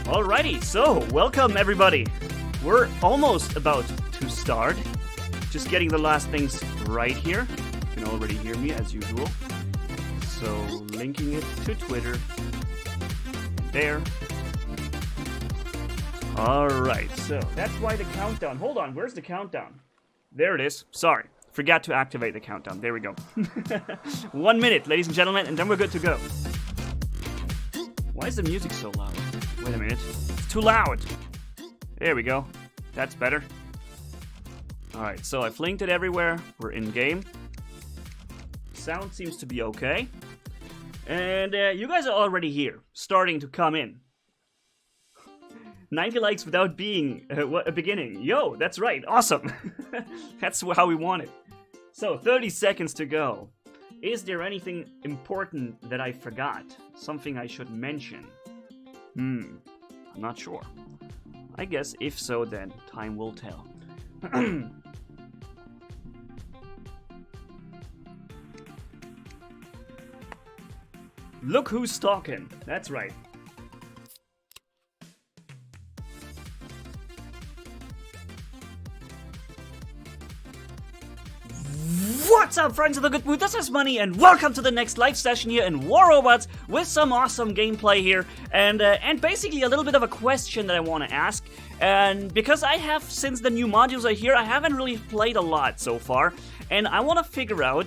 Alrighty, so welcome everybody. We're almost about to start. Just getting the last things right here. You can already hear me as usual. So linking it to Twitter. There. Alright, so that's why the countdown. Hold on, where's the countdown? There it is. Sorry, forgot to activate the countdown. There we go. 1 minute, ladies and gentlemen, and then we're good to go. Why is the music so loud? Wait a minute. It's too loud. There we go. That's better. Alright, so I've linked it everywhere. We're in game. Sound seems to be okay. And you guys are already here, starting to come in. 90 likes without being a beginning. Yo, that's right. Awesome. That's how we want it. So, 30 seconds to go. Is there anything important that I forgot? Something I should mention? I'm not sure. I guess if so, then time will tell. Look who's talking. That's right. What's up, friends of the good mood? This is Manni, and welcome to the next live session here in War Robots with some awesome gameplay here, and basically a little bit of a question that I want to ask. And because I have, since the new modules are here, I haven't really played a lot so far, and I want to figure out,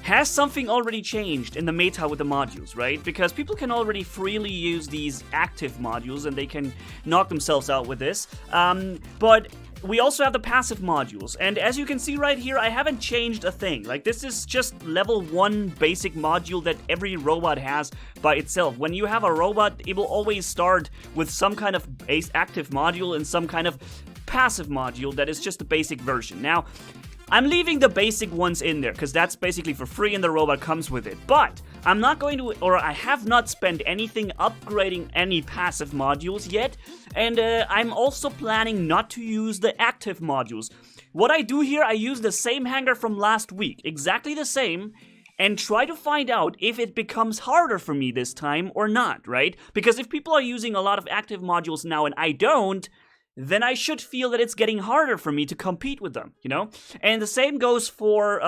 has something already changed in the meta with the modules, right? Because people can already freely use these active modules, and they can knock themselves out with this, but we also have the passive modules, and as you can see right here, I haven't changed a thing. Like, this is just level 1 basic module that every robot has by itself. When you have a robot, it will always start with some kind of base active module and some kind of passive module that is just the basic version. Now, I'm leaving the basic ones in there, because that's basically for free and the robot comes with it. But I'm not going to, or I have not spent anything upgrading any passive modules yet. And I'm also planning not to use the active modules. What I do here, I use the same hangar from last week, exactly the same, and try to find out if it becomes harder for me this time or not, right? Because if people are using a lot of active modules now and I don't, then I should feel that it's getting harder for me to compete with them, you know? And the same goes for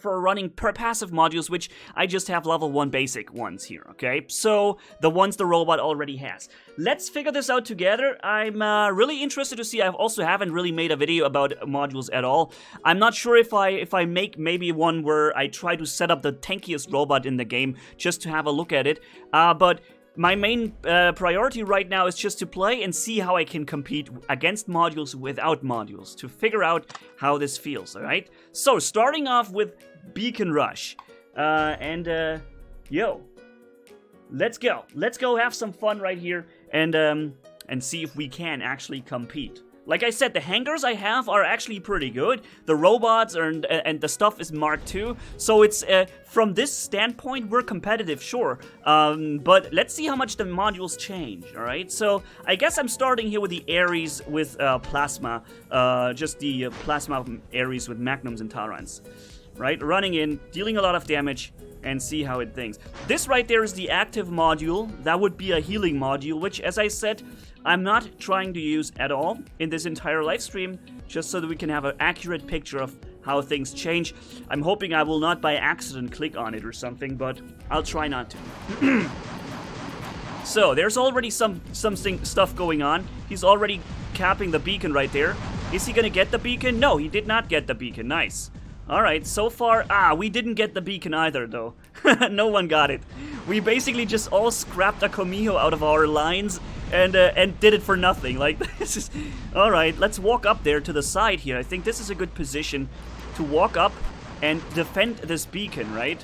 running per passive modules, which I just have level 1 basic ones here, okay? So, the ones the robot already has. Let's figure this out together. I'm really interested to see. I also haven't really made a video about modules at all. I'm not sure if I make maybe one where I try to set up the tankiest robot in the game just to have a look at it, but my main priority right now is just to play and see how I can compete against modules without modules, to figure out how this feels, alright? So, starting off with Beacon Rush. Yo, let's go. Let's go have some fun right here and see if we can actually compete. Like I said, the hangars I have are actually pretty good. The robots and the stuff is Mark II. So it's, from this standpoint, we're competitive, sure. But let's see how much the modules change, alright? So I guess I'm starting here with the Ares with Plasma. Just the Plasma Ares with Magnums and Tarans. Right? Running in, dealing a lot of damage, and see how it thinks. This right there is the active module. That would be a healing module, which, as I said, I'm not trying to use at all in this entire live stream, just so that we can have an accurate picture of how things change. I'm hoping I will not by accident click on it or something, but I'll try not to. So, there's already some stuff going on. He's already capping the beacon right there. Is he gonna get the beacon? No, he did not get the beacon. Nice. Alright, so far, we didn't get the beacon either, though. No one got it. We basically just all scrapped a Komiho out of our lines and did it for nothing. Like, this is... Alright, let's walk up there to the side here. I think this is a good position to walk up and defend this beacon, right?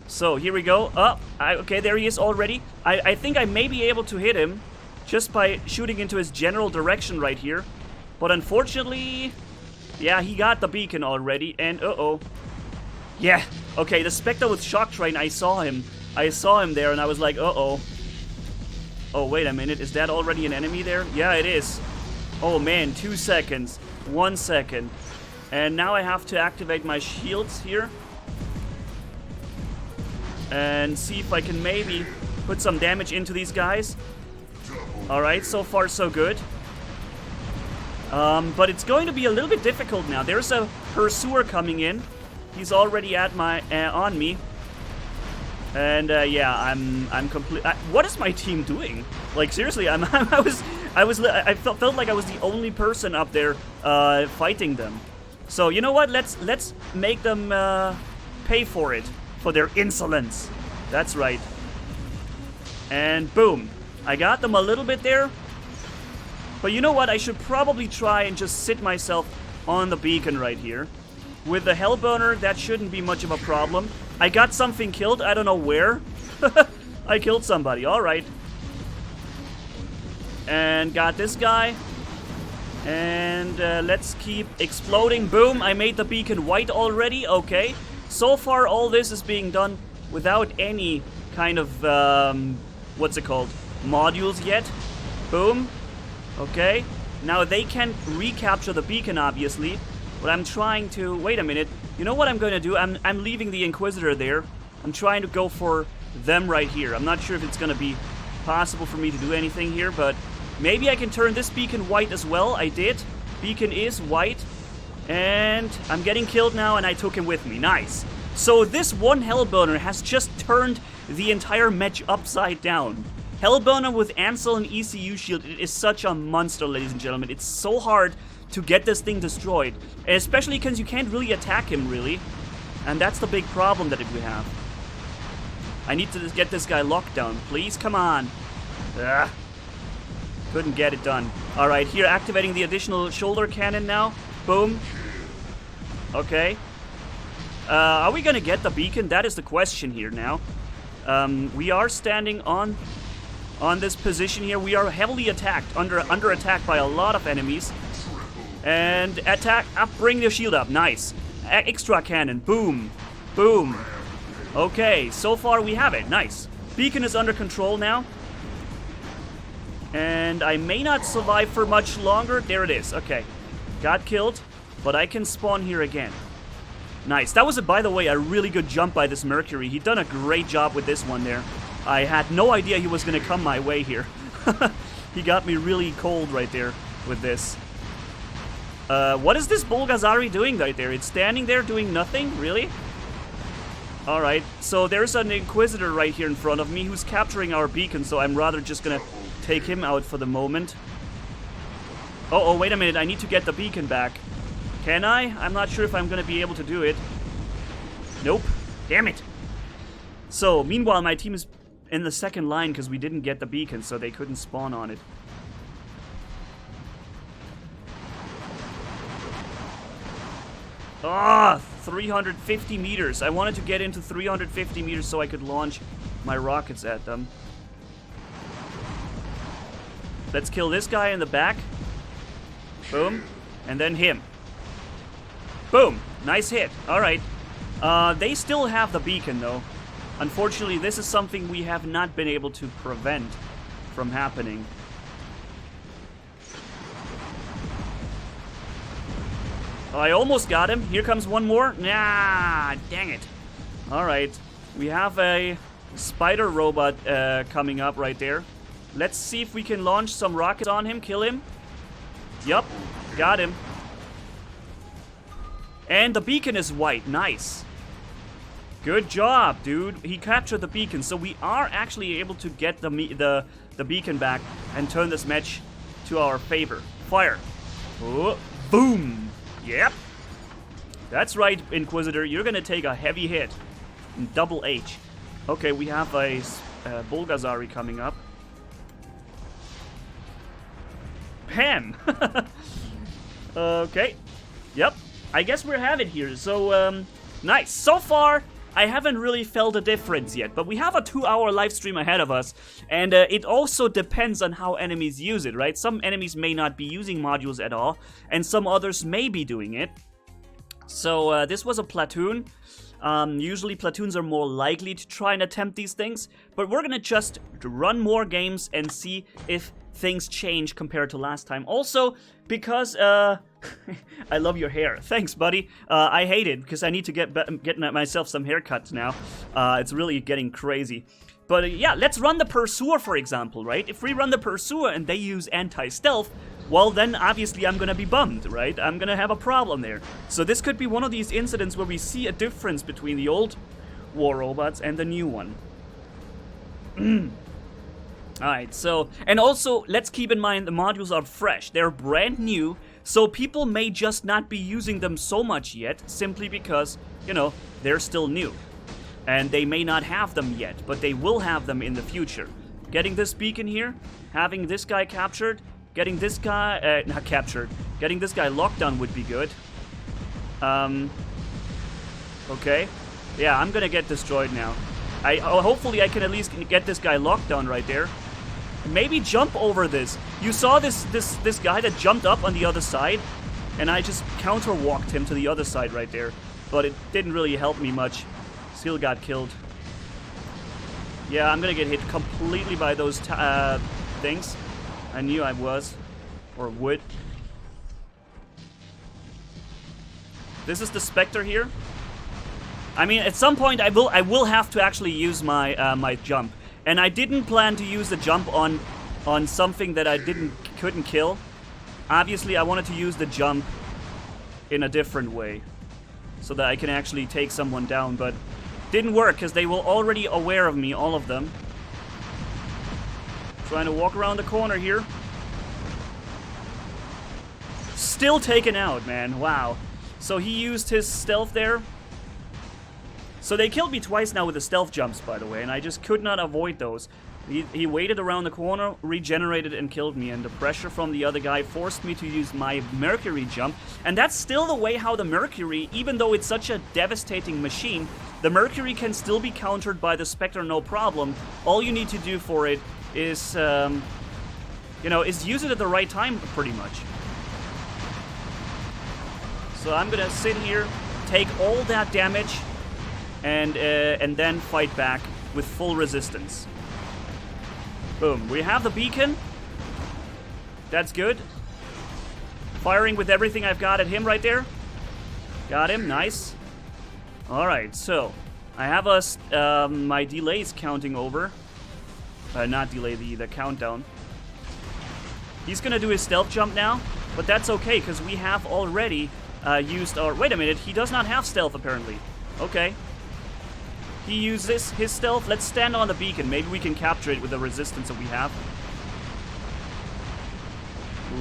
So, here we go. Okay, there he is already. I think I may be able to hit him just by shooting into his general direction right here. But unfortunately... Yeah, he got the beacon already, and yeah, okay, the Spectre with Shock Train, I saw him there, and I was like, oh, wait a minute, is that already an enemy there? Yeah, it is. Oh man, 2 seconds, 1 second, and now I have to activate my shields here, and see if I can maybe put some damage into these guys. Alright, so far so good. But it's going to be a little bit difficult now. There's a pursuer coming in. He's already at my on me. And yeah, I'm complete. What is my team doing? Like seriously, I felt like I was the only person up there fighting them. So you know what? Let's make them pay for it, for their insolence. That's right. And boom, I got them a little bit there. But you know what? I should probably try and just sit myself on the beacon right here. With the Hellburner, that shouldn't be much of a problem. I got something killed. I don't know where. I killed somebody. Alright. And got this guy. And let's keep exploding. Boom. I made the beacon white already. Okay. So far, all this is being done without any kind of, what's it called? Modules yet. Boom. Okay. Now they can recapture the beacon, obviously. But I'm trying to... Wait a minute. You know what I'm going to do? I'm leaving the Inquisitor there. I'm trying to go for them right here. I'm not sure if it's going to be possible for me to do anything here, but maybe I can turn this beacon white as well. I did. Beacon is white. And I'm getting killed now, and I took him with me. Nice. So this one Hellburner has just turned the entire match upside down. Hellburner with Ansel and ECU shield, it is such a monster, ladies and gentlemen. It's so hard to get this thing destroyed, especially because you can't really attack him, really. And that's the big problem that we have. I need to get this guy locked down, please, come on. Ugh. Couldn't get it done. Alright, here, activating the additional shoulder cannon now. Boom. Okay. Are we gonna get the beacon? That is the question here now. We are standing on this position here. We are heavily attacked, under attack by a lot of enemies. And attack up, bring the shield up, nice. Extra cannon, boom, boom. Okay, so far we have it, nice. Beacon is under control now. And I may not survive for much longer. There it is, okay. Got killed, but I can spawn here again. Nice, that was, by the way, a really good jump by this Mercury. He'd done a great job with this one there. I had no idea he was gonna come my way here. He got me really cold right there with this. What is this Bolgazari doing right there? It's standing there doing nothing? Really? Alright, so there's an Inquisitor right here in front of me who's capturing our beacon, so I'm rather just gonna take him out for the moment. Oh, wait a minute, I need to get the beacon back. Can I? I'm not sure if I'm gonna be able to do it. Nope. Damn it. So, meanwhile, my team is in the second line because we didn't get the beacon, so they couldn't spawn on it. Ah, 350 meters. I wanted to get into 350 meters so I could launch my rockets at them. Let's kill this guy in the back. Boom. And then him. Boom. Nice hit. Alright. They still have the beacon, though. Unfortunately, this is something we have not been able to prevent from happening. I almost got him. Here comes one more. Nah, dang it. Alright. We have a spider robot coming up right there. Let's see if we can launch some rockets on him, kill him. Yup, got him. And the beacon is white. Nice. Good job, dude. He captured the beacon, so we are actually able to get the beacon back and turn this match to our favor. Fire. Oh, boom. Yep. That's right, Inquisitor. You're gonna take a heavy hit. Double H. Okay, we have a Bolgazari coming up. Ham. Okay. Yep. I guess we have it here. So, nice. So far, I haven't really felt a difference yet, but we have a 2-hour live stream ahead of us, and it also depends on how enemies use it, right? Some enemies may not be using modules at all, and some others may be doing it. So this was a platoon. Usually platoons are more likely to try and attempt these things, but we're gonna just run more games and see if things change compared to last time. Also, because, I love your hair. Thanks, buddy. I hate it because I need to get myself some haircuts now. It's really getting crazy. But yeah, let's run the Pursuer, for example, right? If we run the Pursuer and they use anti-stealth, well, then obviously I'm gonna be bummed, right? I'm gonna have a problem there. So this could be one of these incidents where we see a difference between the old war robots and the new one. Alright, so, and also, let's keep in mind the modules are fresh. They're brand new, so people may just not be using them so much yet, simply because, you know, they're still new. And they may not have them yet, but they will have them in the future. Getting this beacon here, having this guy captured, getting this guy, not captured, getting this guy locked down would be good. Okay. Yeah, I'm gonna get destroyed now. Hopefully I can at least get this guy locked down right there. Maybe jump over this. You saw this guy that jumped up on the other side, and I just counter-walked him to the other side right there. But it didn't really help me much. Still got killed. Yeah, I'm gonna get hit completely by those things. I knew I was. Or would. This is the Spectre here. I mean, at some point I will have to actually use my my jump. And I didn't plan to use the jump on something that I couldn't kill. Obviously, I wanted to use the jump in a different way, so that I can actually take someone down, but didn't work because they were already aware of me, all of them. Trying to walk around the corner here. Still taken out, man. Wow. So he used his stealth there. So they killed me twice now with the stealth jumps, by the way, and I just could not avoid those. He waited around the corner, regenerated, and killed me, and the pressure from the other guy forced me to use my Mercury jump. And that's still the way how the Mercury, even though it's such a devastating machine, the Mercury can still be countered by the Spectre no problem. All you need to do for it is, you know, is use it at the right time, pretty much. So I'm gonna sit here, take all that damage, and then fight back with full resistance. Boom. We have the beacon. That's good. Firing with everything I've got at him right there. Got him. Nice. Alright, so I have my delays counting over. Not delay, the countdown. He's gonna do his stealth jump now, but that's okay because we have already used our... Wait a minute, he does not have stealth apparently. Okay. He uses his stealth. Let's stand on the beacon. Maybe we can capture it with the resistance that we have.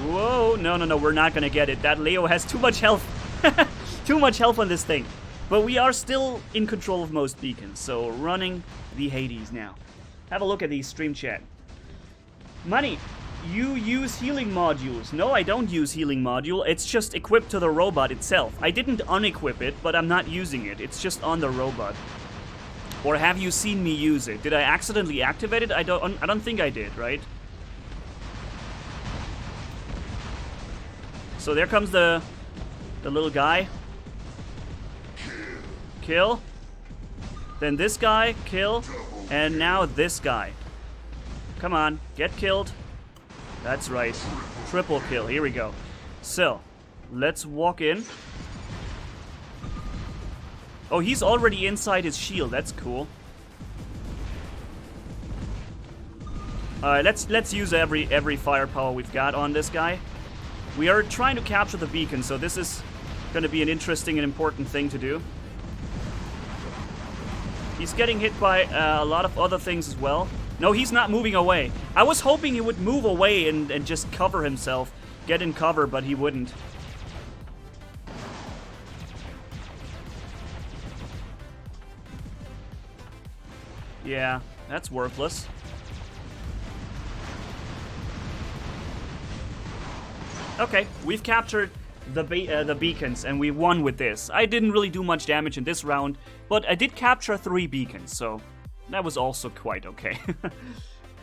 Whoa. No. We're not going to get it. That Leo has too much health. Too much health on this thing. But we are still in control of most beacons. So running the Hades now. Have a look at these stream chat. Manni, you use healing modules. No, I don't use healing module. It's just equipped to the robot itself. I didn't unequip it, but I'm not using it. It's just on the robot. Or have you seen me use it? Did I accidentally activate it? I don't think I did, right? So there comes the little guy. Kill. Then this guy, kill. And now this guy. Come on, get killed. That's right. Triple kill. Here we go. So, let's walk in. Oh, he's already inside his shield. That's cool. Alright, let's use every firepower we've got on this guy. We are trying to capture the beacon, so this is going to be an interesting and important thing to do. He's getting hit by a lot of other things as well. No, he's not moving away. I was hoping he would move away and just cover himself. Get in cover, but he wouldn't. Yeah, that's worthless. Okay, we've captured the beacons, and we won with this. I didn't really do much damage in this round, but I did capture 3 beacons, so that was also quite okay.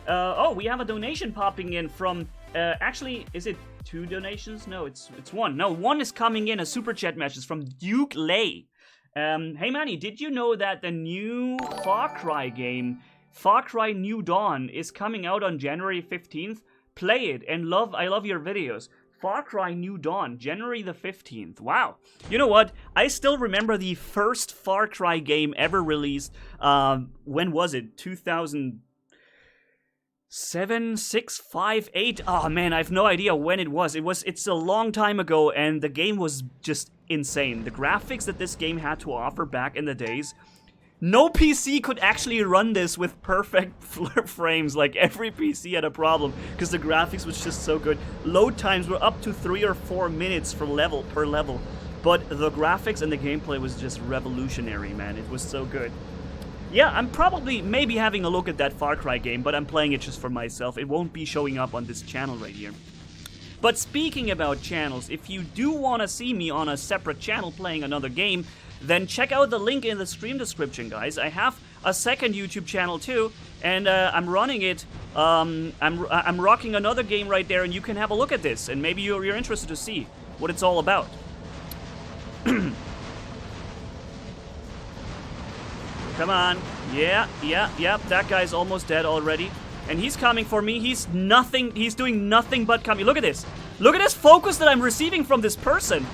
Oh, we have a donation popping in from... actually, is it 2 donations? No, it's 1. No, 1 is coming in, a super chat message from Duke Lay. Hey Manni, did you know that the new Far Cry game, Far Cry New Dawn, is coming out on January 15th? Play it and I love your videos. Far Cry New Dawn, January the 15th. Wow. You know what? I still remember the first Far Cry game ever released. When was it? 2007, 6, 5, 8? Oh man, I have no idea when it was. It's a long time ago, and the game was just insane. The graphics that this game had to offer back in the days. No PC could actually run this with perfect frames. Like, every PC had a problem because the graphics was just so good. Load times were up to 3 or 4 minutes per level. But the graphics and the gameplay was just revolutionary, man. It was so good. Yeah, I'm probably maybe having a look at that Far Cry game, but I'm playing it just for myself. It won't be showing up on this channel right here. But speaking about channels, if you do want to see me on a separate channel playing another game, then check out the link in the stream description, guys. I have a second YouTube channel too, and I'm running it. I'm rocking another game right there, and you can have a look at this, and maybe you're interested to see what it's all about. Come on. Yeah, that guy's almost dead already. And he's coming for me. He's doing nothing but coming. Look at this. Look at this focus that I'm receiving from this person.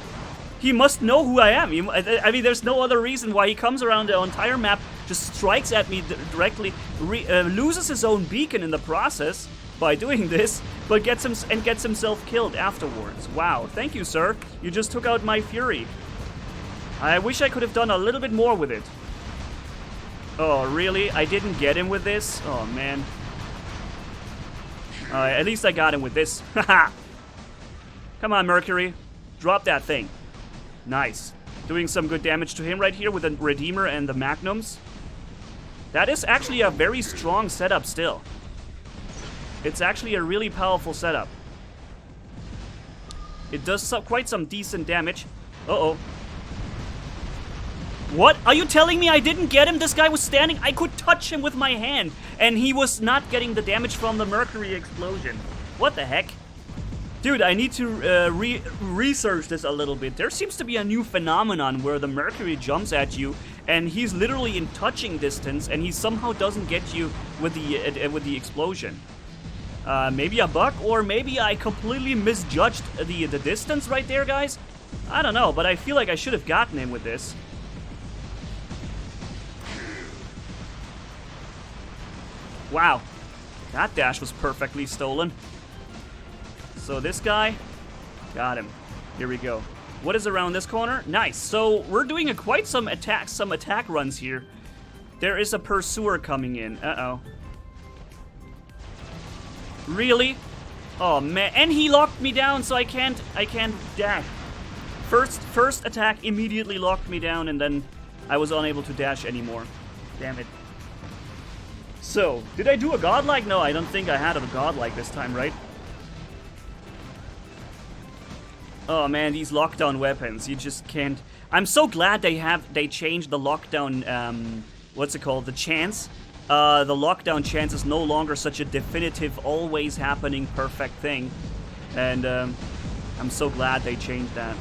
He must know who I am. I mean, there's no other reason why he comes around the entire map, just strikes at me directly, loses his own beacon in the process by doing this, but gets himself killed afterwards. Wow, thank you, sir. You just took out my fury. I wish I could have done a little bit more with it. Oh, really? I didn't get him with this? Oh, man. At least I got him with this. Haha! Come on, Mercury. Drop that thing. Nice. Doing some good damage to him right here with the Redeemer and the Magnums. That is actually a very strong setup still. It's actually a really powerful setup. It does quite some decent damage. Uh-oh. What? Are you telling me I didn't get him? This guy was standing. I could touch him with my hand, and he was not getting the damage from the Mercury explosion. What the heck? Dude, I need to research this a little bit. There seems to be a new phenomenon where the Mercury jumps at you, and he's literally in touching distance, and he somehow doesn't get you with the explosion. Maybe a bug, or maybe I completely misjudged the distance right there, guys. I don't know, but I feel like I should have gotten him with this. Wow, that dash was perfectly stolen. So this guy, got him. Here we go. What is around this corner? Nice. So we're doing quite some attack runs here. There is a pursuer coming in. Uh-oh. Really? Oh man, and he locked me down, so I can't dash. First attack immediately locked me down, and then I was unable to dash anymore. Damn it. So, did I do a godlike? No, I don't think I had a godlike this time, right? Oh man, these lockdown weapons, you just can't. I'm so glad they changed the lockdown, what's it called, the chance. The lockdown chance is no longer such a definitive, always happening, perfect thing. And I'm so glad they changed that.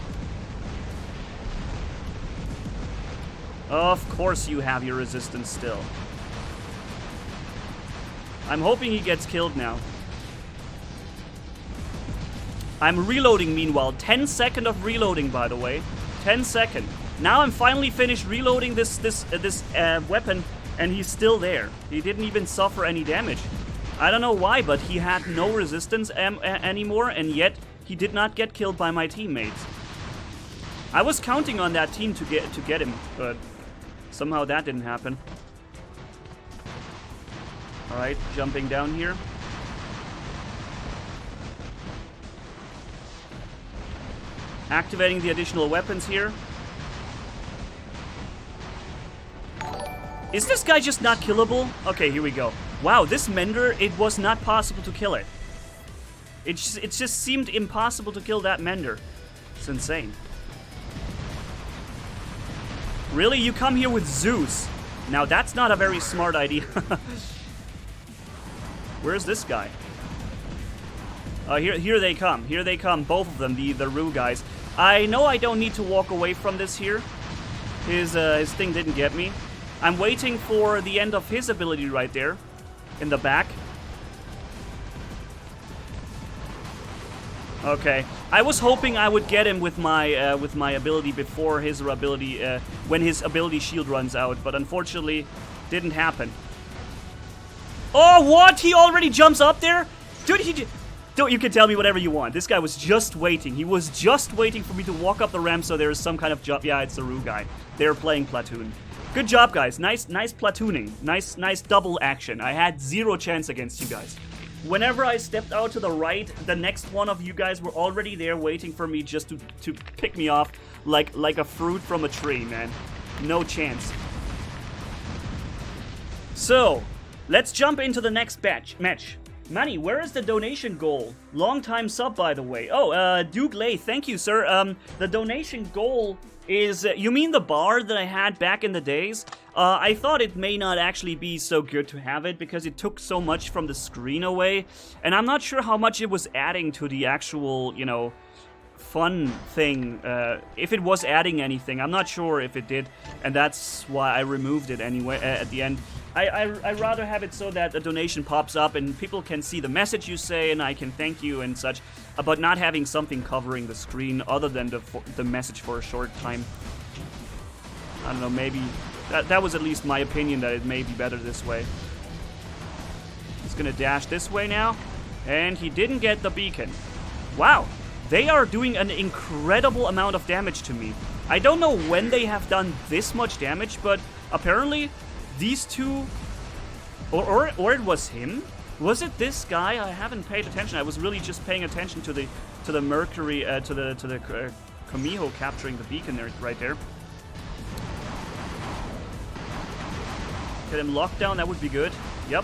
Of course you have your resistance still. I'm hoping he gets killed now. I'm reloading meanwhile. 10 seconds of reloading, by the way. 10 seconds. Now I'm finally finished reloading this weapon, and he's still there. He didn't even suffer any damage. I don't know why, but he had no resistance anymore, and yet he did not get killed by my teammates. I was counting on that team to get him, but somehow that didn't happen. All right, jumping down here. Activating the additional weapons here. Is this guy just not killable? Okay, here we go. Wow, this Mender, it was not possible to kill it. It just seemed impossible to kill that Mender. It's insane. Really? You come here with Zeus? Now that's not a very smart idea. Where's this guy? Here they come. Here they come, both of them, the Rue guys. I know I don't need to walk away from this here. His thing didn't get me. I'm waiting for the end of his ability right there, in the back. Okay, I was hoping I would get him with my ability before his ability, when his ability shield runs out, but unfortunately, didn't happen. Oh, what? He already jumps up there? Dude, don't, you can tell me whatever you want. This guy was just waiting. He was just waiting for me to walk up the ramp so there is some kind of jump. Yeah, it's the Rue guy. They're playing Platoon. Good job, guys. Nice platooning. Nice double action. I had zero chance against you guys. Whenever I stepped out to the right, the next one of you guys were already there waiting for me just to pick me off like a fruit from a tree, man. No chance. So, let's jump into the next match. Manni, where is the donation goal? Long time sub, by the way. Oh, Duke Lay, thank you, sir. The donation goal is... you mean the bar that I had back in the days? I thought it may not actually be so good to have it because it took so much from the screen away. And I'm not sure how much it was adding to the actual, you know, fun thing. If it was adding anything, I'm not sure if it did. And that's why I removed it anyway at the end. I'd rather have it so that a donation pops up and people can see the message you say and I can thank you and such, but not having something covering the screen other than the message for a short time. I don't know, maybe... That was at least my opinion, that it may be better this way. He's gonna dash this way now, and he didn't get the beacon. Wow, they are doing an incredible amount of damage to me. I don't know when they have done this much damage, but apparently these two... Or it was him? Was it this guy? I haven't paid attention. I was really just paying attention to the Mercury, to the Kamiho capturing the beacon there, right there. Get him locked down, that would be good. Yep.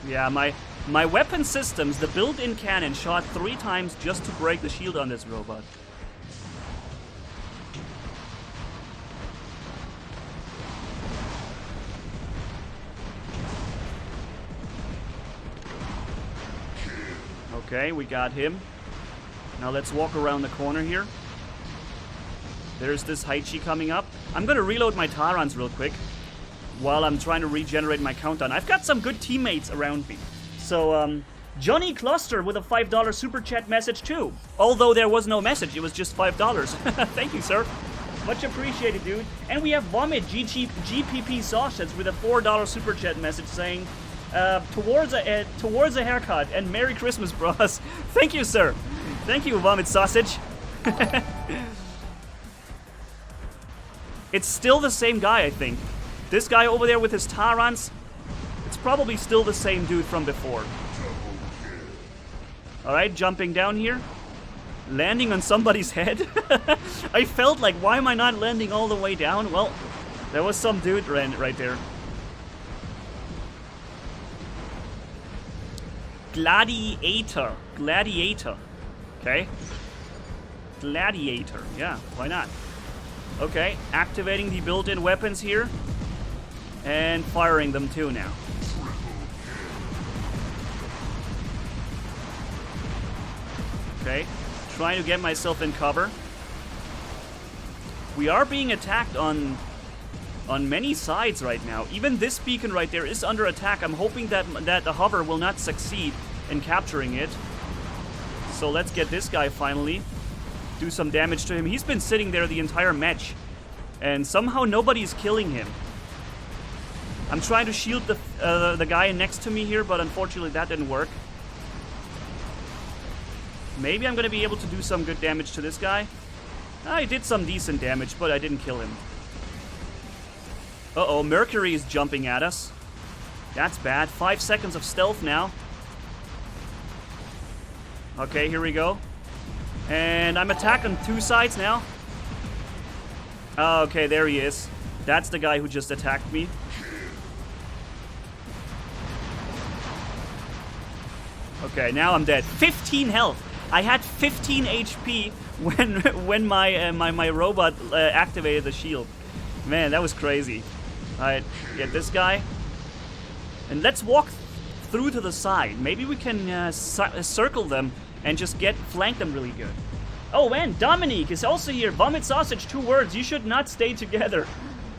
Yeah, my weapon systems, the built-in cannon shot 3 times just to break the shield on this robot. Okay, we got him. Now let's walk around the corner here. There's this Hize coming up. I'm gonna reload my Tarans real quick while I'm trying to regenerate my countdown. I've got some good teammates around me. So, Johnny Cluster with a $5 super chat message too. Although there was no message, it was just $5. Thank you, sir. Much appreciated, dude. And we have Vomit GPP Sausage with a $4 super chat message saying, towards a haircut and Merry Christmas, bros. Thank you, sir. Thank you, Vomit Sausage. It's still the same guy, I think. This guy over there with his Tarans, it's probably still the same dude from before. Alright, jumping down here. Landing on somebody's head. I felt like, why am I not landing all the way down? Well, there was some dude right there. Gladiator. Okay. Gladiator. Yeah, why not? Okay, activating the built-in weapons here. And firing them too now. Okay, trying to get myself in cover. We are being attacked on many sides right now. Even this beacon right there is under attack. I'm hoping that the hover will not succeed in capturing it. So let's get this guy finally. Do some damage to him. He's been sitting there the entire match. And somehow nobody's killing him. I'm trying to shield the guy next to me here, but unfortunately that didn't work. Maybe I'm going to be able to do some good damage to this guy. I did some decent damage, but I didn't kill him. Uh-oh, Mercury is jumping at us. That's bad. 5 seconds of stealth now. Okay, here we go. And I'm attacking 2 sides now. Oh, okay, there he is. That's the guy who just attacked me. Okay, now I'm dead. 15 health. I had 15 HP when my robot activated the shield. Man, that was crazy. Alright, get this guy. And let's walk through to the side. Maybe we can circle them and just flank them really good. Oh man, Dominique is also here. Vomit Sausage, 2 words. You should not stay together.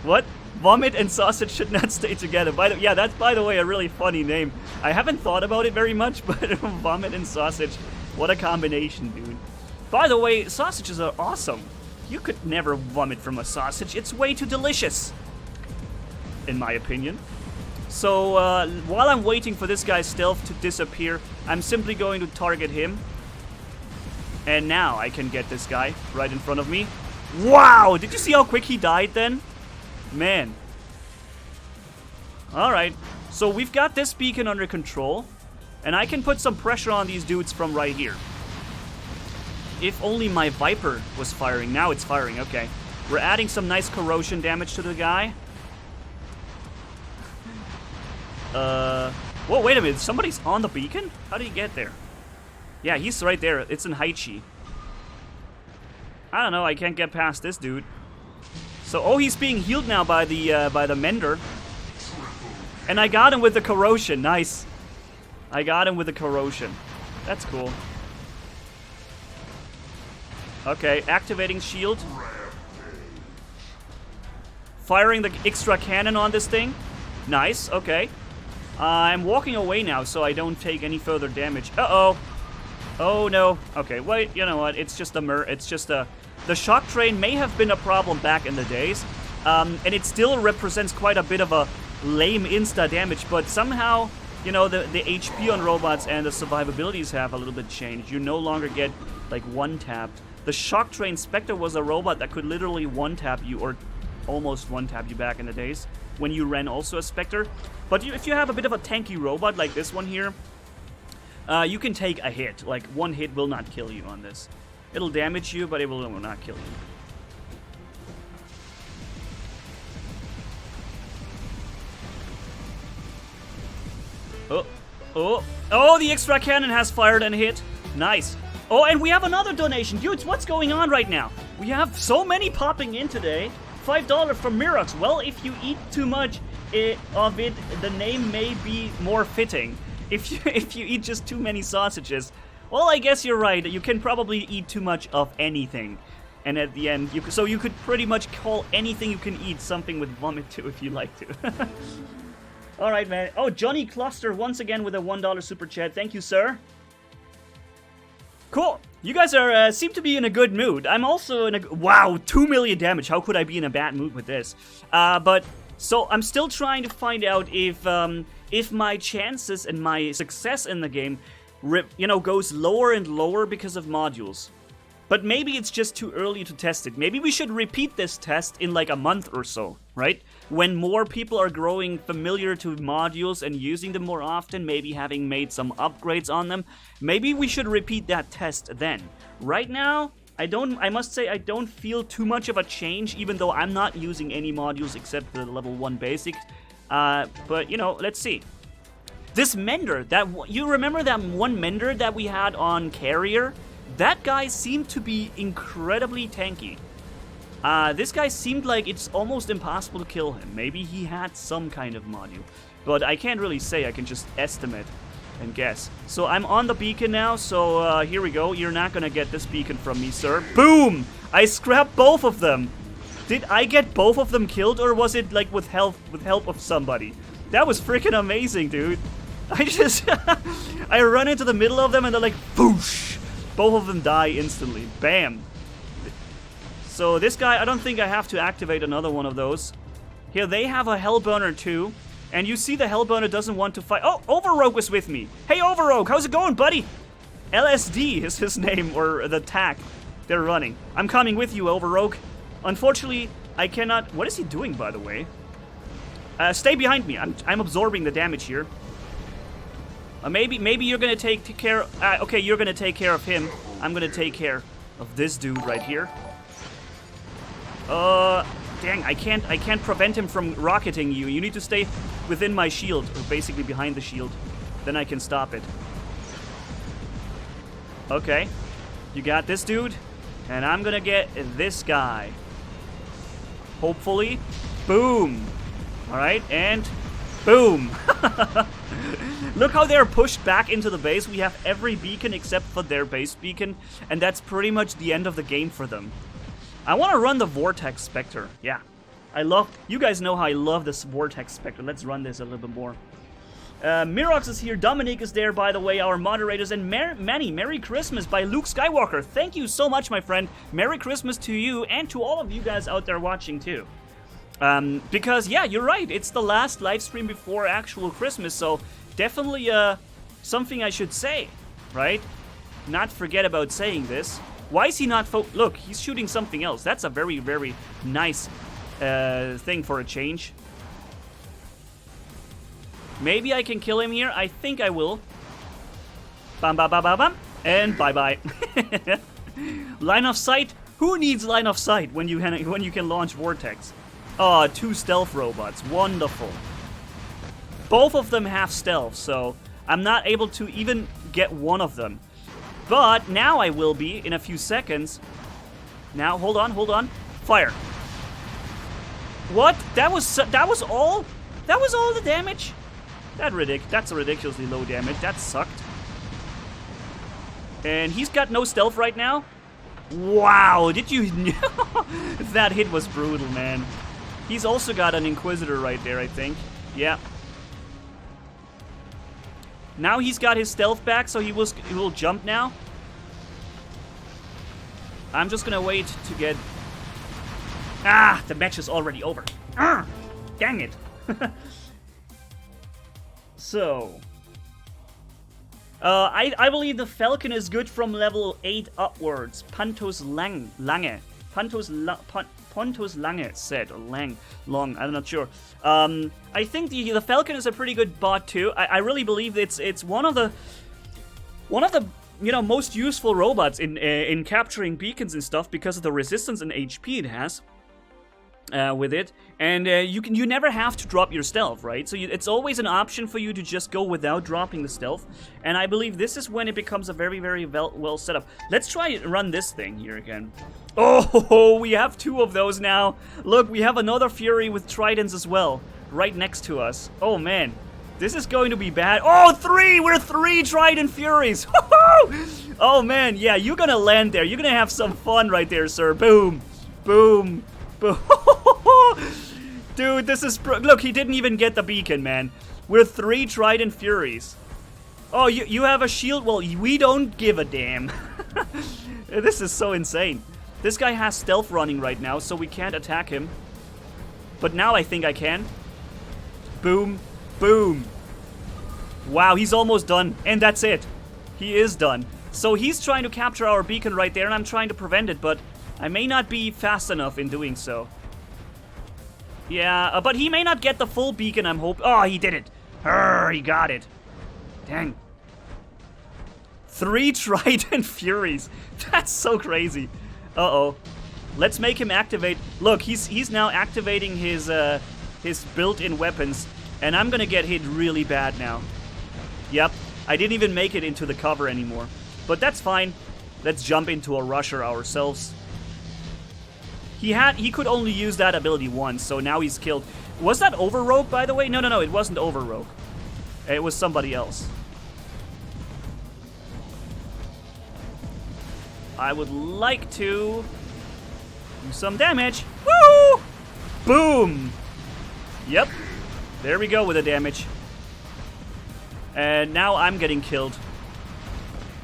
What? Vomit and sausage should not stay together. Yeah, that's, by the way, a really funny name. I haven't thought about it very much, but vomit and sausage, what a combination, dude. By the way, sausages are awesome. You could never vomit from a sausage. It's way too delicious, in my opinion. So, while I'm waiting for this guy's stealth to disappear, I'm simply going to target him. And now I can get this guy right in front of me. Wow! Did you see how quick he died then? Man. Alright. So we've got this beacon under control. And I can put some pressure on these dudes from right here. If only my Viper was firing. Now it's firing. Okay. We're adding some nice corrosion damage to the guy. Whoa, wait a minute. Somebody's on the beacon? How did he get there? Yeah, he's right there. It's in Hize. I don't know. I can't get past this dude. So, oh, he's being healed now by the mender. And I got him with the corrosion. Nice. I got him with the corrosion. That's cool. Okay, activating shield. Firing the extra cannon on this thing. Nice, okay. I'm walking away now so I don't take any further damage. Uh-oh. Oh, no. Okay, wait, you know what? It's just the shock train may have been a problem back in the days. And it still represents quite a bit of a lame insta damage, but somehow, you know, the HP on robots and the survivabilities have a little bit changed. You no longer get, like, one-tapped. The shock train Spectre was a robot that could literally one-tap you, or almost one-tap you back in the days, when you ran also a Spectre. But if you have a bit of a tanky robot like this one here, you can take a hit. Like, one hit will not kill you on this. It'll damage you, but it will not kill you. Oh, the extra cannon has fired and hit. Nice. Oh, and we have another donation. Dudes, what's going on right now? We have so many popping in today. $5 from Mirox. Well, if you eat too much of it, the name may be more fitting. If you eat just too many sausages, well, I guess you're right. You can probably eat too much of anything. And at the end, you could pretty much call anything you can eat something with vomit too if you like to. Alright, man. Oh, Johnny Cluster once again with a $1 super chat. Thank you, sir. Cool. You guys are seem to be in a good mood. I'm also in a... Wow, 2 million damage. How could I be in a bad mood with this? So I'm still trying to find out if my chances and my success in the game, goes lower and lower because of modules. But maybe it's just too early to test it. Maybe we should repeat this test in like a month or so, right? When more people are growing familiar to modules and using them more often, maybe having made some upgrades on them. Maybe we should repeat that test then. Right now, I must say I don't feel too much of a change, even though I'm not using any modules except the level 1 basic. But, let's see. This mender, you remember that one mender that we had on Carrier? That guy seemed to be incredibly tanky. This guy seemed like it's almost impossible to kill him. Maybe he had some kind of module. But I can't really say, I can just estimate and guess. So I'm on the beacon now, so here we go. You're not gonna get this beacon from me, sir. Boom! I scrapped both of them. Did I get both of them killed, or was it like with help of somebody? That was freaking amazing, dude. I run into the middle of them and they're like, Voosh! Both of them die instantly. Bam. So this guy, I don't think I have to activate another one of those. Here, they have a Hellburner too. And you see the Hellburner doesn't want to fight. Oh, Overrogue was with me. Hey, Overrogue, how's it going, buddy? LSD is his name, or the tack they're running. I'm coming with you, Overrogue. Unfortunately, I cannot... What is he doing, by the way? Stay behind me. I'm absorbing the damage here. Maybe you're gonna take care... okay, you're gonna take care of him. I'm gonna take care of this dude right here. Dang, I can't prevent him from rocketing you. You need to stay within my shield, or basically behind the shield. Then I can stop it. Okay. You got this dude, and I'm gonna get this guy. Hopefully. Boom. Alright, and boom. Look how they're pushed back into the base. We have every beacon except for their base beacon, and that's pretty much the end of the game for them. I want to run the Vortex Spectre. Yeah. You guys know how I love this Vortex Spectre. Let's run this a little bit more. Mirox is here. Dominic is there, by the way, our moderators. And Manni, Merry Christmas by Luke Skywalker. Thank you so much, my friend. Merry Christmas to you and to all of you guys out there watching, too. Because, yeah, you're right. It's the last live stream before actual Christmas, so definitely something I should say, right? Not forget about saying this. Why is he not Look, he's shooting something else. That's a very, very nice thing for a change. Maybe I can kill him here. I think I will. Bam, bam, bam, bam, bam. And bye-bye. Line of sight? Who needs line of sight when you can launch Vortex? Oh, 2 stealth robots. Wonderful. Both of them have stealth, so I'm not able to even get one of them. But now I will be in a few seconds. Now, hold on. Fire. What? That was all? That was all the damage? That's a ridiculously low damage. That sucked. And he's got no stealth right now. Wow, did you know? That hit was brutal, man. He's also got an Inquisitor right there, I think. Yeah. Now he's got his stealth back, so he will jump now. I'm just gonna wait to get... Ah, the match is already over. Dang it. So... I believe the Falcon is good from level 8 upwards. Pontus Lange said, or long, I'm not sure. I think the Falcon is a pretty good bot too. I really believe it's one of the most useful robots in capturing beacons and stuff because of the resistance and HP it has. With it, and you never have to drop your stealth, right? So it's always an option for you to just go without dropping the stealth, and I believe this is when it becomes a very, very well set up. Let's try and run this thing here again. Oh, we have 2 of those now. Look, we have another Fury with Tridents as well, right next to us. Oh man, this is going to be bad. Oh, 3! We're 3 Trident Furies! Oh man, yeah, you're gonna land there. You're gonna have some fun right there, sir. Boom, boom. Dude, this is... Look, he didn't even get the beacon, man. We're 3 Trident Furies. Oh, you have a shield? Well, we don't give a damn. This is so insane. This guy has stealth running right now, so we can't attack him. But now I think I can. Boom. Boom. Wow, he's almost done. And that's it. He is done. So he's trying to capture our beacon right there, and I'm trying to prevent it, but... I may not be fast enough in doing so. Yeah, but he may not get the full beacon, I'm hoping. Oh, he did it. He got it. Dang. 3 Trident Furies. That's so crazy. Uh-oh. Let's make him activate. Look, he's now activating his built-in weapons, and I'm gonna get hit really bad now. Yep. I didn't even make it into the cover anymore. But that's fine. Let's jump into a rusher ourselves. He could only use that ability once, so now he's killed. Was that Overrogue, by the way? No, it wasn't Overrogue. It was somebody else. I would like to do some damage. Woo! Boom! Yep. There we go with the damage. And now I'm getting killed.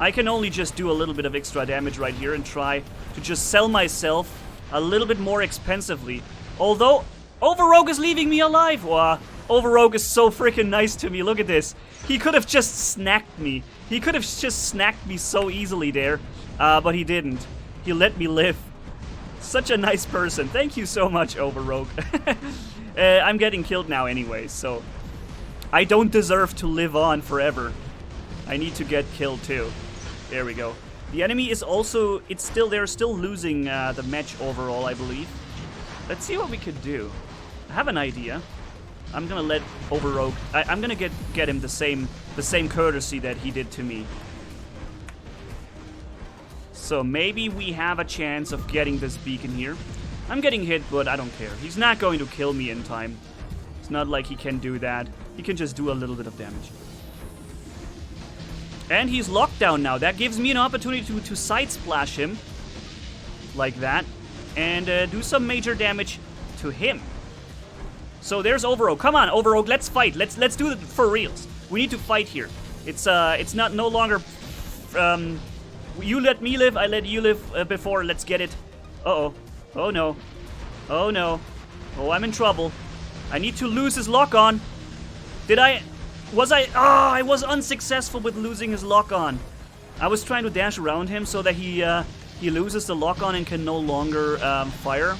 I can only just do a little bit of extra damage right here and try to just sell myself a little bit more expensively. Although, Overrogue is leaving me alive. Wow, Overrogue is so freaking nice to me. Look at this. He could have just snacked me. He could have just snacked me so easily there. But he didn't. He let me live. Such a nice person. Thank you so much, Overrogue. I'm getting killed now anyway, so... I don't deserve to live on forever. I need to get killed too. There we go. The enemy is also, they're still losing the match overall, I believe. Let's see what we could do. I have an idea. I'm gonna let Overrogue, I'm gonna get him the same courtesy that he did to me. So maybe we have a chance of getting this beacon here. I'm getting hit, but I don't care. He's not going to kill me in time. It's not like he can do that. He can just do a little bit of damage. And he's locked down now. That gives me an opportunity to side splash him. Like that. And do some major damage to him. So there's Overoak. Come on, Overoak, let's fight. Let's do it for reals. We need to fight here. It's not no longer you let me live, I let you live before. Let's get it. Uh-oh. Oh no. Oh no. Oh, I'm in trouble. I need to lose his lock on. I was unsuccessful with losing his lock on. I was trying to dash around him so that he loses the lock on and can no longer fire.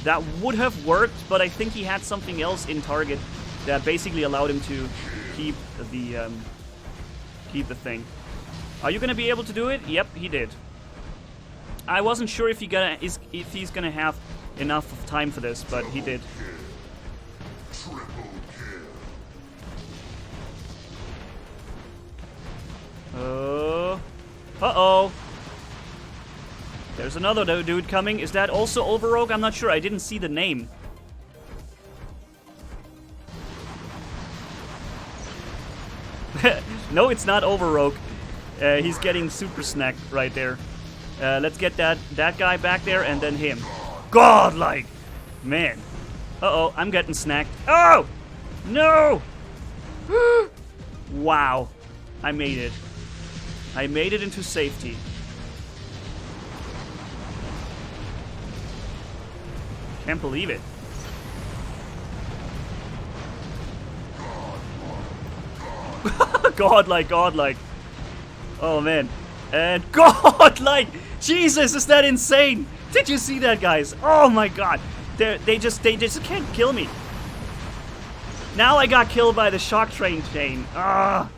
That would have worked, but I think he had something else in target that basically allowed him to keep the thing. Are you gonna be able to do it? Yep, he did. I wasn't sure if he's gonna have enough of time for this, but he did. Uh-oh. There's another dude coming. Is that also Overoak? I'm not sure. I didn't see the name. No, it's not Overoak. He's getting super snacked right there. Let's get that guy back there and then him. Godlike! Man. Uh-oh, I'm getting snacked. Oh! No! Wow. I made it. I made it into safety. Can't believe it. Godlike. Oh man. And godlike! Jesus, is that insane? Did you see that, guys? Oh my god. They just can't kill me. Now I got killed by the shock train chain. Ah.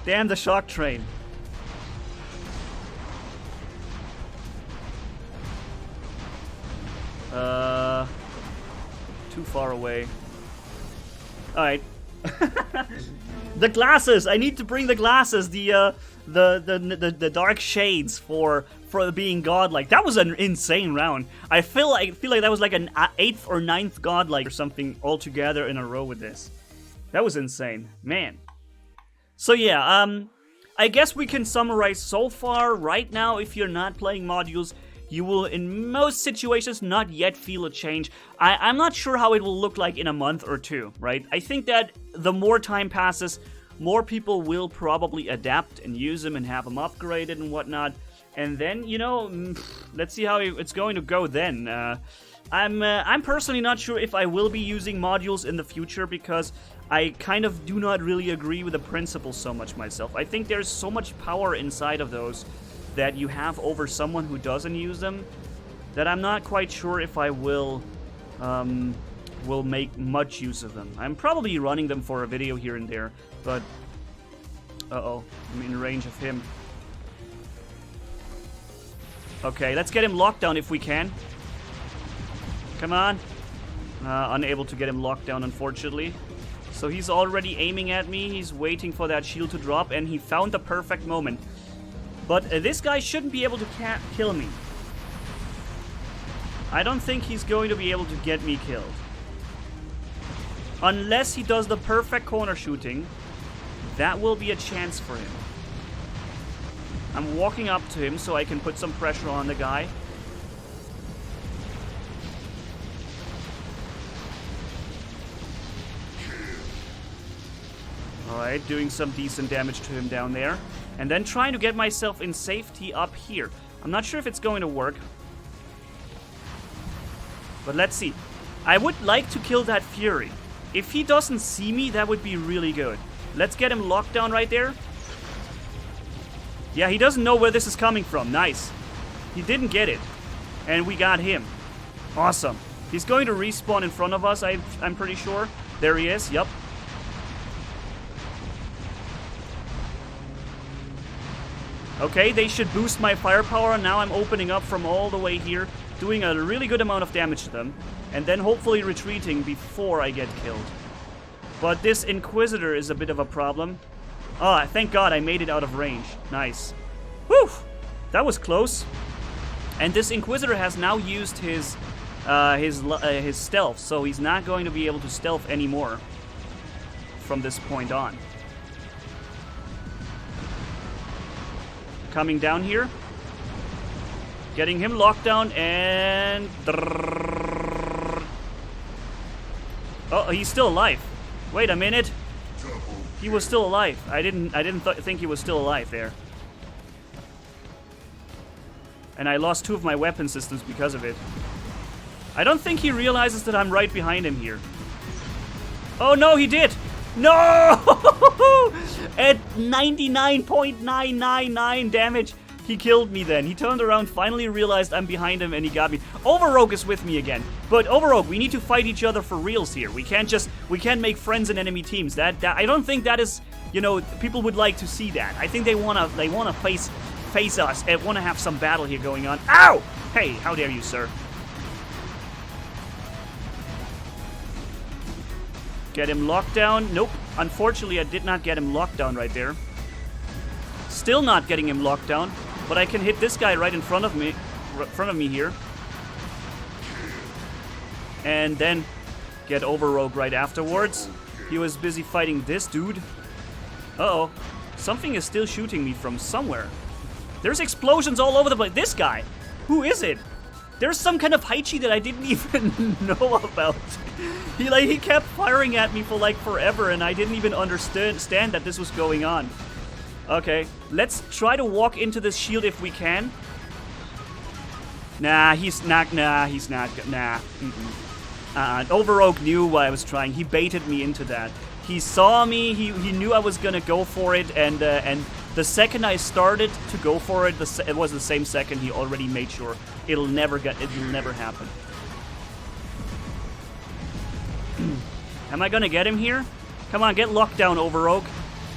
Damn the shock train. Too far away. Alright. The glasses! I need to bring the glasses, the dark shades for being godlike. That was an insane round. I feel like that was like an 8th or 9th godlike or something all together in a row with this. That was insane. Man. So yeah, I guess we can summarize so far. Right now, if you're not playing modules, you will, in most situations, not yet feel a change. I'm not sure how it will look like in a month or two, right? I think that the more time passes, more people will probably adapt and use them and have them upgraded and whatnot. And then, you know, let's see how it's going to go then. I'm personally not sure if I will be using modules in the future because I kind of do not really agree with the principles so much myself. I think there's so much power inside of those that you have over someone who doesn't use them that I'm not quite sure if I will make much use of them. I'm probably running them for a video here and there, but uh-oh, I'm in range of him. Okay, let's get him locked down if we can. Come on. Unable to get him locked down, unfortunately. So he's already aiming at me. He's waiting for that shield to drop, and he found the perfect moment. But this guy shouldn't be able to kill me. I don't think he's going to be able to get me killed. Unless he does the perfect corner shooting, that will be a chance for him. I'm walking up to him so I can put some pressure on the guy. Alright, doing some decent damage to him down there. And then trying to get myself in safety up here. I'm not sure if it's going to work. But let's see. I would like to kill that Fury. If he doesn't see me, that would be really good. Let's get him locked down right there. Yeah, he doesn't know where this is coming from. Nice. He didn't get it. And we got him. Awesome. He's going to respawn in front of us, I'm pretty sure. There he is. Yup. Okay, they should boost my firepower. Now I'm opening up from all the way here, doing a really good amount of damage to them, and then hopefully retreating before I get killed. But this Inquisitor is a bit of a problem. Ah, thank God I made it out of range. Nice. Whew! That was close. And this Inquisitor has now used his stealth, so he's not going to be able to stealth anymore from this point on. Coming down here. Getting him locked down and... Oh, he's still alive. Wait a minute. He was still alive. I didn't think he was still alive there. And I lost 2 of my weapon systems because of it. I don't think he realizes that I'm right behind him here. Oh no, he did! No! At 99.999 damage, he killed me then. He turned around, finally realized I'm behind him, and he got me. Overrogue is with me again. But Overrogue, we need to fight each other for reals here. We can't make friends in enemy teams. That I don't think that is, you know, people would like to see that. I think they wanna face us and wanna have some battle here going on. Ow! Hey, how dare you, sir? Get him locked down. Nope. Unfortunately, I did not get him locked down right there. Still not getting him locked down, but I can hit this guy right in front of me here. And then get Overrogue right afterwards. He was busy fighting this dude. Uh-oh. Something is still shooting me from somewhere. There's explosions all over the place. This guy. Who is it? There's some kind of Hize that I didn't even know about. He kept firing at me for like forever, and I didn't even understand that this was going on. Okay, let's try to walk into this shield if we can. Nah, he's not. Nah. Overrogue knew what I was trying. He baited me into that. He saw me. He knew I was gonna go for it, and the second I started to go for it, it was the same second he already made sure it'll never happen. Am I gonna get him here? Come on, get locked down, Overrogue.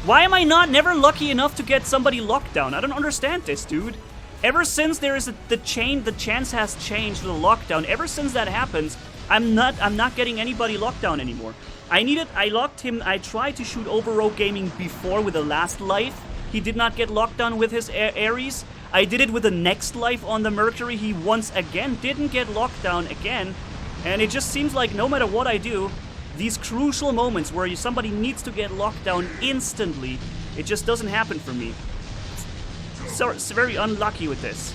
Why am I never lucky enough to get somebody locked down? I don't understand this, dude. Ever since there is the chance has changed to the lockdown. Ever since that happens, I'm not getting anybody locked down anymore. I locked him. I tried to shoot Overrogue Gaming before with the last life. He did not get locked down with his Ares. I did it with the next life on the Mercury. He once again didn't get locked down again. And it just seems like no matter what I do, these crucial moments where somebody needs to get locked down instantly, it just doesn't happen for me. So it's very unlucky with this.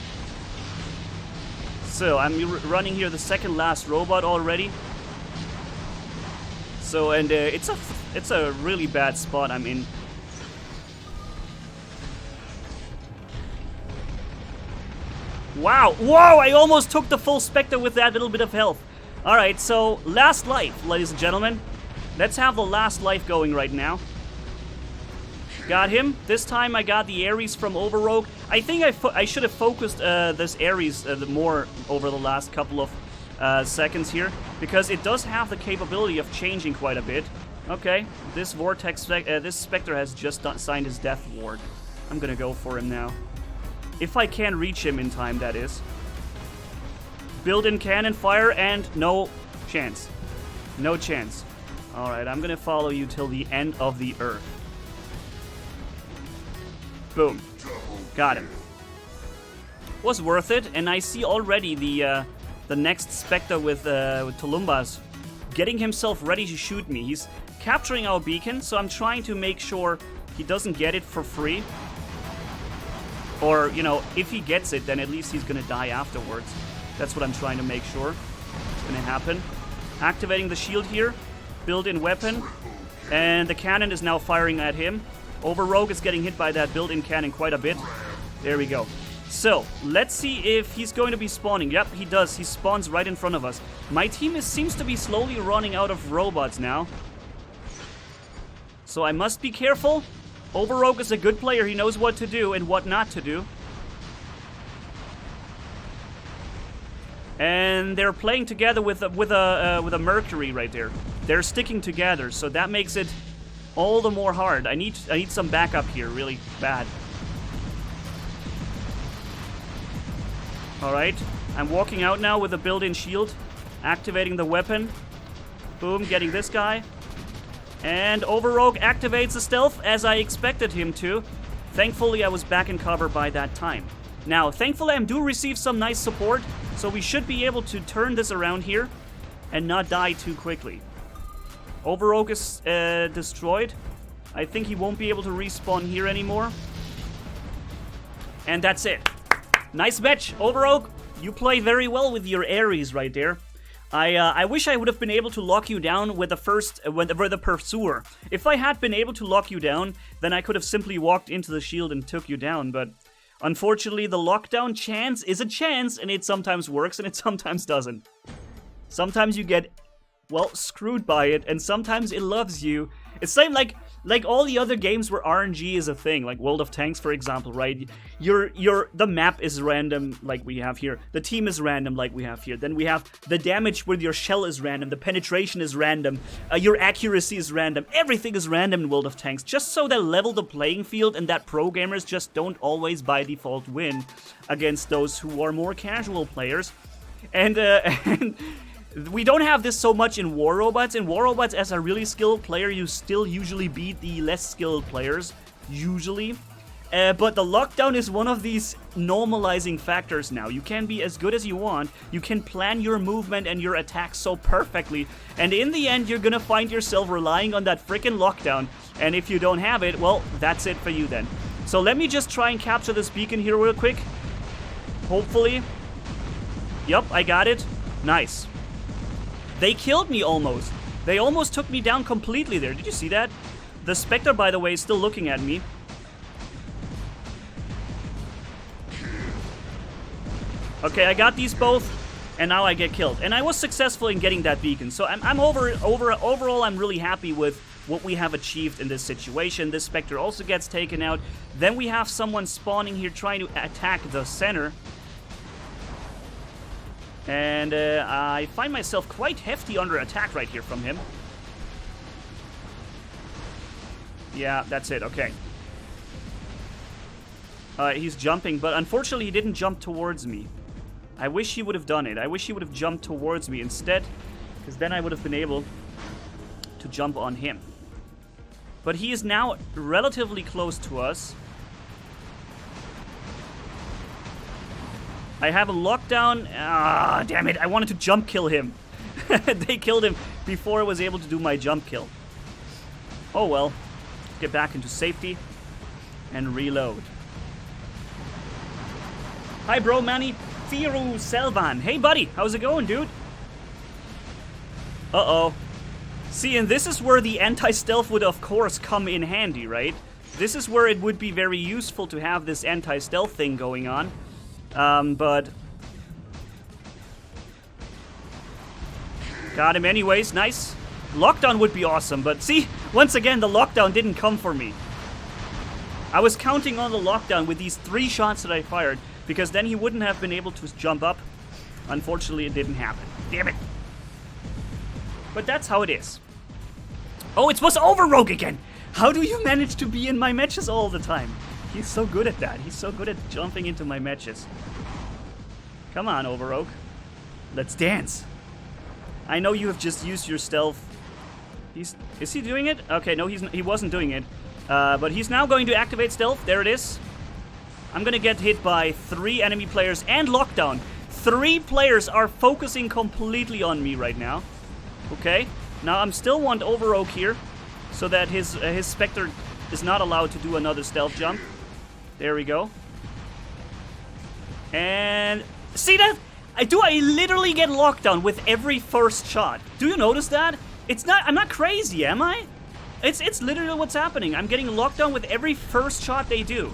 So I'm running here the second last robot already. So and it's a really bad spot I'm in. Wow! Whoa! I almost took the full Spectre with that little bit of health. Alright, so last life, ladies and gentlemen. Let's have the last life going right now. Got him. This time I got the Ares from Overrogue. I think I should have focused this Ares more over the last couple of seconds here, because it does have the capability of changing quite a bit. Okay, this Vortex, this Spectre has just signed his death ward. I'm gonna go for him now. If I can reach him in time, that is. Built-in cannon fire, and no chance. No chance. Alright, I'm gonna follow you till the end of the earth. Boom. Got him. Was worth it, and I see already the next Spectre with Polarbearz getting himself ready to shoot me. He's capturing our beacon, so I'm trying to make sure he doesn't get it for free. Or, you know, if he gets it, then at least he's gonna die afterwards. That's what I'm trying to make sure it's gonna happen. Activating the shield here. Built-in weapon. And the cannon is now firing at him. Overrogue is getting hit by that built-in cannon quite a bit. There we go. So, let's see if he's going to be spawning. Yep, he does. He spawns right in front of us. My team seems to be slowly running out of robots now. So I must be careful. Overrogue is a good player. He knows what to do and what not to do. And they're playing together with a Mercury right there. They're sticking together, so that makes it all the more hard. I need some backup here, really bad. Alright, I'm walking out now with a built-in shield. Activating the weapon. Boom, getting this guy. And Overrogue activates the stealth as I expected him to. Thankfully, I was back in cover by that time. Now, thankfully, I do receive some nice support, so we should be able to turn this around here and not die too quickly. Overrogue is destroyed. I think he won't be able to respawn here anymore. And that's it. Nice match, Overrogue. You played very well with your Ares right there. I wish I would have been able to lock you down with the pursuer. If I had been able to lock you down, then I could have simply walked into the shield and took you down, but unfortunately the lockdown chance is a chance, and it sometimes works and it sometimes doesn't. Sometimes you get, well, screwed by it, and sometimes it loves you. It's same like all the other games where RNG is a thing, like World of Tanks, for example, right? The map is random, like we have here. The team is random, like we have here. Then we have the damage with your shell is random. The penetration is random. Your accuracy is random. Everything is random in World of Tanks, just so they level the playing field and that pro gamers just don't always by default win against those who are more casual players. And we don't have this so much in War Robots. In War Robots, as a really skilled player, you still usually beat the less skilled players, usually. But the lockdown is one of these normalizing factors now. You can be as good as you want, you can plan your movement and your attacks so perfectly, and in the end, you're gonna find yourself relying on that freaking lockdown, and if you don't have it, well, that's it for you then. So let me just try and capture this beacon here real quick. Hopefully. Yup, I got it. Nice. They killed me almost. They almost took me down completely there. Did you see that? The Spectre, by the way, is still looking at me. Okay, I got these both, and now I get killed. And I was successful in getting that beacon. So overall, I'm really happy with what we have achieved in this situation. This Spectre also gets taken out. Then we have someone spawning here trying to attack the center. And I find myself quite hefty under attack right here from him. Yeah, that's it, okay. He's jumping, but unfortunately he didn't jump towards me. I wish he would have done it. I wish he would have jumped towards me instead, because then I would have been able to jump on him. But he is now relatively close to us. I have a lockdown. Ah, damn it. I wanted to jump kill him. They killed him before I was able to do my jump kill. Oh well. Get back into safety and reload. Hi, bro, Manni WR. Hey, buddy. How's it going, dude? Uh-oh. See, and this is where the anti-stealth would, of course, come in handy, right? This is where it would be very useful to have this anti-stealth thing going on. But got him anyways, nice. Lockdown would be awesome, but see, once again, the lockdown didn't come for me. I was counting on the lockdown with these 3 shots that I fired, because then he wouldn't have been able to jump up. Unfortunately, it didn't happen. Damn it. But that's how it is. Oh, it was Overrogue again! How do you manage to be in my matches all the time? He's so good at that. He's so good at jumping into my matches. Come on, Overrogue. Let's dance. I know you have just used your stealth. Is he doing it? Okay, no, he wasn't doing it. But he's now going to activate stealth. There it is. I'm gonna get hit by 3 enemy players and lockdown. 3 players are focusing completely on me right now. Okay. Now I'm still want Overrogue here, so that his Spectre is not allowed to do another stealth jump. There we go. And see that? I literally get lockdown with every first shot. Do you notice that? I'm not crazy, am I? It's literally what's happening. I'm getting lockdown with every first shot they do.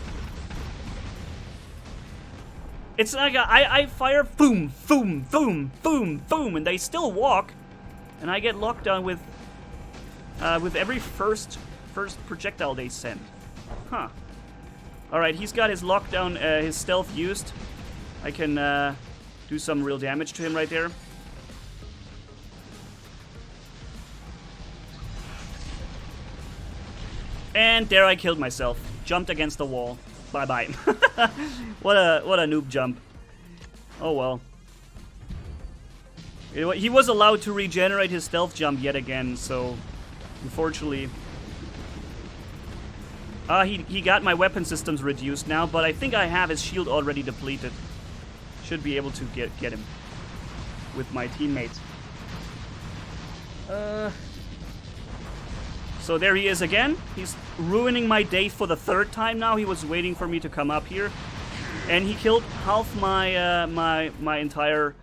It's like I fire boom, boom, boom, boom, boom, and they still walk, and I get lockdown with every first projectile they send. Huh. Alright, he's got his lockdown, his stealth used. I can do some real damage to him right there. And there I killed myself. Jumped against the wall. Bye-bye. What a noob jump. Oh well. He was allowed to regenerate his stealth jump yet again, so unfortunately... he got my weapon systems reduced now, but I think I have his shield already depleted. Should be able to get him with my teammates. So there he is again. He's ruining my day for the 3rd time now. He was waiting for me to come up here. And he killed half my my entire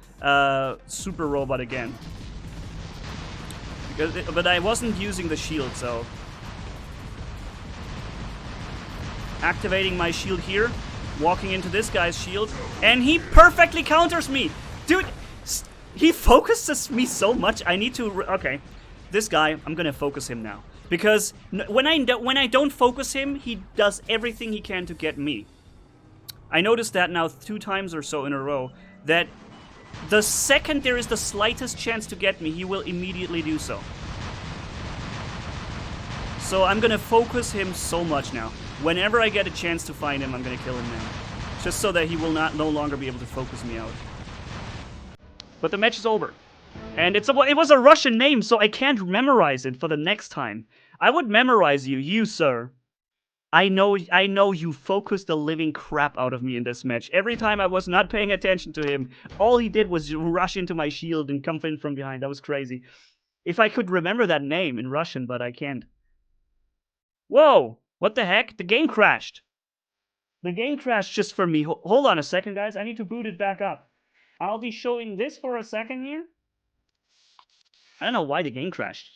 super robot again. But I wasn't using the shield, so... Activating my shield here. Walking into this guy's shield. And he perfectly counters me! Dude, he focuses me so much. I need to... Okay. This guy, I'm gonna focus him now. Because when I don't focus him, he does everything he can to get me. I noticed that now 2 times or so in a row. That the second there is the slightest chance to get me, he will immediately do so. So I'm gonna focus him so much now. Whenever I get a chance to find him, I'm gonna kill him now. Just so that he will no longer be able to focus me out. But the match is over. And it was a Russian name, so I can't memorize it for the next time. I would memorize you, sir. I know you focused the living crap out of me in this match. Every time I was not paying attention to him, all he did was rush into my shield and come in from behind. That was crazy. If I could remember that name in Russian, but I can't. Whoa! What the heck? The game crashed. The game crashed just for me. Hold on a second, guys. I need to boot it back up. I'll be showing this for a second here. I don't know why the game crashed.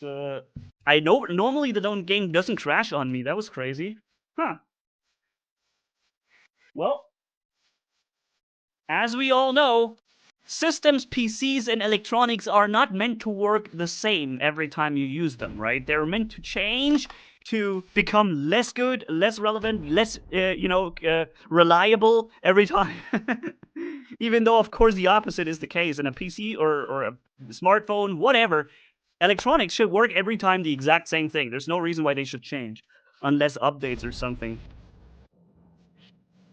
I know normally the game doesn't crash on me. That was crazy. Huh. Well, as we all know, systems, PCs, and electronics are not meant to work the same every time you use them, right? They're meant to change, to become less good, less relevant, less, reliable every time. Even though, of course, the opposite is the case. In a PC or a smartphone, whatever, electronics should work every time the exact same thing. There's no reason why they should change. Unless updates or something.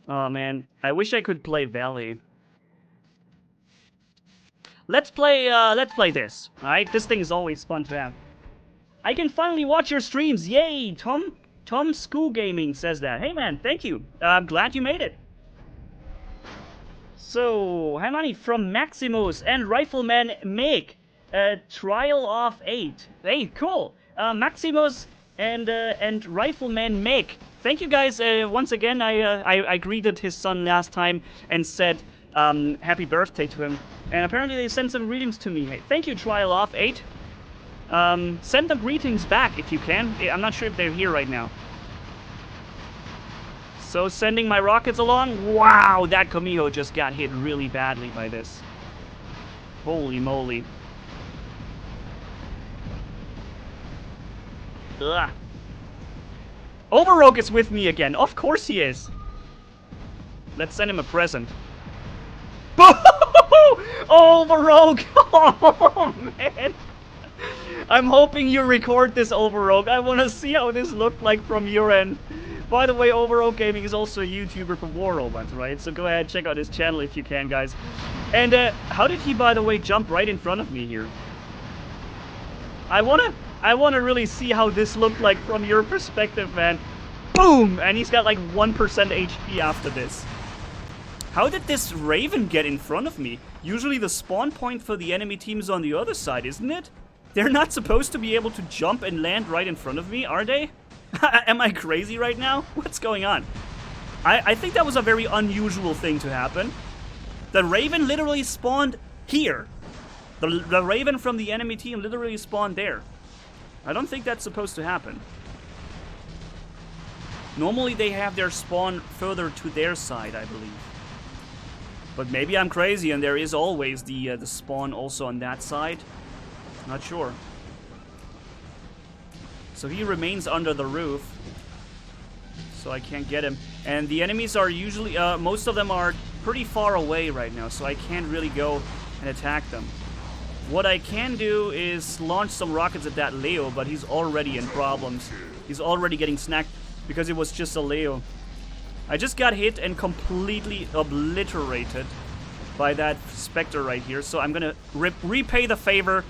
Oh, man. I wish I could play Valley. Let's play this, alright? This thing is always fun to have. I can finally watch your streams, yay! Tom School Gaming says that. Hey man, thank you. I'm glad you made it. So, hi money from Maximus and Rifleman Make. Trial of 8. Hey, cool. Maximus and Rifleman Make. Thank you guys once again. I greeted his son last time and said happy birthday to him. And apparently they sent some greetings to me. Hey, thank you, Trial of 8. Send them greetings back if you can. I'm not sure if they're here right now. So sending my rockets along. Wow, that Kamiho just got hit really badly by this. Holy moly. Ugh. Overrogue is with me again. Of course he is. Let's send him a present. Overrogue! Oh, man. I'm hoping you record this, Overrogue. I want to see how this looked like from your end. By the way, Overrogue Gaming is also a YouTuber for War Robots, right? So go ahead, check out his channel if you can, guys. And how did he, by the way, jump right in front of me here? I wanna really see how this looked like from your perspective, man. Boom! And he's got like 1% HP after this. How did this Raven get in front of me? Usually the spawn point for the enemy team is on the other side, isn't it? They're not supposed to be able to jump and land right in front of me, are they? Am I crazy right now? What's going on? I think that was a very unusual thing to happen. The Raven literally spawned here. The Raven from the enemy team literally spawned there. I don't think that's supposed to happen. Normally they have their spawn further to their side, I believe. But maybe I'm crazy and there is always the spawn also on that side. Not sure. So he remains under the roof. So I can't get him. And the enemies are usually, most of them are pretty far away right now. So I can't really go and attack them. What I can do is launch some rockets at that Leo, but he's already in problems. He's already getting snacked because it was just a Leo. I just got hit and completely obliterated by that Spectre right here. So I'm gonna repay the favor.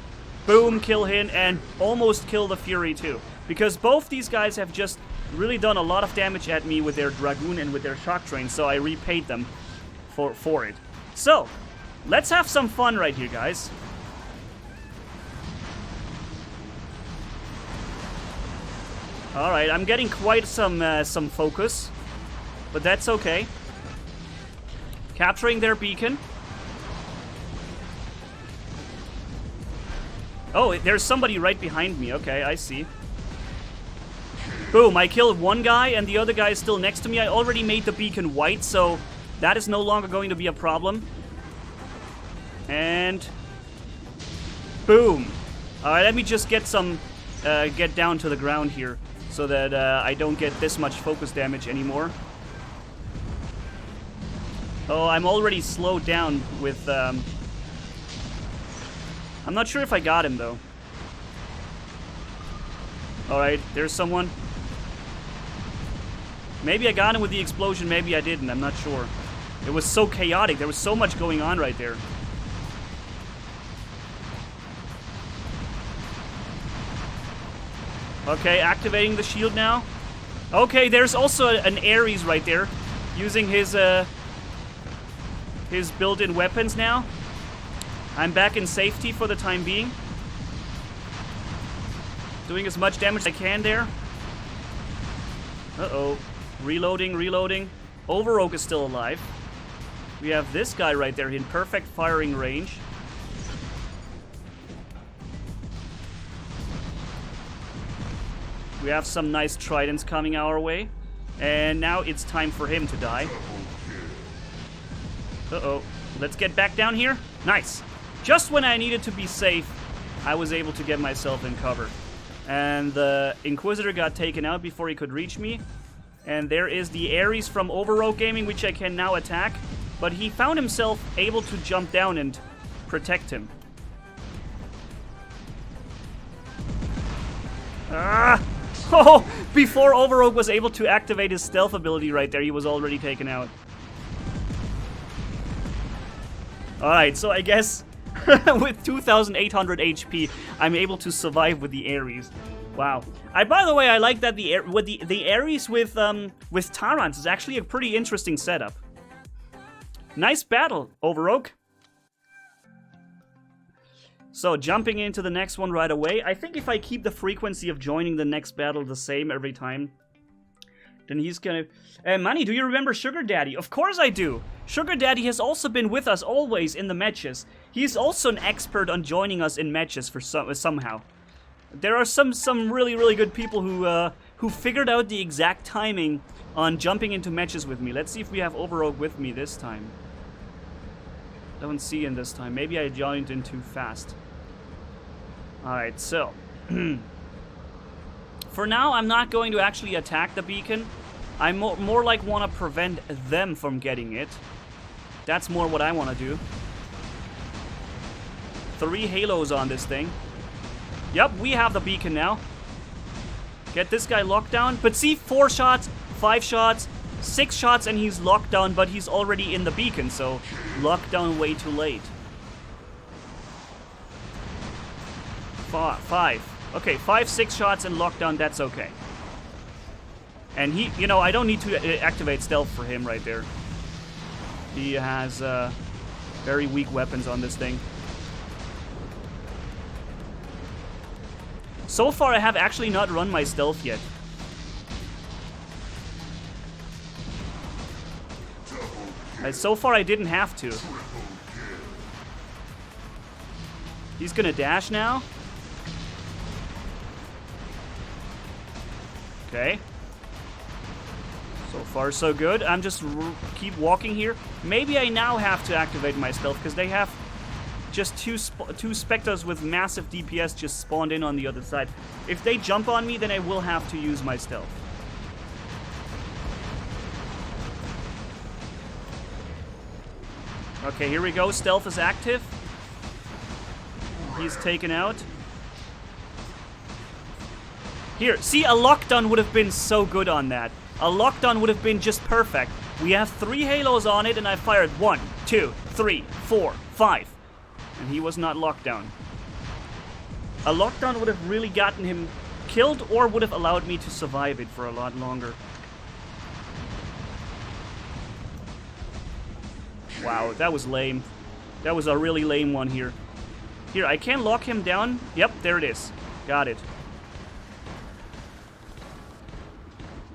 Boom, kill him, and almost kill the Fury too. Because both these guys have just really done a lot of damage at me with their Dragoon and with their Shock Train, so I repaid them for it. So, let's have some fun right here, guys. Alright, I'm getting quite some focus, but that's okay. Capturing their beacon. Oh, there's somebody right behind me. Okay, I see. Boom, I killed one guy and the other guy is still next to me. I already made the beacon white, so that is no longer going to be a problem. And... boom. Alright, let me just get some... get down to the ground here so that I don't get this much focus damage anymore. Oh, I'm already slowed down with... I'm not sure if I got him, though. Alright, there's someone. Maybe I got him with the explosion, maybe I didn't, I'm not sure. It was so chaotic, there was so much going on right there. Okay, activating the shield now. Okay, there's also an Ares right there, using his built-in weapons now. I'm back in safety for the time being. Doing as much damage as I can there. Uh-oh. Reloading, reloading. Overoak is still alive. We have this guy right there in perfect firing range. We have some nice tridents coming our way. And now it's time for him to die. Uh-oh. Let's get back down here. Nice. Just when I needed to be safe, I was able to get myself in cover. And the Inquisitor got taken out before he could reach me. And there is the Ares from Overoak Gaming, which I can now attack. But he found himself able to jump down and protect him. Ah! Oh! Before Overoak was able to activate his stealth ability right there, he was already taken out. Alright, so I guess with 2,800 HP, I'm able to survive with the Ares. Wow. By the way, I like that the Ares with Tyrants is actually a pretty interesting setup. Nice battle, Overoak. So, jumping into the next one right away. I think if I keep the frequency of joining the next battle the same every time, then he's gonna... Manni, do you remember Sugar Daddy? Of course I do! Sugar Daddy has also been with us always in the matches. He's also an expert on joining us in matches for somehow. There are some really, really good people who figured out the exact timing on jumping into matches with me. Let's see if we have Overoak with me this time. Don't see him this time. Maybe I joined in too fast. Alright, so... for now, I'm not going to actually attack the beacon. I more like want to prevent them from getting it. That's more what I want to do. 3 halos on this thing. Yep, we have the beacon now. Get this guy locked down. But see, 4 shots, 5 shots, 6 shots, and he's locked down, but he's already in the beacon, so locked down way too late. 5. Okay, 5, 6 shots and lockdown, that's okay. And he, you know, I don't need to activate stealth for him right there. He has very weak weapons on this thing. So far, I have actually not run my stealth yet. So far, I didn't have to. He's gonna dash now. Okay. So far, so good. I'm just keep walking here. Maybe I now have to activate my stealth, because they have just two Spectres with massive DPS just spawned in on the other side. If they jump on me, then I will have to use my stealth. Okay, here we go. Stealth is active. He's taken out. Here, see, a lockdown would have been so good on that. A lockdown would have been just perfect. We have 3 halos on it, and I fired 1, 2, 3, 4, 5. And he was not locked down. A lockdown would have really gotten him killed, or would have allowed me to survive it for a lot longer. Wow, that was lame. That was a really lame one here. Here, I can lock him down. Yep, there it is. Got it.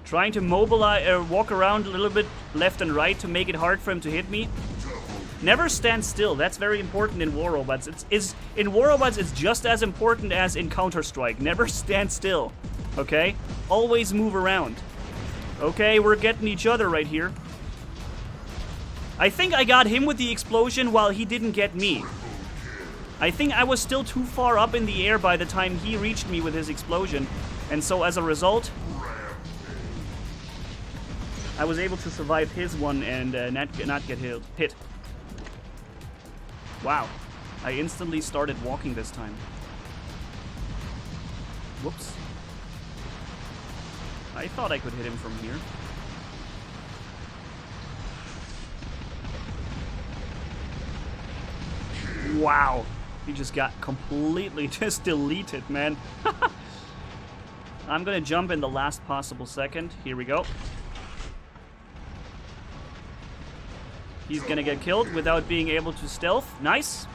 Trying to mobilize, walk around a little bit left and right to make it hard for him to hit me. Never stand still. That's very important in War Robots. In War Robots, it's just as important as in Counter-Strike. Never stand still, okay? Always move around. Okay, we're getting each other right here. I think I got him with the explosion while he didn't get me. I think I was still too far up in the air by the time he reached me with his explosion. And so as a result, I was able to survive his one and not get hit. Wow. I instantly started walking this time. Whoops. I thought I could hit him from here. Wow. He just got completely just deleted, man. I'm gonna jump in the last possible second. Here we go. He's gonna get killed without being able to stealth. Nice.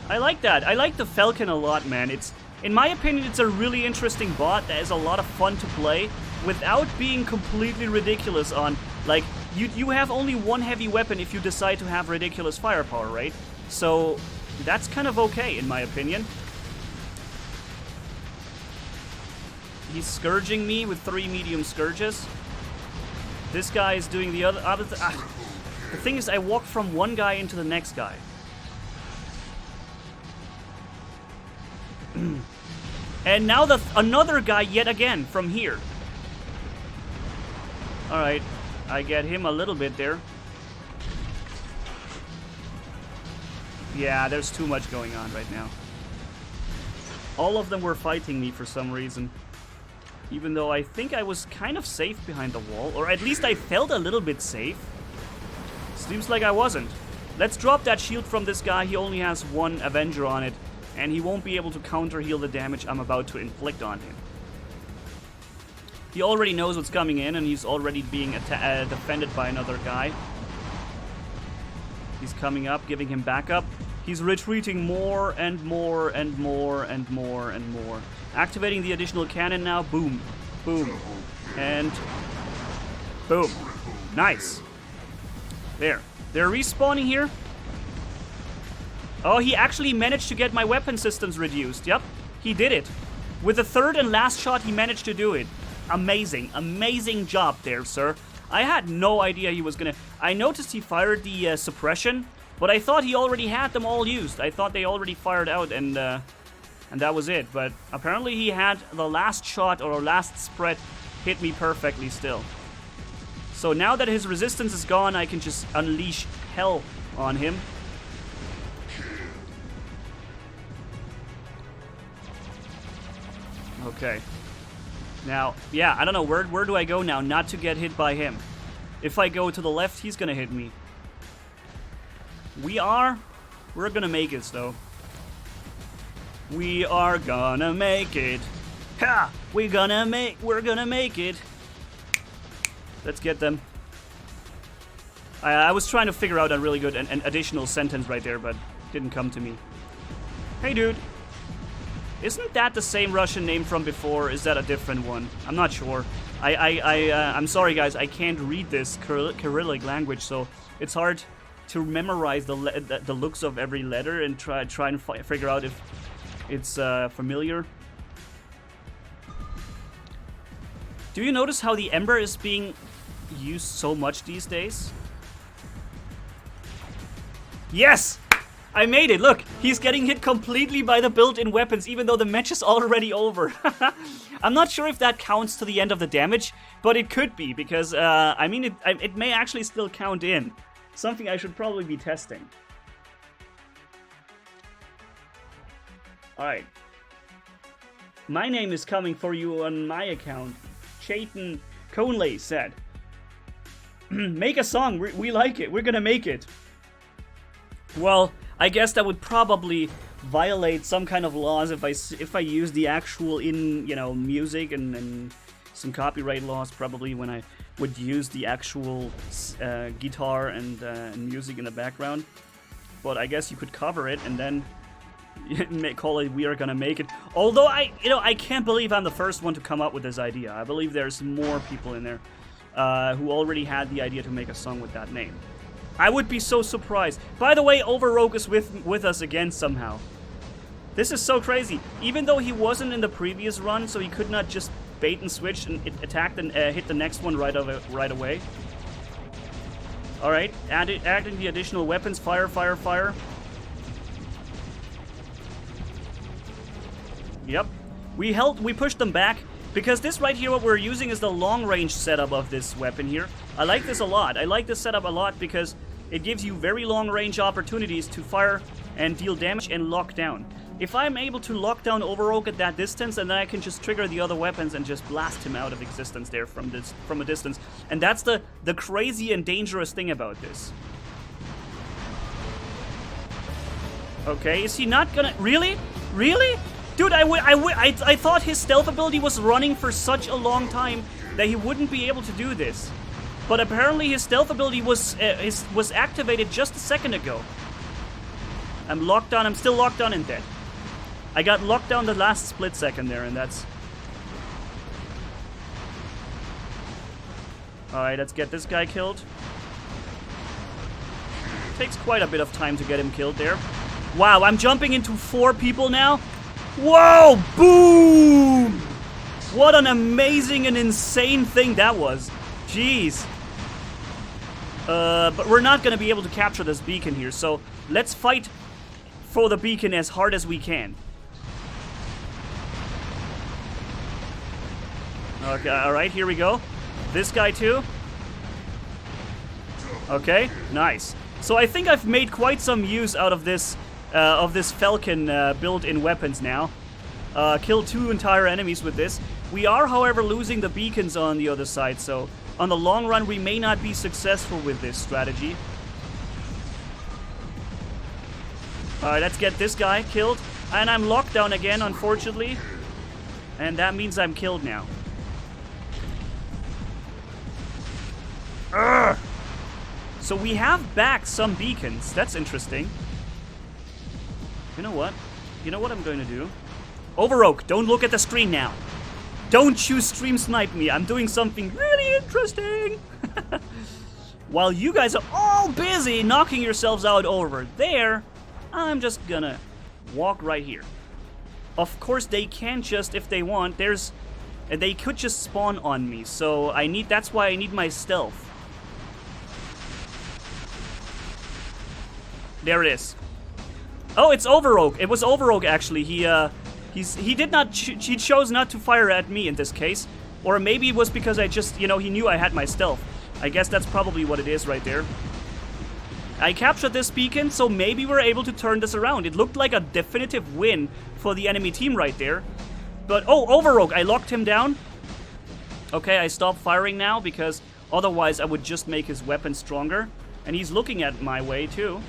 I like that. I like the Falcon a lot, man. In my opinion, it's a really interesting bot that is a lot of fun to play without being completely ridiculous on, like, you have only one heavy weapon if you decide to have ridiculous firepower, right? So that's kind of okay, in my opinion. He's scourging me with 3 medium scourges. This guy is doing the other the thing is, I walked from one guy into the next guy. And now another guy yet again from here. Alright, I get him a little bit there. Yeah, there's too much going on right now. All of them were fighting me for some reason. Even though I think I was kind of safe behind the wall. Or at least I felt a little bit safe. Seems like I wasn't. Let's drop that shield from this guy. He only has 1 Avenger on it. And he won't be able to counter-heal the damage I'm about to inflict on him. He already knows what's coming in, and he's already being defended by another guy. He's coming up, giving him backup. He's retreating more and more and more and more and more. Activating the additional cannon now. Boom. Boom. And boom. Nice. There. They're respawning here. Oh, he actually managed to get my weapon systems reduced. Yep. He did it. With the 3rd and last shot, he managed to do it. Amazing. Amazing job there, sir. I had no idea he was gonna... I noticed he fired the suppression, but I thought he already had them all used. I thought they already fired out, and that was it. But apparently he had the last shot or last spread hit me perfectly still. So now that his resistance is gone, I can just unleash hell on him. Okay. Now, yeah, I don't know, where do I go now not to get hit by him? If I go to the left, he's gonna hit me. We're gonna make it, though. We are gonna make it. Ha! We're gonna make it. Let's get them. I was trying to figure out a really good an additional sentence right there, but didn't come to me. Hey, dude. Isn't that the same Russian name from before? Is that a different one? I'm not sure. I'm sorry, guys. I can't read this Cyrillic language, so it's hard to memorize the looks of every letter and try and figure out if it's familiar. Do you notice how the Ember is being used so much these days? Yes! I made it! Look! He's getting hit completely by the built-in weapons, even though the match is already over. I'm not sure if that counts to the end of the damage, but it could be, because, I mean, it may actually still count in. Something I should probably be testing. Alright. My name is coming for you on my account. Chayton Conley said. Make a song, we like it, we're gonna make it. Well, I guess that would probably violate some kind of laws if I use the actual music and some copyright laws probably when I would use the actual guitar and music in the background. But I guess you could cover it and then call it "We Are Gonna Make It." Although I can't believe I'm the first one to come up with this idea. I believe there's more people in there who already had the idea to make a song with that name. I would be so surprised. By the way, Overrogue is with us again somehow. This is so crazy. Even though he wasn't in the previous run, so he could not just bait and switch and attack and hit the next one right away. Alright, adding the additional weapons. Fire, fire, fire. Yep. We pushed them back. Because this right here, what we're using is the long-range setup of this weapon here. I like this a lot. I like this setup a lot because it gives you very long-range opportunities to fire and deal damage and lock down. If I'm able to lock down Overrogue at that distance, and then I can just trigger the other weapons and just blast him out of existence there from a distance. And that's the crazy and dangerous thing about this. Okay, is he not gonna... Really? Really? Dude, I thought his stealth ability was running for such a long time that he wouldn't be able to do this. But apparently his stealth ability was activated just a second ago. I'm locked on. I'm still locked on and dead. I got locked down the last split second there, and that's... Alright, let's get this guy killed. Takes quite a bit of time to get him killed there. Wow, I'm jumping into 4 people now? Whoa! Boom! What an amazing and insane thing that was. Jeez. But we're not going to be able to capture this beacon here, so let's fight for the beacon as hard as we can. Okay, alright, here we go. This guy too. Okay, nice. So I think I've made quite some use out of this Falcon built-in weapons now. Killed 2 entire enemies with this. We are, however, losing the beacons on the other side, so on the long run we may not be successful with this strategy. Alright, let's get this guy killed. And I'm locked down again, unfortunately. And that means I'm killed now. Urgh! So we have back some beacons. That's interesting. You know what? You know what I'm going to do? Overrogue, don't look at the screen now. Don't you stream snipe me. I'm doing something really interesting. While you guys are all busy knocking yourselves out over there, I'm just gonna walk right here. Of course, they can just, if they want, they could just spawn on me. So that's why I need my stealth. There it is. Oh, it's Overrogue. It was Overrogue actually. He chose not to fire at me in this case. Or maybe it was because I just, he knew I had my stealth. I guess that's probably what it is right there. I captured this beacon, so maybe we're able to turn this around. It looked like a definitive win for the enemy team right there. But, oh, Overrogue, I locked him down. Okay, I stopped firing now because otherwise I would just make his weapon stronger. And he's looking at my way too.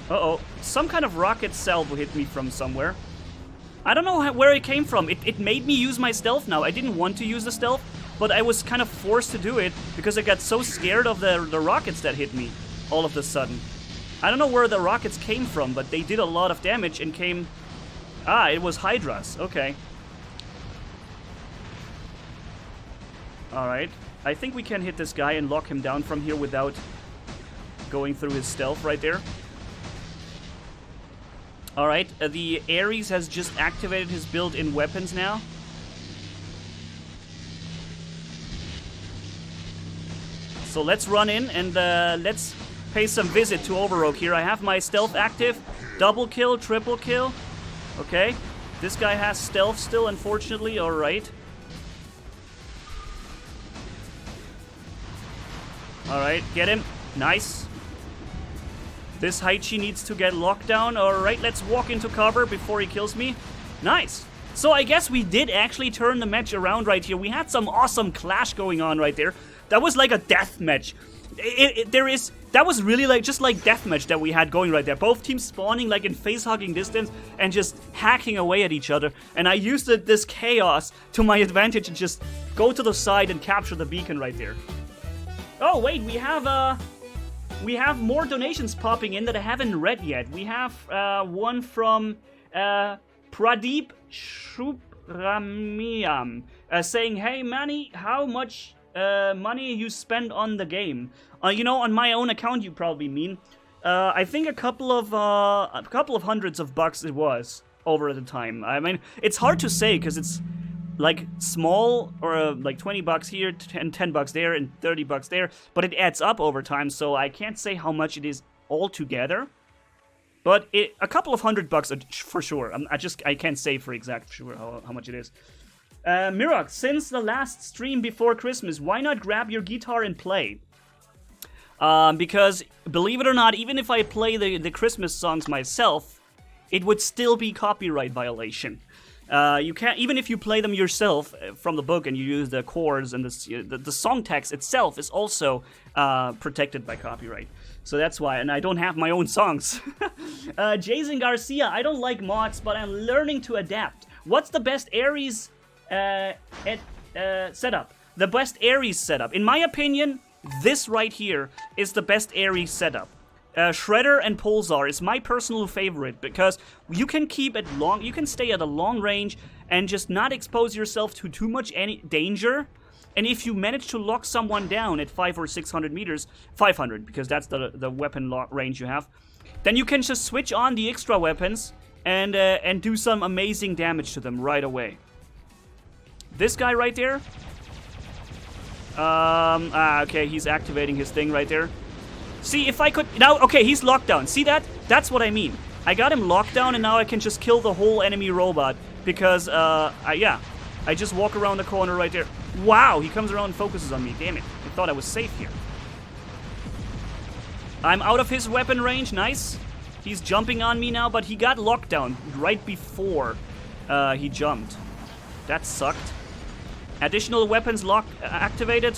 Uh-oh, some kind of rocket salvo hit me from somewhere. I don't know where it came from. It made me use my stealth now. I didn't want to use the stealth, but I was kind of forced to do it because I got so scared of the rockets that hit me all of a sudden. I don't know where the rockets came from, but they did a lot of damage and came... Ah, it was Hydras. Okay. Alright. I think we can hit this guy and lock him down from here without going through his stealth right there. Alright, the Ares has just activated his built-in weapons now. So let's run in and let's pay some visit to Overrogue here. I have my stealth active. Double kill, triple kill. Okay, this guy has stealth still, unfortunately. Alright. Alright, get him. Nice. This Hize needs to get locked down. Alright, let's walk into cover before he kills me. Nice. So I guess we did actually turn the match around right here. We had some awesome clash going on right there. That was like a death match. That was really like just like deathmatch that we had going right there. Both teams spawning like in face-hugging distance and just hacking away at each other. And I used this chaos to my advantage and just go to the side and capture the beacon right there. Oh wait, we have more donations popping in that I haven't read yet. We have one from Pradeep Shubramiam saying, "Hey Manni, how much money you spend on the game. You know, on my own account, you probably mean. I think a couple of hundreds of bucks it was over the time. I mean, it's hard to say because it's like small, or like 20 bucks here, 10 bucks there, and 30 bucks there, but it adds up over time, so I can't say how much it is altogether. But a couple of $100 for sure. I can't say for exact sure how much it is. Mirok, since the last stream before Christmas, why not grab your guitar and play? Because, believe it or not, even if I play the Christmas songs myself, it would still be copyright violation. You can't, even if you play them yourself from the book and you use the chords and the song text itself is also protected by copyright. So that's why, and I don't have my own songs. Jason Garcia, I don't like mods, but I'm learning to adapt. What's the best Ares setup? The best Ares setup, in my opinion, this right here is the best Ares setup. Shredder and Pulsar is my personal favorite because you can you can stay at a long range and just not expose yourself to too much danger. And if you manage to lock someone down at 500 or 600 meters, 500 because that's the weapon range you have, then you can just switch on the extra weapons and do some amazing damage to them right away. This guy right there. Okay, he's activating his thing right there. See, if I could... Now, okay, he's locked down. See that? That's what I mean. I got him locked down, and now I can just kill the whole enemy robot. Because, yeah. I just walk around the corner right there. Wow, he comes around and focuses on me. Damn it. I thought I was safe here. I'm out of his weapon range. Nice. He's jumping on me now, but he got locked down right before he jumped. That sucked. Additional weapons activated.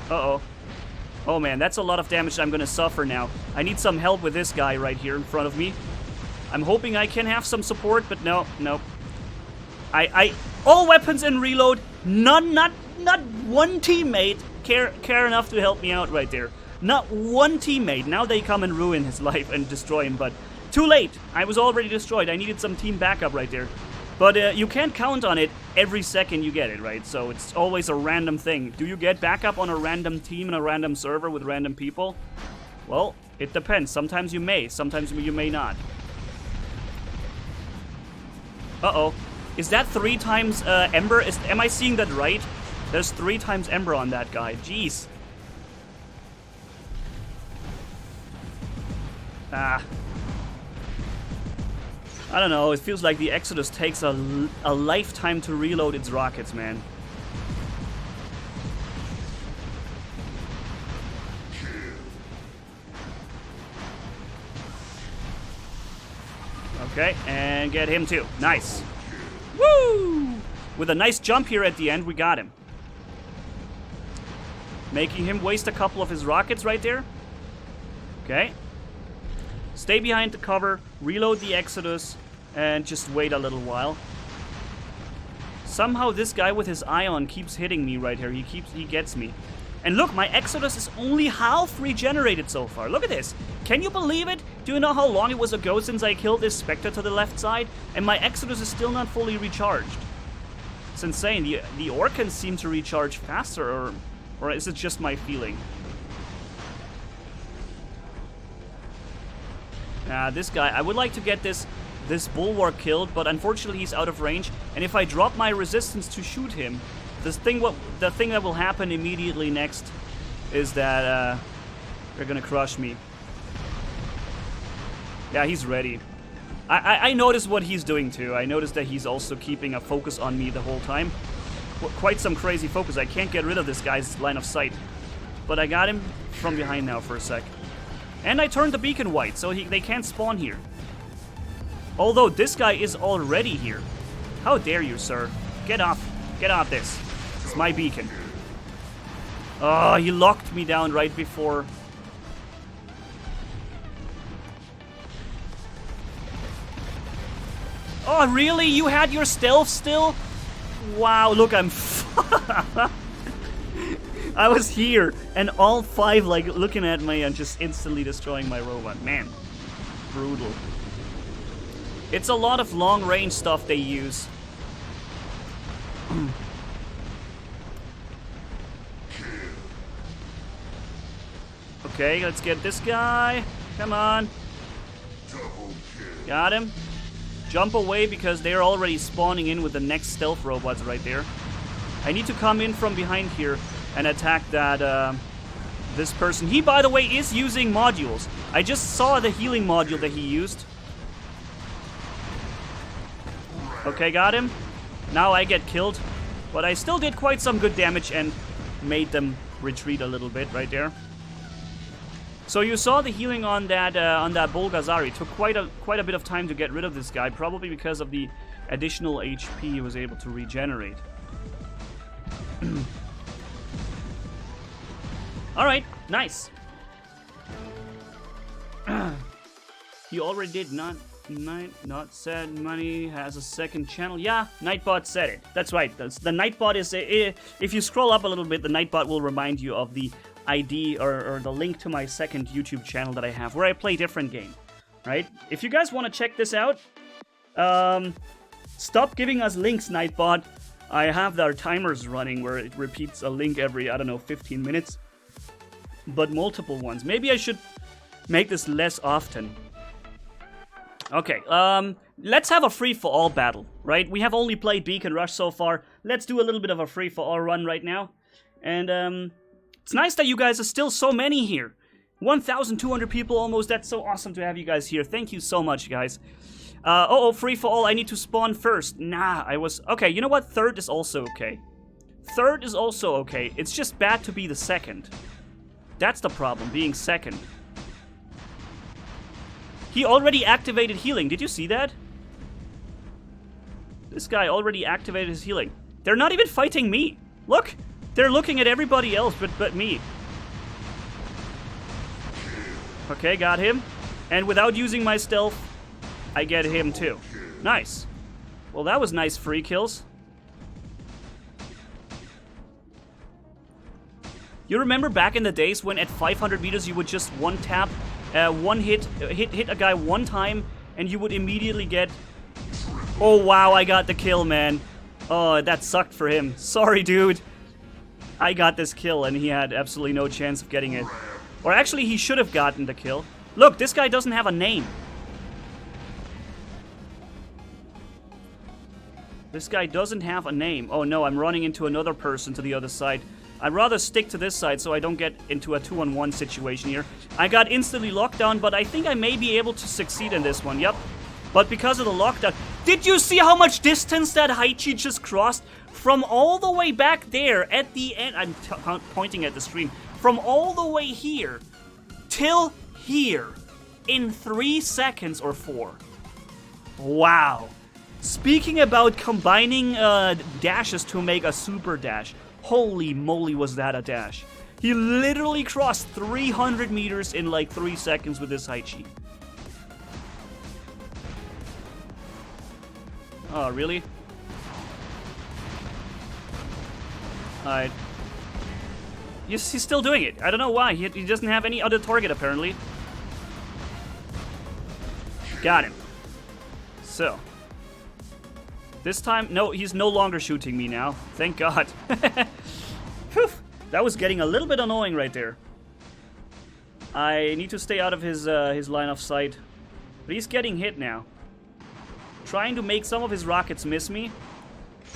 Uh-oh. Oh man, that's a lot of damage I'm gonna suffer now. I need some help with this guy right here in front of me. I'm hoping I can have some support, but no. All weapons in reload. Not one teammate care enough to help me out right there. Not one teammate. Now they come and ruin his life and destroy him, but too late. I was already destroyed. I needed some team backup right there. But you can't count on it every second you get it, right? So it's always a random thing. Do you get backup on a random team in a random server with random people? Well, it depends. Sometimes you may. Sometimes you may not. Uh-oh. Is that 3 times Ember? Am I seeing that right? There's 3 times Ember on that guy. Jeez. I don't know, it feels like the Exodus takes a lifetime to reload its rockets, man. Okay, and get him too. Nice. Woo! With a nice jump here at the end, we got him. Making him waste a couple of his rockets right there. Okay. Stay behind the cover, reload the Exodus, and just wait a little while. Somehow this guy with his ion keeps hitting me right here. He gets me. And look, my Exodus is only half regenerated so far. Look at this. Can you believe it? Do you know how long it was ago since I killed this Spectre to the left side? And my Exodus is still not fully recharged. It's insane. The Orcans seem to recharge faster, or is it just my feeling? This guy, I would like to get this bulwark killed, but unfortunately he's out of range. And if I drop my resistance to shoot him, the thing that will happen immediately next is that they're gonna crush me. Yeah, he's ready. I noticed what he's doing too. I noticed that he's also keeping a focus on me the whole time. Quite some crazy focus. I can't get rid of this guy's line of sight. But I got him from behind now for a sec. And I turned the beacon white, so they can't spawn here. Although this guy is already here. How dare you, sir? Get off this. It's my beacon. Oh, he locked me down right before. Oh, really? You had your stealth still? Wow, look, I'm... I was here, and all 5, like, looking at me and just instantly destroying my robot. Man, brutal. It's a lot of long-range stuff they use. Okay, let's get this guy. Come on. Got him. Jump away because they're already spawning in with the next stealth robots right there. I need to come in from behind here and attack that, this person. He, by the way, is using modules. I just saw the healing module that he used. Okay, got him. Now I get killed. But I still did quite some good damage and made them retreat a little bit right there. So you saw the healing on that Bolgazari. It took quite a bit of time to get rid of this guy, probably because of the additional HP he was able to regenerate. Alright, nice. You already did not said Manni has a second channel. Yeah, Nightbot said it. That's right. The Nightbot is if you scroll up a little bit, the Nightbot will remind you of the ID or the link to my second YouTube channel that I have where I play different game. Right? If you guys want to check this out, stop giving us links, Nightbot. I have our timers running where it repeats a link every, I don't know, 15 minutes. But multiple ones. Maybe I should make this less often. Okay, let's have a free-for-all battle, right? We have only played Beacon Rush so far. Let's do a little bit of a free-for-all run right now. And, it's nice that you guys are still so many here. 1,200 people almost. That's so awesome to have you guys here. Thank you so much, guys. Free-for-all. I need to spawn first. Nah, okay, you know what? Third is also okay. Third is also okay. It's just bad to be the second. That's the problem, being second. He already activated healing. Did you see that? This guy already activated his healing. They're not even fighting me. Look! They're looking at everybody else but me. Okay, got him. And without using my stealth, I get him too. Nice. Well, that was nice free kills. You remember back in the days when at 500 meters you would just one-tap, hit a guy one time, and you would immediately get... Oh, wow, I got the kill, man. Oh, that sucked for him. Sorry, dude. I got this kill, and he had absolutely no chance of getting it. Or actually, he should have gotten the kill. Look, this guy doesn't have a name. This guy doesn't have a name. Oh, no, I'm running into another person to the other side. I'd rather stick to this side so I don't get into a 2-on-1 situation here. I got instantly locked down, but I think I may be able to succeed in this one. Yep. But because of the lockdown... Did you see how much distance that Hize just crossed? From all the way back there at the end... I'm pointing at the screen. From all the way here till here in 3 seconds or 4. Wow. Speaking about combining dashes to make a super dash... Holy moly, was that a dash. He literally crossed 300 meters in like 3 seconds with this Hize. Oh, really? Alright. He's still doing it. I don't know why. He doesn't have any other target, apparently. Got him. So. This time, no, he's no longer shooting me now. Thank God. Whew, that was getting a little bit annoying right there. I need to stay out of his line of sight. But he's getting hit now. Trying to make some of his rockets miss me.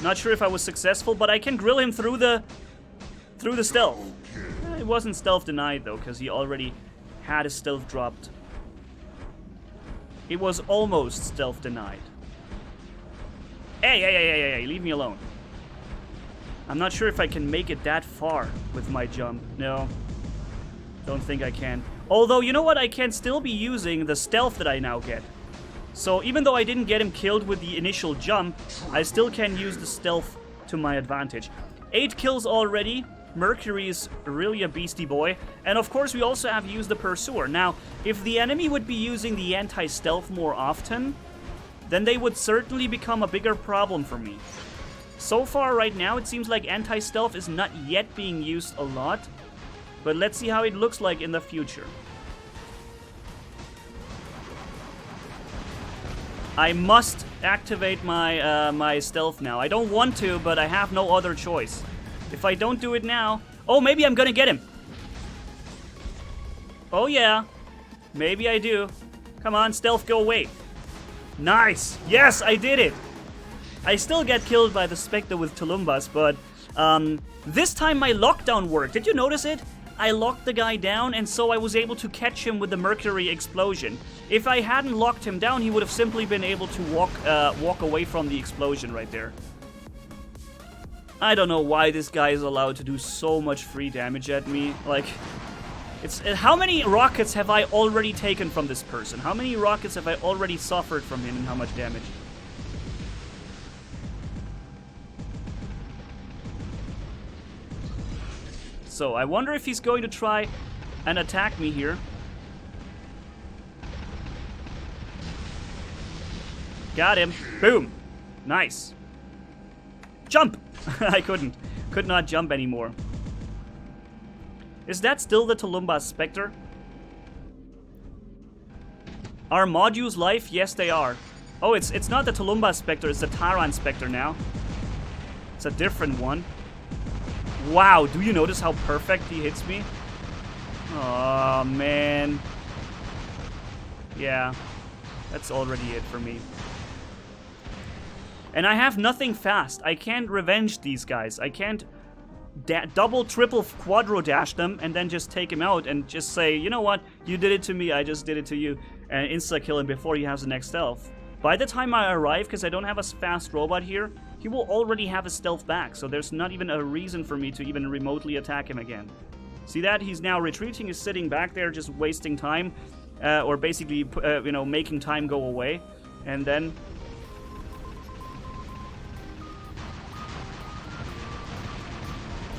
Not sure if I was successful, but I can grill him through the stealth. It wasn't stealth denied though, because he already had his stealth dropped. It was almost stealth denied. Hey, leave me alone. I'm not sure if I can make it that far with my jump. No, don't think I can. Although, you know what? I can still be using the stealth that I now get. So even though I didn't get him killed with the initial jump, I still can use the stealth to my advantage. 8 kills already. Mercury is really a beastie boy. And of course, we also have used the Pursuer. Now, if the enemy would be using the anti-stealth more often, then they would certainly become a bigger problem for me. So far, right now, it seems like anti-stealth is not yet being used a lot. But let's see how it looks like in the future. I must activate my stealth now. I don't want to, but I have no other choice. If I don't do it now... Oh, maybe I'm gonna get him. Oh yeah. Maybe I do. Come on, stealth, go away. Nice. Yes, I did it. I still get killed by the Spectre with Tulumbas, but this time my lockdown worked. Did you notice it? I locked the guy down, and so I was able to catch him with the Mercury explosion. If I hadn't locked him down, he would have simply been able to walk away from the explosion right there. I don't know why this guy is allowed to do so much free damage at me. Like, how many rockets have I already taken from this person? How many rockets have I already suffered from him, and how much damage? So, I wonder if he's going to try and attack me here. Got him. Boom. Nice. Jump! I could not jump anymore. Is that still the Tulumbas Spectre? Are modules life? Yes, they are. Oh, it's not the Tulumbas Spectre, it's the Taran Spectre now. It's a different one. Wow, do you notice how perfect he hits me? Oh, man. Yeah, that's already it for me. And I have nothing fast. I can't revenge these guys. I can't double, triple, quadro dash them and then just take him out and just say, you know what, you did it to me, I just did it to you, and insta-kill him before he has the next stealth. By the time I arrive, because I don't have a fast robot here, he will already have his stealth back, so there's not even a reason for me to even remotely attack him again. See that? He's now retreating, he's sitting back there just wasting time, or basically, you know, making time go away, and then...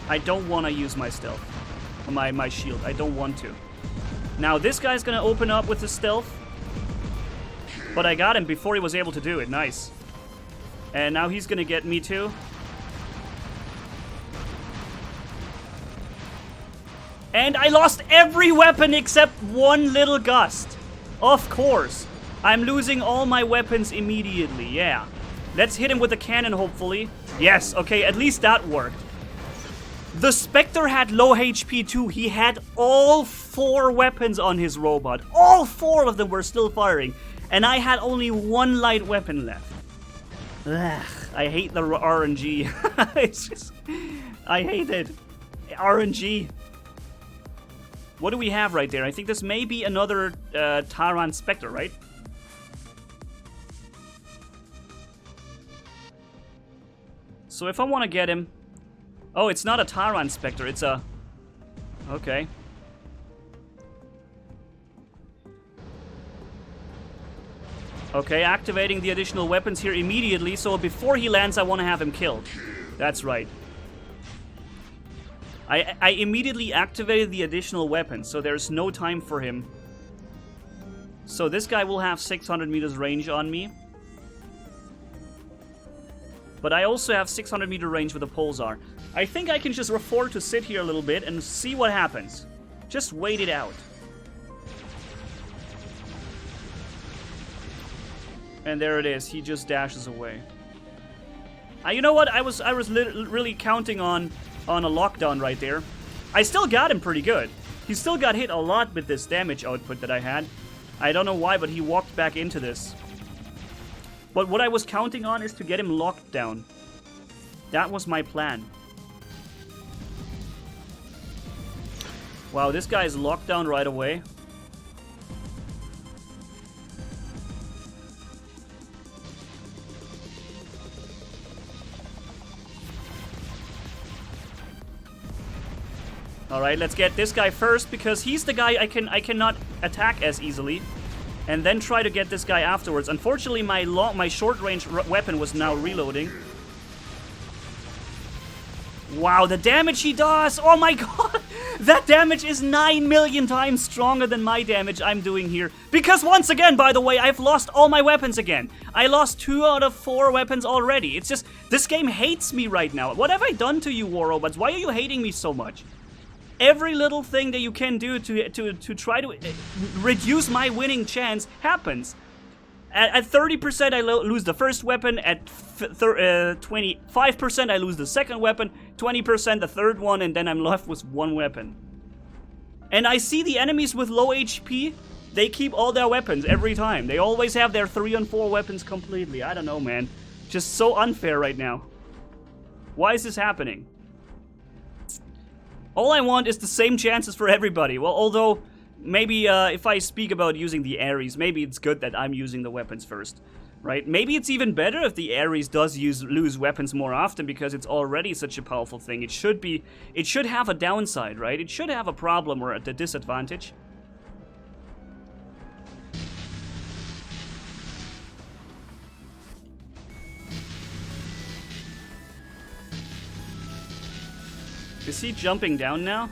I don't want to use my stealth, my shield, I don't want to. Now this guy's gonna open up with his stealth, but I got him before he was able to do it, nice. And now he's gonna get me too. And I lost every weapon except one little gust. Of course. I'm losing all my weapons immediately, yeah. Let's hit him with a cannon, hopefully. Yes, okay, at least that worked. The Spectre had low HP too. He had all 4 weapons on his robot. All 4 of them were still firing. And I had only 1 light weapon left. Ugh, I hate the RNG. It's just... I hate it. RNG. What do we have right there? I think this may be another Taran Spectre, right? So if I want to get him... Oh, it's not a Taran Spectre, it's a... Okay. Okay, activating the additional weapons here immediately, so before he lands, I want to have him killed. That's right. I immediately activated the additional weapons, so there's no time for him. So this guy will have 600 meters range on me. But I also have 600 meter range with a pulsar. I think I can just afford to sit here a little bit and see what happens. Just wait it out. And there it is. He just dashes away. You know what? I was really counting on a lockdown right there. I still got him pretty good. He still got hit a lot with this damage output that I had. I don't know why, but he walked back into this. But what I was counting on is to get him locked down. That was my plan. Wow, this guy is locked down right away. Alright, let's get this guy first, because he's the guy I cannot attack as easily. And then try to get this guy afterwards. Unfortunately, my short-range weapon was now reloading. Wow, the damage he does! Oh my god! That damage is 9 million times stronger than my damage I'm doing here. Because once again, by the way, I've lost all my weapons again. I lost 2 out of 4 weapons already. It's just, this game hates me right now. What have I done to you, War Robots? Why are you hating me so much? Every little thing that you can do to try to reduce my winning chance happens. At 30% I lose the first weapon, at 25% I lose the second weapon, 20% the third one, and then I'm left with 1 weapon. And I see the enemies with low HP, they keep all their weapons every time. They always have their 3 and 4 weapons completely. I don't know, man. Just so unfair right now. Why is this happening? All I want is the same chances for everybody. Well, although, maybe if I speak about using the Ares, maybe it's good that I'm using the weapons first. Right? Maybe it's even better if the Ares does lose weapons more often because it's already such a powerful thing. It should have a downside, right? It should have a problem or a disadvantage. Is he jumping down now?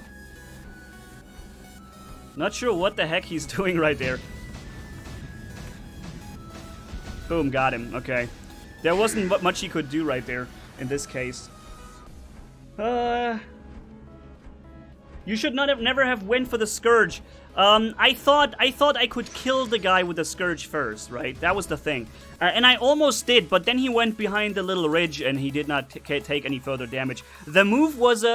Not sure what the heck he's doing right there. Boom, got him. Okay. There wasn't much he could do right there in this case. You should never have went for the Scourge. I thought I could kill the guy with the Scourge first, right? That was the thing. And I almost did, but then he went behind the little ridge and he did not take any further damage. The move was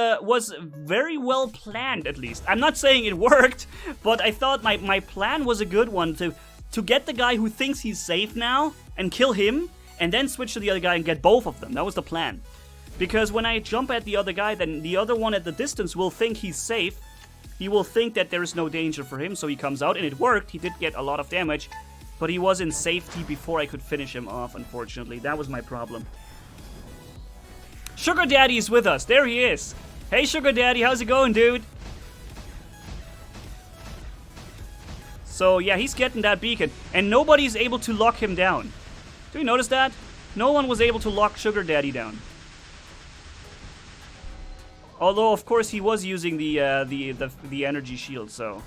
very well planned, at least. I'm not saying it worked, but I thought my plan was a good one to get the guy who thinks he's safe now and kill him, and then switch to the other guy and get both of them. That was the plan. Because when I jump at the other guy, then the other one at the distance will think he's safe. He will think that there is no danger for him, so he comes out, and it worked. He did get a lot of damage, but he was in safety before I could finish him off, unfortunately. That was my problem. Sugar Daddy's with us. There he is. Hey, Sugar Daddy, how's it going, dude? So, yeah, he's getting that beacon, and nobody's able to lock him down. Do you notice that? No one was able to lock Sugar Daddy down. Although, of course, he was using the energy shield, so...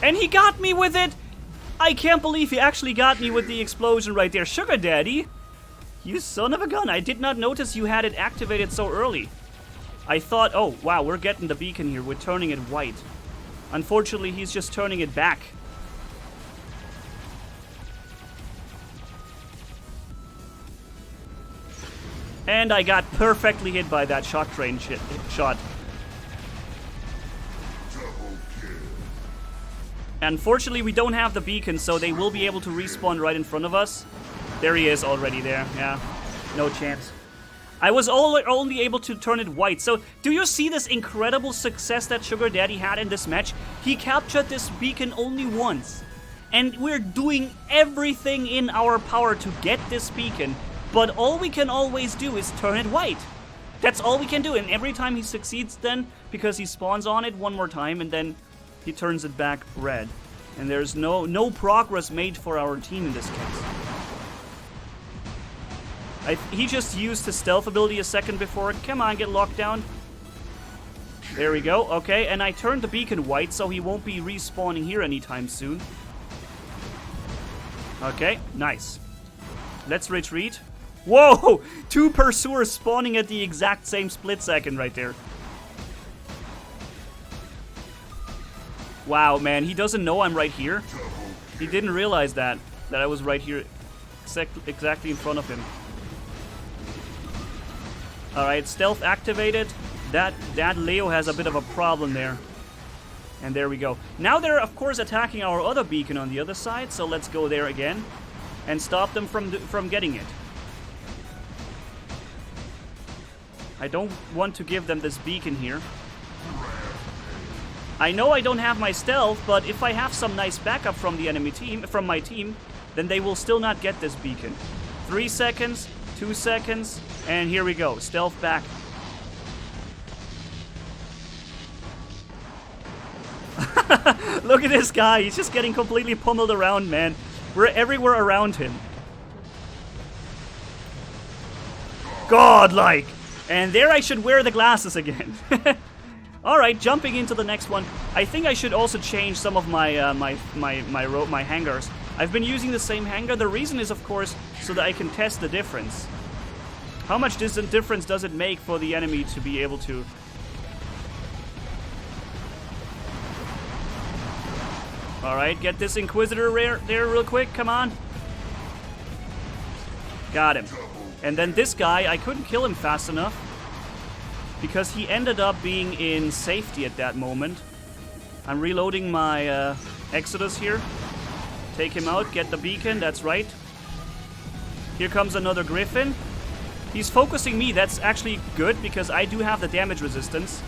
And he got me with it! I can't believe he actually got me with the explosion right there. Sugar Daddy! You son of a gun, I did not notice you had it activated so early. I thought, oh, wow, we're getting the beacon here. We're turning it white. Unfortunately, he's just turning it back. And I got perfectly hit by that shock train shot. Unfortunately, we don't have the beacon, so they will be able to respawn right in front of us. There he is already there, yeah. No chance. I was only able to turn it white. So, do you see this incredible success that Sugar Daddy had in this match? He captured this beacon only once. And we're doing everything in our power to get this beacon. But all we can always do is turn it white. That's all we can do. And every time he succeeds then, because he spawns on it one more time, and then he turns it back red. And there's no progress made for our team in this case. He just used his stealth ability a second before. Come on, get locked down. There we go. Okay, and I turned the beacon white, so he won't be respawning here anytime soon. Okay, nice. Let's retreat. Whoa! 2 pursuers spawning at the exact same split second right there. Wow, man, he doesn't know I'm right here. He didn't realize that I was right here, exactly in front of him. Alright, stealth activated. That Leo has a bit of a problem there. And there we go. Now they're, of course, attacking our other beacon on the other side, so let's go there again and stop them from getting it. I don't want to give them this beacon here. I know I don't have my stealth, but if I have some nice backup from the enemy team, from my team, then they will still not get this beacon. 3 seconds, 2 seconds, and here we go. Stealth back. Look at this guy. He's just getting completely pummeled around, man. We're everywhere around him. Godlike. And there I should wear the glasses again. Alright, jumping into the next one. I think I should also change some of my hangars. I've been using the same hangar. The reason is, of course, so that I can test the difference. How much difference does it make for the enemy to be able to... Alright, get this Inquisitor there real quick. Come on. Got him. And then this guy, I couldn't kill him fast enough. because he ended up being in safety at that moment. I'm reloading my Exodus here. Take him out, get the beacon, that's right. Here comes another Griffin. He's focusing me, that's actually good because I do have the damage resistance.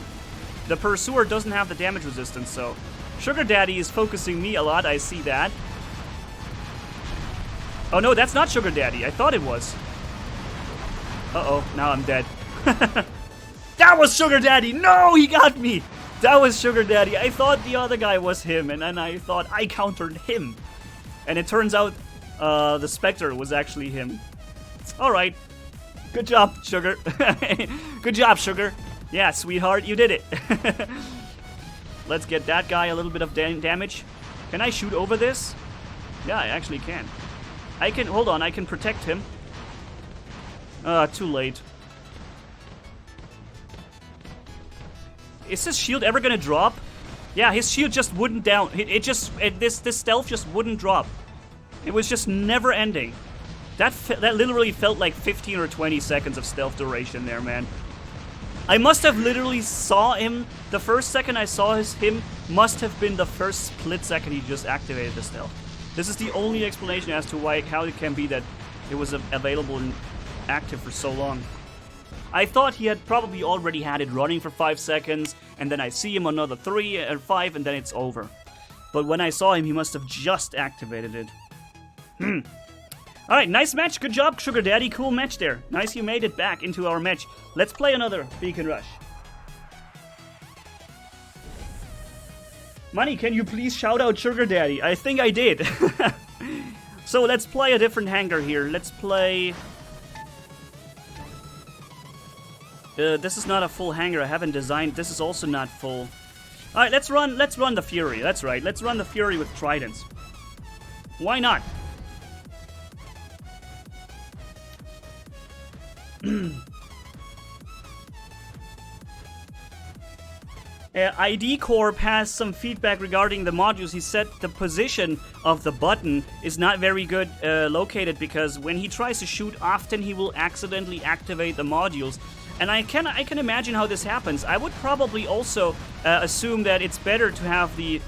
The Pursuer doesn't have the damage resistance, so... Sugar Daddy is focusing me a lot, I see that. Oh no, that's not Sugar Daddy, I thought it was. Uh-oh, now I'm dead. That was Sugar Daddy! No, he got me! That was Sugar Daddy. I thought the other guy was him, and then I thought I countered him. And it turns out the Spectre was actually him. Alright. Good job, Sugar. Good job, Sugar. Yeah, sweetheart, you did it. Let's get that guy a little bit of damage. Can I shoot over this? Yeah, I actually can. I can, hold on, I can protect him. Too late. Is his shield ever gonna drop? Yeah, his shield just wouldn't down. This stealth just wouldn't drop. It was just never ending. That literally felt like 15 or 20 seconds of stealth duration there, man. I must have literally saw him. The first second I saw him must have been the first split second he just activated the stealth. This is the only explanation as to how it can be that it was available and active for so long. I thought he had probably already had it running for 5 seconds, and then I see him another 3 or 5, and then it's over. But when I saw him, he must have just activated it. Alright, nice match. Good job, Sugar Daddy. Cool match there. Nice you made it back into our match. Let's play another Beacon Rush. Manni, can you please shout out Sugar Daddy? I think I did. So let's play a different hangar here. Let's play... this is not a full hangar. I haven't designed. This is also not full. All right, let's run the Fury. That's right. Let's run the Fury with tridents. Why not? ID Corp has some feedback regarding the modules. He said the position of the button is not very good located because when he tries to shoot, often he will accidentally activate the modules. And I can imagine how this happens. I would probably also assume that it's better to have the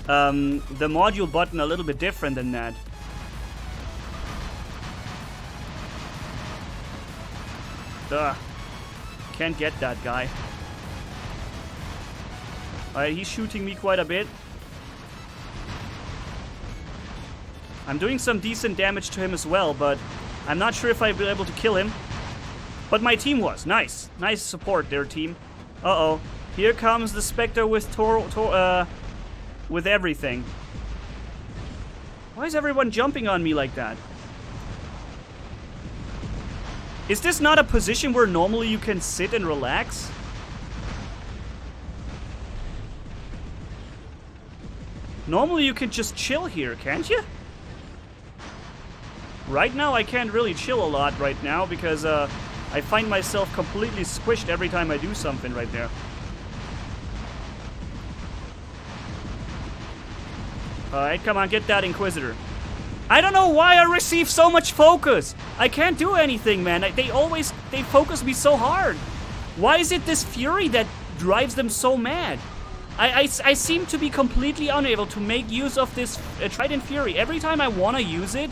module button a little bit different than that. Ugh. Can't get that guy. Alright, he's shooting me quite a bit. I'm doing some decent damage to him as well, but I'm not sure if I'll be able to kill him. But my team was. Nice. Nice support there, team. Uh-oh. Here comes the Spectre with with everything. Why is everyone jumping on me like that? Is this not a position where normally you can sit and relax? Normally you can just chill here, can't you? Right now I can't really chill a lot right now because I find myself completely squished every time I do something right there. Alright, come on, get that Inquisitor. I don't know why I receive so much focus. I can't do anything, man. They focus me so hard. Why is it this Fury that drives them so mad? I seem to be completely unable to make use of this Trident Fury. Every time I want to use it,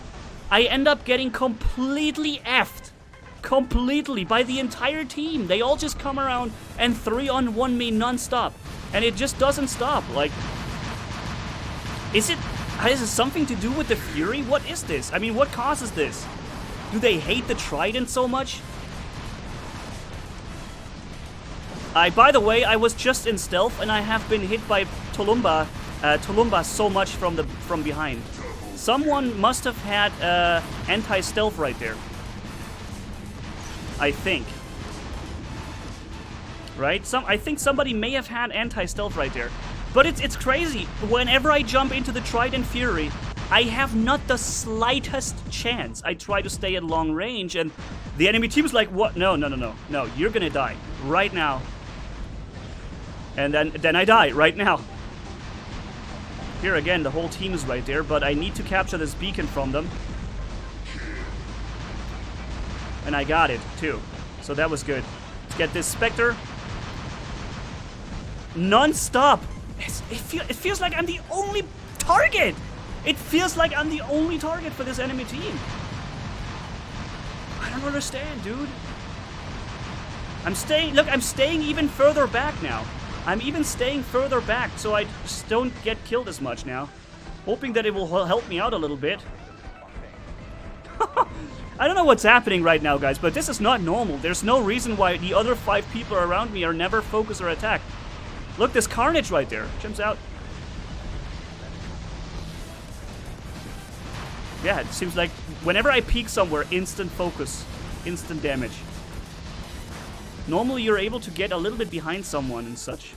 I end up getting completely effed. Completely by the entire team. They all just come around and 3-on-1 me non-stop. And it just doesn't stop. Like, has it something to do with the Fury? What is this? I mean, what causes this? Do they hate the Trident so much? By the way, I was just in stealth and I have been hit by Tulumba so much from behind. Someone must have had anti-stealth right there. I think. Right? I think somebody may have had anti-stealth right there. But it's crazy. Whenever I jump into the Trident Fury, I have not the slightest chance. I try to stay at long range and the enemy team's like, what? No, you're gonna die right now. And then I die right now. Here again, the whole team is right there, but I need to capture this beacon from them. And I got it, too. So that was good. Let's get this Spectre. non-stop. It feels like I'm the only target. It feels like I'm the only target for this enemy team. I don't understand, dude. I'm staying even further back now. I'm even staying further back so I just don't get killed as much now. Hoping that it will help me out a little bit. I don't know what's happening right now, guys, but this is not normal. There's no reason why the other 5 people around me are never focused or attacked. Look, there's carnage right there. Jumps out. Yeah, it seems like whenever I peek somewhere, instant focus, instant damage. Normally you're able to get a little bit behind someone and such.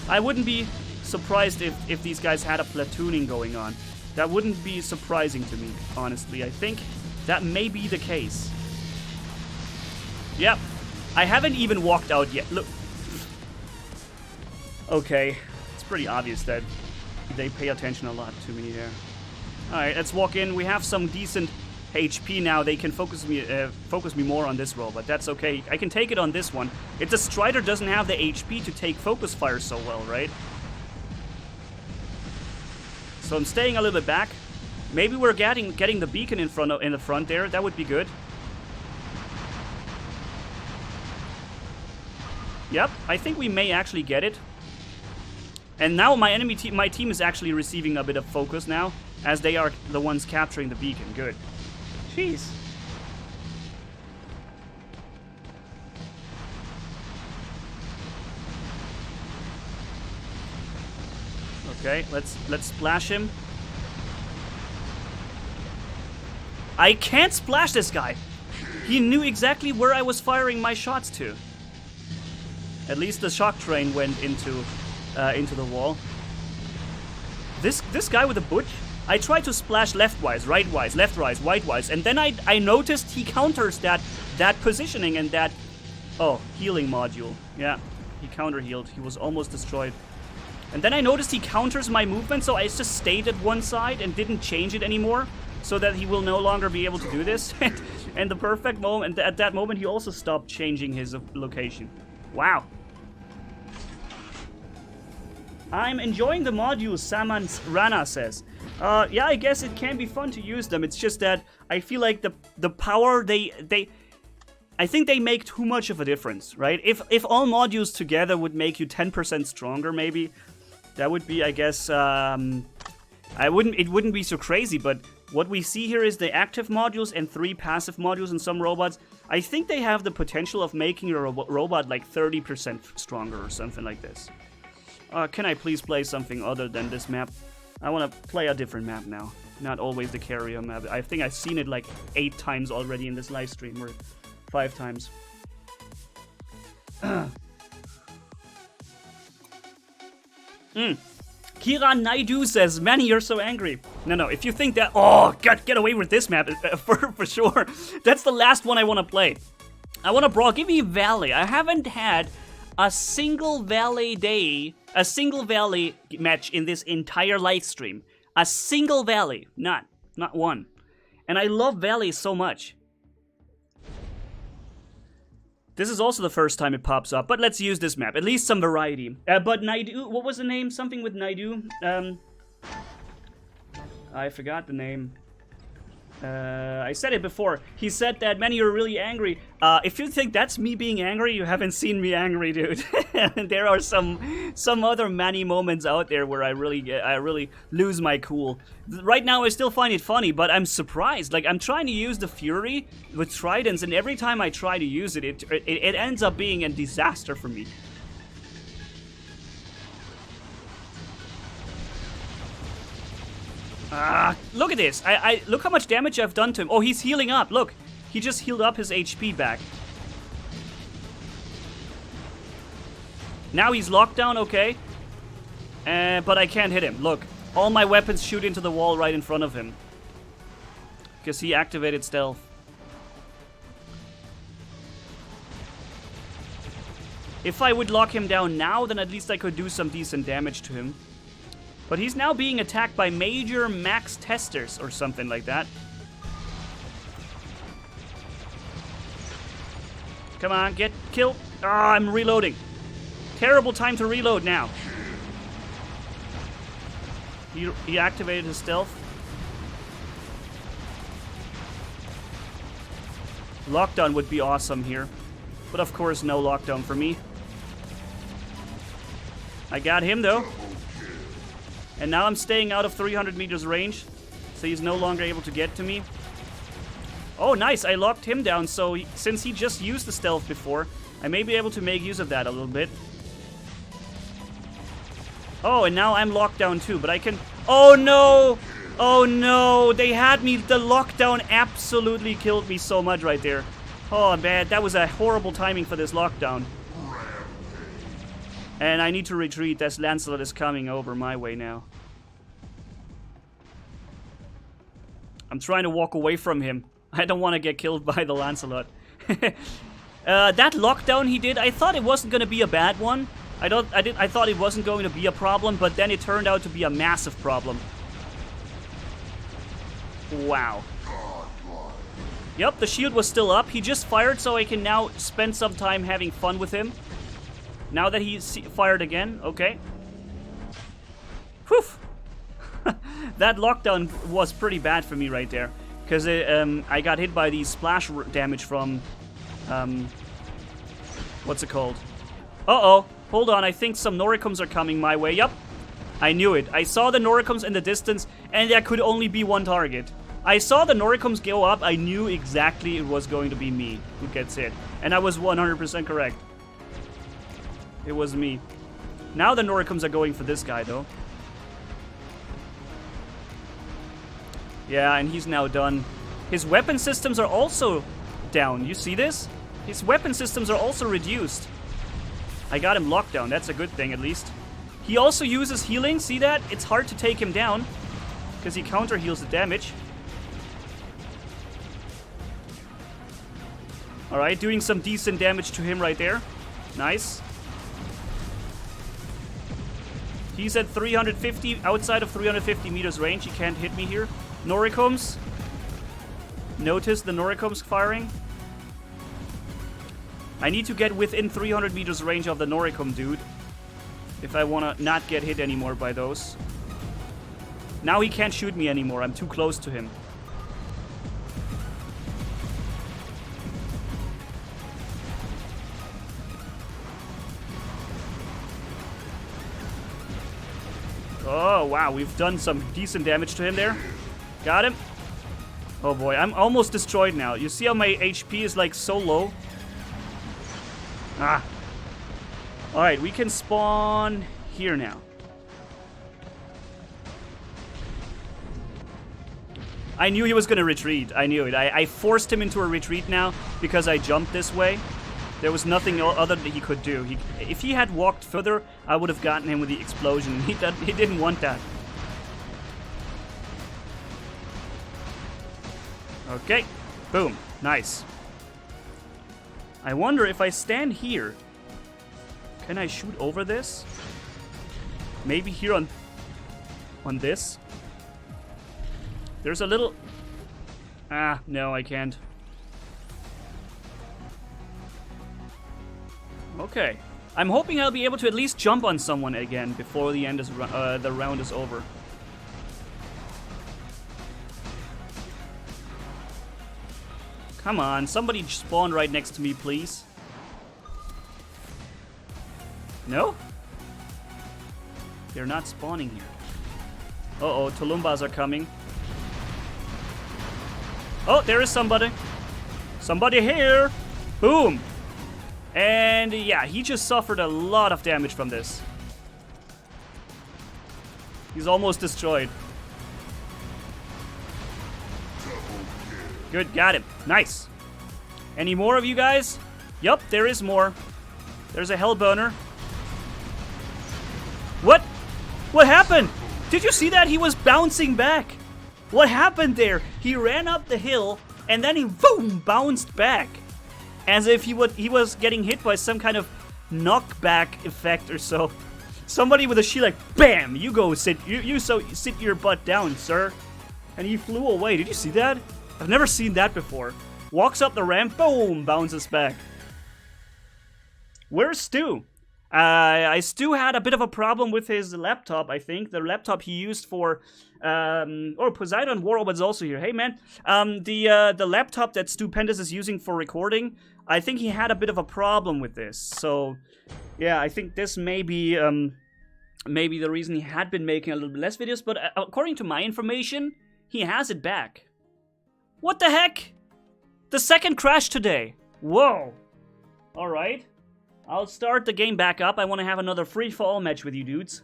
I wouldn't be surprised if these guys had a platooning going on. That wouldn't be surprising to me, honestly. I think that may be the case. Yep. I haven't even walked out yet. Look. Okay. It's pretty obvious that they pay attention a lot to me here. Alright, let's walk in. We have some decent HP now. They can focus me more on this robot. That's okay. I can take it on this one. If the Strider doesn't have the HP to take focus fire so well, right? So I'm staying a little bit back. Maybe we're getting the beacon in the front there. That would be good. Yep, I think we may actually get it. And now my team is actually receiving a bit of focus now, as they are the ones capturing the beacon. Good. Jeez. Okay, let's splash him. I can't splash this guy. He knew exactly where I was firing my shots to. At least the shock train went into the wall. This guy with the butch, I tried to splash leftwise, rightwise, leftwise, rightwise, and then I noticed he counters that positioning and that healing module. Yeah, he counter healed. He was almost destroyed. And then I noticed he counters my movement, so I just stayed at one side and didn't change it anymore, so that he will no longer be able to do this. And the perfect moment, at that moment, he also stopped changing his location. Wow. I'm enjoying the modules, Samans Rana says. Yeah, I guess it can be fun to use them. It's just that I feel like the power I think they make too much of a difference, right? If all modules together would make you 10% stronger, maybe that would be, I guess, it wouldn't be so crazy. But what we see here is the active modules and 3 passive modules in some robots. I think they have the potential of making your robot like 30% stronger or something like this. Can I please play something other than this map? I want to play a different map now. Not always the carrier map. I think I've seen it like 8 times already in this live stream, or 5 times. Kira Naidu says, Manni, you're so angry. No, if you think that... Oh, get away with this map, for sure. That's the last one I want to play. I want to brawl. Give me Valley. I haven't had a single Valley match in this entire live stream. A single Valley. Not one. And I love Valley so much. This is also the first time it pops up, but let's use this map. At least some variety. But Naidu, what was the name? Something with Naidu? I forgot the name. I said it before. He said that, Manni, you're really angry. If you think that's me being angry, you haven't seen me angry, dude. There are some other Manni moments out there where I really lose my cool. Right now, I still find it funny, but I'm surprised. Like, I'm trying to use the Fury with tridents, and every time I try to use it ends up being a disaster for me. Look at this. I look how much damage I've done to him. Oh, he's healing up. Look, he just healed up his HP back. Now he's locked down, okay. But I can't hit him. Look, all my weapons shoot into the wall right in front of him. Because he activated stealth. If I would lock him down now, then at least I could do some decent damage to him. But he's now being attacked by major max testers or something like that. Come on, get killed. Ah, I'm reloading. Terrible time to reload now. He activated his stealth. Lockdown would be awesome here. But of course, no lockdown for me. I got him, though. And now I'm staying out of 300 meters range. So he's no longer able to get to me. Oh, nice. I locked him down. So since he just used the stealth before, I may be able to make use of that a little bit. Oh, and now I'm locked down too. But I can... Oh, no. Oh, no. They had me. The lockdown absolutely killed me so much right there. Oh, man. That was a horrible timing for this lockdown. And I need to retreat as Lancelot is coming over my way now. I'm trying to walk away from him. I don't want to get killed by the Lancelot. That lockdown he did, I thought it wasn't going to be a bad one. I thought it wasn't going to be a problem, but then it turned out to be a massive problem. Wow. Yep, the shield was still up. He just fired, so I can now spend some time having fun with him. Now that he's fired again, okay. Whew. That lockdown was pretty bad for me right there. Because I got hit by the splash damage from... what's it called? Uh-oh. Hold on, I think some Noricums are coming my way. Yup. I knew it. I saw the Noricums in the distance, and there could only be one target. I saw the Noricums go up. I knew exactly it was going to be me who gets hit. And I was 100% correct. It was me. Now the Noricums are going for this guy, though. Yeah, and he's now done. His weapon systems are also down. You see this? His weapon systems are also reduced. I got him locked down. That's a good thing, at least. He also uses healing. See that? It's hard to take him down because he counter heals the damage. Alright, doing some decent damage to him right there. Nice. He's at 350, outside of 350 meters range. He can't hit me here. Noricums. Notice the Noricums firing. I need to get within 300 meters range of the Noricum dude. If I want to not get hit anymore by those. Now he can't shoot me anymore. I'm too close to him. Oh, wow. We've done some decent damage to him there. Got him. Oh, boy. I'm almost destroyed now. You see how my HP is, like, so low? Ah. Alright, we can spawn here now. I knew he was going to retreat. I knew it. I forced him into a retreat now because I jumped this way. There was nothing other that he could do. If he had walked further, I would have gotten him with the explosion. He didn't want that. Okay. Boom. Nice. I wonder if I stand here, can I shoot over this? Maybe here on this? There's a little... Ah, no, I can't. Okay. I'm hoping I'll be able to at least jump on someone again before the end is the round is over. Come on, somebody spawn right next to me, please. No? They're not spawning here. Uh-oh, Tulumbas are coming. Oh, there is somebody. Somebody here. Boom. And yeah, he just suffered a lot of damage from this. He's almost destroyed. Good, got him. Nice. Any more of you guys? Yup, there is more. There's a Hellburner. What? What happened? Did you see that? He was bouncing back. What happened there? He ran up the hill and then he boom bounced back. As if he was getting hit by some kind of knockback effect or so. Somebody with a shield like, bam! You go sit sit your butt down, sir. And he flew away. Did you see that? I've never seen that before. Walks up the ramp, boom, bounces back. Where's Stu? Stu had a bit of a problem with his laptop, I think. The laptop he used for... Poseidon Warrob is also here. Hey, man. The laptop that Stupendous is using for recording, I think he had a bit of a problem with this. So, yeah, I think this may be the reason he had been making a little bit less videos. But according to my information, he has it back. What the heck? The second crash today. Whoa. Alright. I'll start the game back up. I want to have another free-for-all match with you dudes.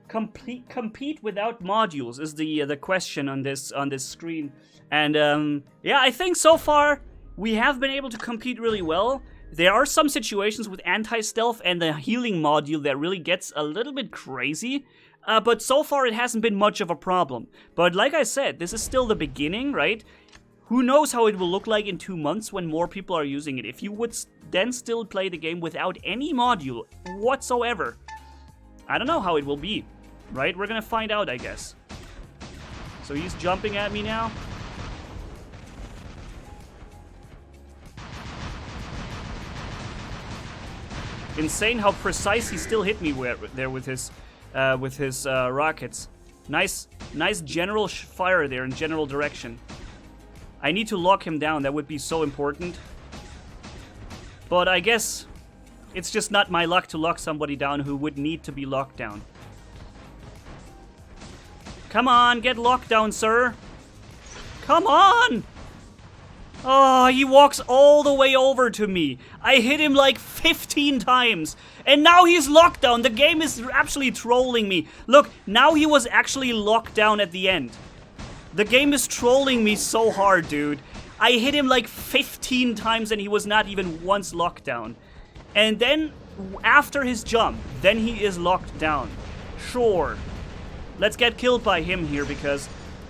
Compete without modules is the question on this screen. And yeah, I think so far we have been able to compete really well. There are some situations with anti-stealth and the healing module that really gets a little bit crazy. But so far it hasn't been much of a problem. But like I said, this is still the beginning, right? Who knows how it will look like in 2 months when more people are using it. If you would then still play the game without any module whatsoever, I don't know how it will be, right? We're gonna find out, I guess. So he's jumping at me now. Insane how precise he still hit me there with his rockets. Nice general fire there in general direction. I need to lock him down. That would be so important. But I guess it's just not my luck to lock somebody down who would need to be locked down. Come on, get locked down, sir. Come on! Oh, he walks all the way over to me. I hit him like 15 times. And now he's locked down. The game is actually trolling me. Look, now he was actually locked down at the end. The game is trolling me so hard, dude. I hit him like 15 times and he was not even once locked down. And then, after his jump, then he is locked down. Sure. Let's get killed by him here because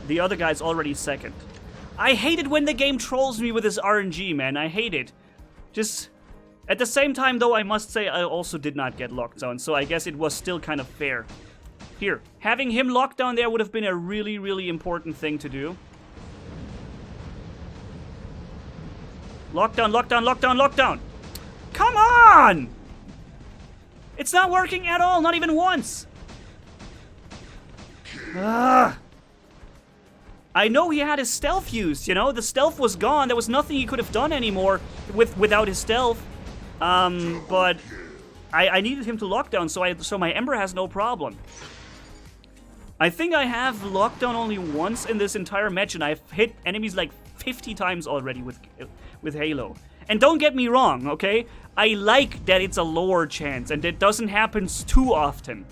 the other guy's already second. I hate it when the game trolls me with his RNG, man. I hate it. Just, at the same time, though, I must say I also did not get locked down, so I guess it was still kind of fair. Here, having him locked down there would have been a really, really important thing to do. Lockdown, lockdown, lockdown, lockdown! Come on! It's not working at all, not even once! Ugh. I know he had his stealth used, you know? The stealth was gone, there was nothing he could have done anymore without his stealth. But I needed him to lock down, so my Ember has no problem. I think I have lockdown only once in this entire match, and I've hit enemies like 50 times already with Halo. And don't get me wrong, okay? I like that it's a lower chance, and it doesn't happen too often.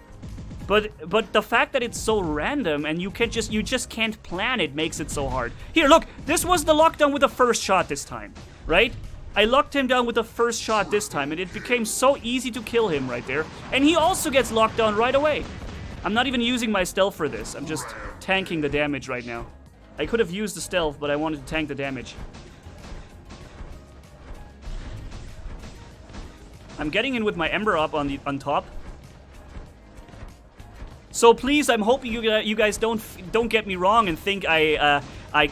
But the fact that it's so random and you just can't plan it makes it so hard. Here, look, this was the lockdown with the first shot this time, right? I locked him down with the first shot this time, and it became so easy to kill him right there. And he also gets locked down right away. I'm not even using my stealth for this. I'm just tanking the damage right now. I could have used the stealth, but I wanted to tank the damage. I'm getting in with my Ember up on top. So please, I'm hoping you guys don't get me wrong and think I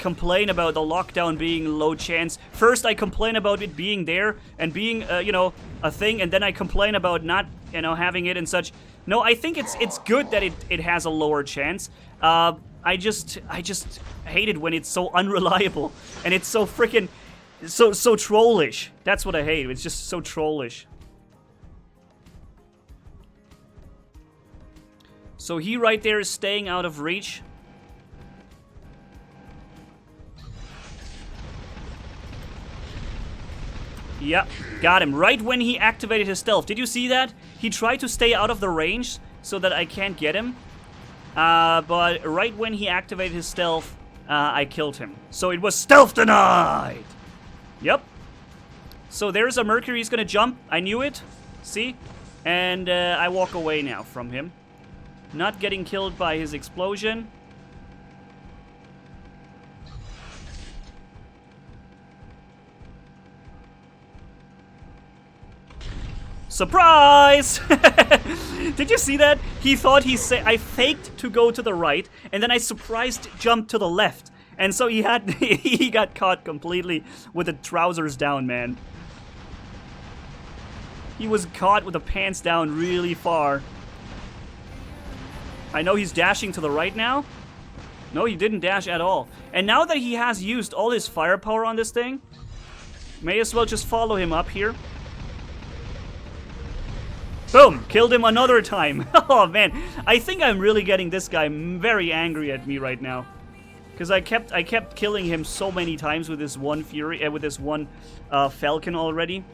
complain about the lockdown being low chance. First, I complain about it being there and being you know, a thing, and then I complain about not, you know, having it and such. No, I think it's good that it has a lower chance. I just hate it when it's so unreliable and it's so freaking so trollish. That's what I hate. It's just so trollish. So he right there is staying out of reach. Yep, got him. Right when he activated his stealth. Did you see that? He tried to stay out of the range so that I can't get him. But right when he activated his stealth, I killed him. So it was stealth denied! Yep. So there's a Mercury. He's gonna jump. I knew it. See? And I walk away now from him. Not getting killed by his explosion. Surprise! Did you see that? He thought I faked to go to the right, and then I surprised jumped to the left. And so he had he got caught completely with the trousers down, man. He was caught with the pants down really far. I know he's dashing to the right now. No, he didn't dash at all. And now that he has used all his firepower on this thing, may as well just follow him up here. Boom! Killed him another time. Oh man, I think I'm really getting this guy very angry at me right now, because I kept killing him so many times with this one Fury, with this one Falcon already.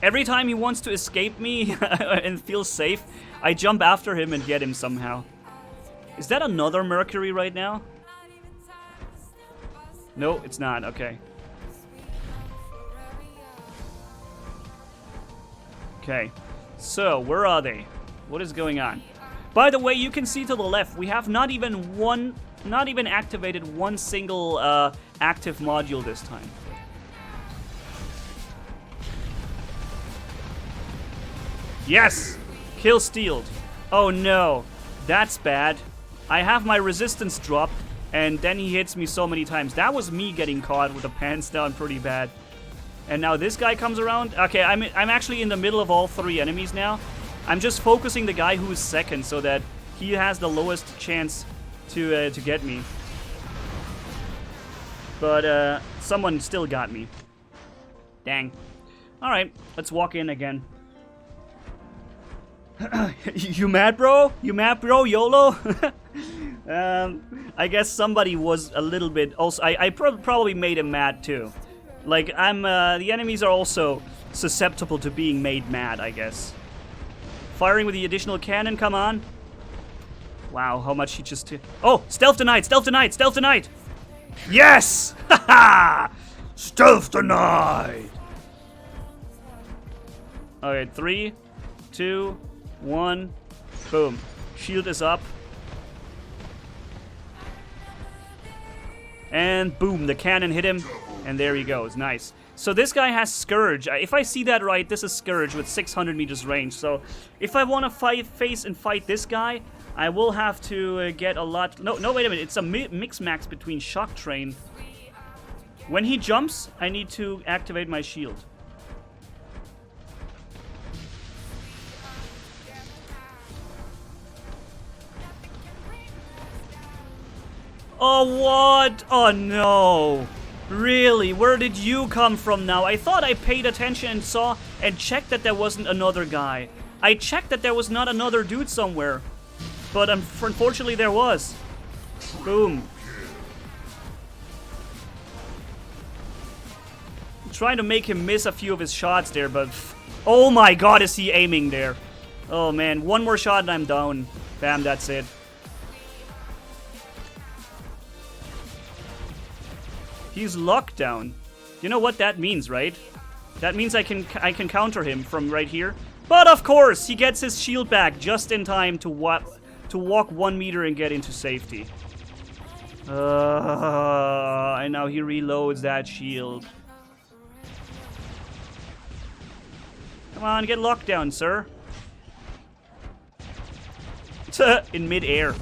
Every time he wants to escape me and feel safe, I jump after him and get him somehow. Is that another Mercury right now? No, it's not. Okay. Okay. So, where are they? What is going on? By the way, you can see to the left, we have not even activated one single active module this time. Yes! Kill stealed. Oh no. That's bad. I have my resistance dropped, and then he hits me so many times. That was me getting caught with the pants down pretty bad. And now this guy comes around. Okay, I'm actually in the middle of all three enemies now. I'm just focusing the guy who's second so that he has the lowest chance to get me. But someone still got me. Dang. All right, let's walk in again. You mad, bro? You mad, bro? YOLO? I guess somebody was a little bit... Also, I probably made him mad, too. Like, the enemies are also susceptible to being made mad, I guess. Firing with the additional cannon, come on. Wow, how much he just... Oh, stealth denied, stealth denied, stealth denied! Yes! Haha! Stealth denied! Alright, 3, 2... 1, boom. Shield is up. And boom, the cannon hit him. And there he goes, nice. So this guy has Scourge. If I see that right, this is Scourge with 600 meters range. So if I want to face and fight this guy, I will have to get a lot... No, wait a minute. It's a mix-max between Shock Train. When he jumps, I need to activate my shield. Oh, what? Oh, no. Really? Where did you come from now? I thought I paid attention and saw and checked that there wasn't another guy. I checked that there was not another dude somewhere. But unfortunately there was. Boom. I'm trying to make him miss a few of his shots there, but... Oh my god, is he aiming there? Oh man, one more shot and I'm down. Bam, that's it. He's locked down. You know what that means, right? That means I can counter him from right here. But of course, he gets his shield back just in time to walk 1 meter and get into safety. And now he reloads that shield. Come on, get locked down, sir. In mid-air.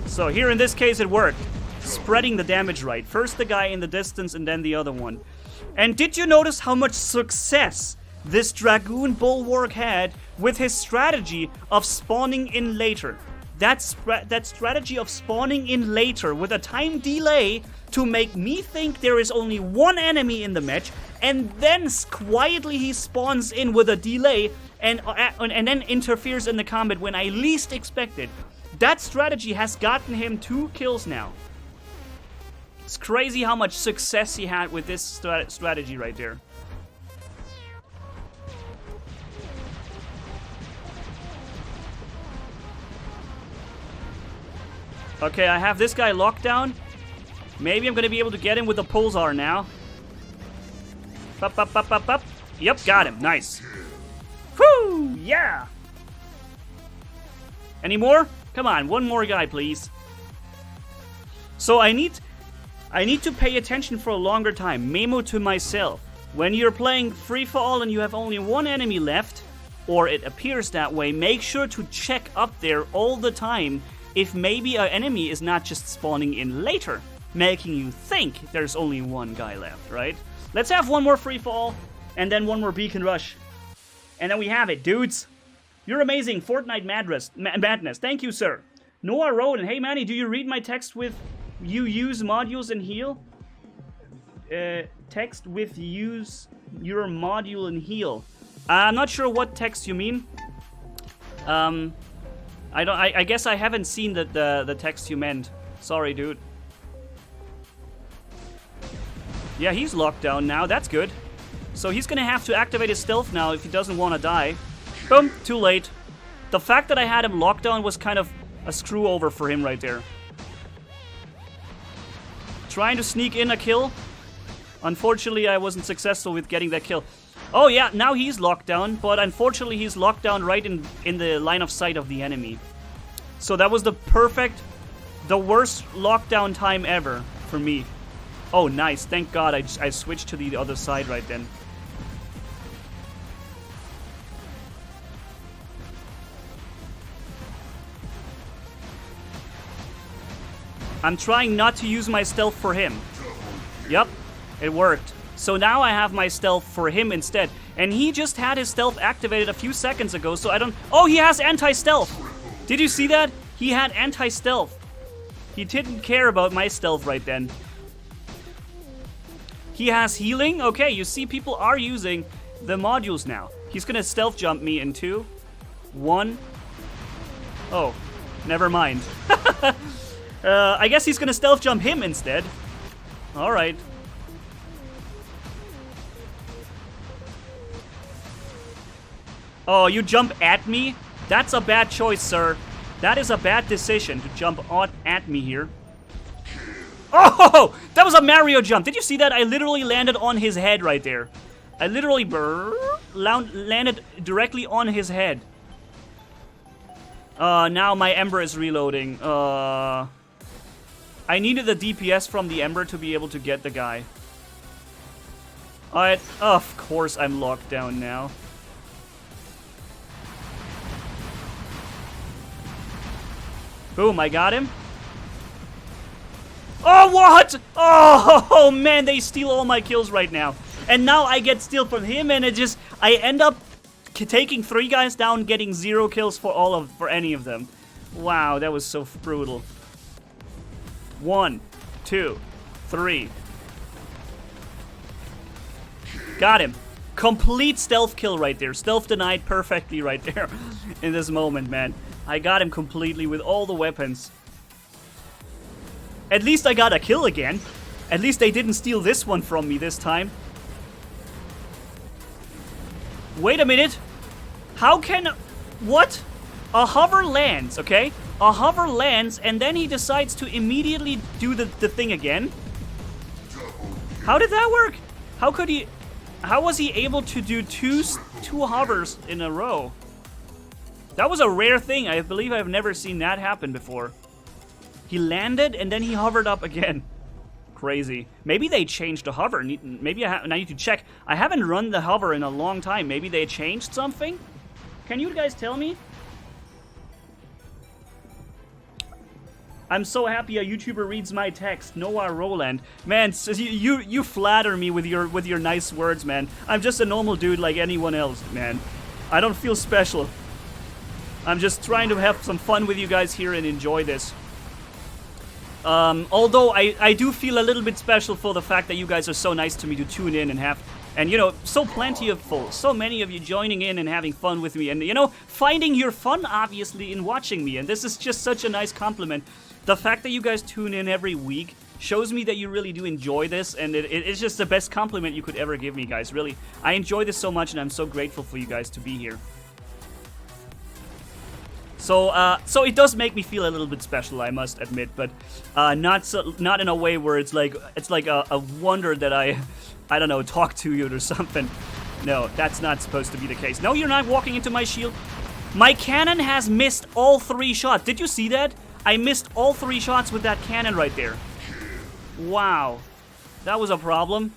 So here in this case it worked. Spreading the damage right. First the guy in the distance and then the other one. And did you notice how much success this Dragoon Bulwark had with his strategy of spawning in later? That strategy of spawning in later with a time delay to make me think there is only one enemy in the match, and then quietly he spawns in with a delay and then interferes in the combat when I least expect it. That strategy has gotten him 2 kills now. It's crazy how much success he had with this strategy right there. Okay, I have this guy locked down. Maybe I'm gonna be able to get him with the Pulsar now. Up. Yep, got him. Nice. Whoo! Yeah! Any more? Come on, one more guy, please. So I need to pay attention for a longer time. Memo to myself. When you're playing free-for-all and you have only one enemy left, or it appears that way, make sure to check up there all the time if maybe an enemy is not just spawning in later, making you think there's only one guy left, right? Let's have one more free fall, and then one more beacon rush. And then we have it, dudes. You're amazing, Fortnite madness. Thank you, sir. Noah Roden, hey Manny, do you read my text with you use modules and heal? Text with use your module and heal. I'm not sure what text you mean. I guess I haven't seen the text you meant. Sorry, dude. Yeah, he's locked down now. That's good. So he's gonna have to activate his stealth now if he doesn't want to die. Boom, too late. The fact that I had him locked down was kind of a screw over for him right there. Trying to sneak in a kill. Unfortunately, I wasn't successful with getting that kill. Oh yeah, now he's locked down, but unfortunately he's locked down right in the line of sight of the enemy. So that was the worst lockdown time ever for me. Oh, nice. Thank God I switched to the other side right then. I'm trying not to use my stealth for him. Yep, it worked. So now I have my stealth for him instead. And he just had his stealth activated a few seconds ago, so I don't... Oh, he has anti-stealth! Did you see that? He had anti-stealth. He didn't care about my stealth right then. He has healing? Okay, you see people are using the modules now. He's gonna stealth jump me in 2, 1. Oh, never mind. I guess he's gonna stealth jump him instead. Alright. Oh, you jump at me? That's a bad choice, sir. That is a bad decision to jump at me here. Oh! That was a Mario jump. Did you see that? I literally landed on his head right there. I literally landed directly on his head. Now my Ember is reloading. I needed the DPS from the Ember to be able to get the guy. Alright, of course I'm locked down now. Boom, I got him. Oh, what? Oh, man, they steal all my kills right now. And now I get steal from him, and I end up taking 3 guys down, getting 0 kills for any of them. Wow, that was so brutal. 1, 2, 3. Got him. Complete stealth kill right there. Stealth denied perfectly right there in this moment, man. I got him completely with all the weapons. At least I got a kill again. At least they didn't steal this one from me this time. Wait a minute. How can... What? A hover lands, okay? A hover lands, and then he decides to immediately do the thing again? How did that work? How could he... How was he able to do two hovers in a row? That was a rare thing. I believe I've never seen that happen before. He landed, and then he hovered up again. Crazy. Maybe they changed the hover. Maybe I need to check. I haven't run the hover in a long time. Maybe they changed something? Can you guys tell me? I'm so happy a YouTuber reads my text. Noah Roland. Man, so you flatter me with your nice words, man. I'm just a normal dude like anyone else, man. I don't feel special. I'm just trying to have some fun with you guys here and enjoy this. Although I do feel a little bit special for the fact that you guys are so nice to me to tune in and have, and you know, so many of you joining in and having fun with me, and you know, finding your fun obviously in watching me, and this is just such a nice compliment. The fact that you guys tune in every week shows me that you really do enjoy this, and it's just the best compliment you could ever give me, guys. Really, I enjoy this so much, and I'm so grateful for you guys to be here. So it does make me feel a little bit special, I must admit, but not in a way where it's like a wonder that I don't know, talk to you or something. No, that's not supposed to be the case. No, you're not walking into my shield. My cannon has missed all 3 shots. Did you see that? I missed all 3 shots with that cannon right there. Wow, that was a problem.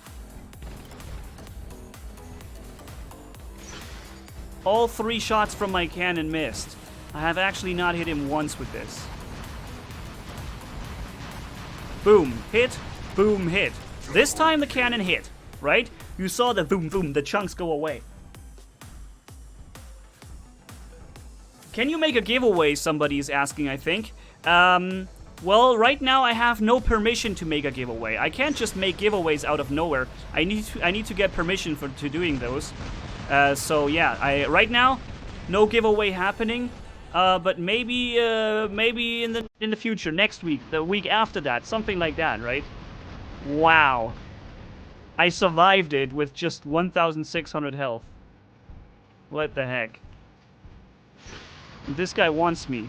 All 3 shots from my cannon missed. I have actually not hit him once with this. Boom, hit, boom, hit. This time the cannon hit, right? You saw the boom, boom, the chunks go away. Can you make a giveaway, somebody is asking, I think. Well, right now I have no permission to make a giveaway. I can't just make giveaways out of nowhere. I need to get permission to doing those. So yeah, right now, no giveaway happening. But maybe in the future, next week, the week after that, something like that, right? Wow. I survived it with just 1,600 health. What the heck? This guy wants me.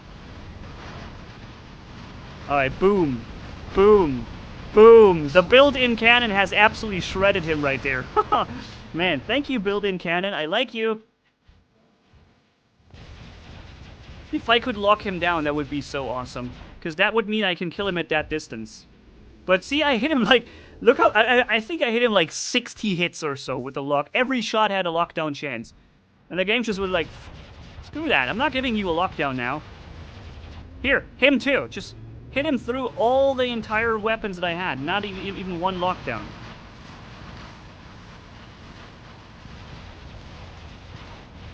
Alright, boom. Boom. Boom. The built-in cannon has absolutely shredded him right there. Man, thank you, built-in cannon. I like you. If I could lock him down, that would be so awesome. Because that would mean I can kill him at that distance. But see, I hit him like... Look how... I think I hit him like 60 hits or so with the lock. Every shot had a lockdown chance. And the game just was like... Screw that. I'm not giving you a lockdown now. Here, him too. Just hit him through all the entire weapons that I had. Not even one lockdown.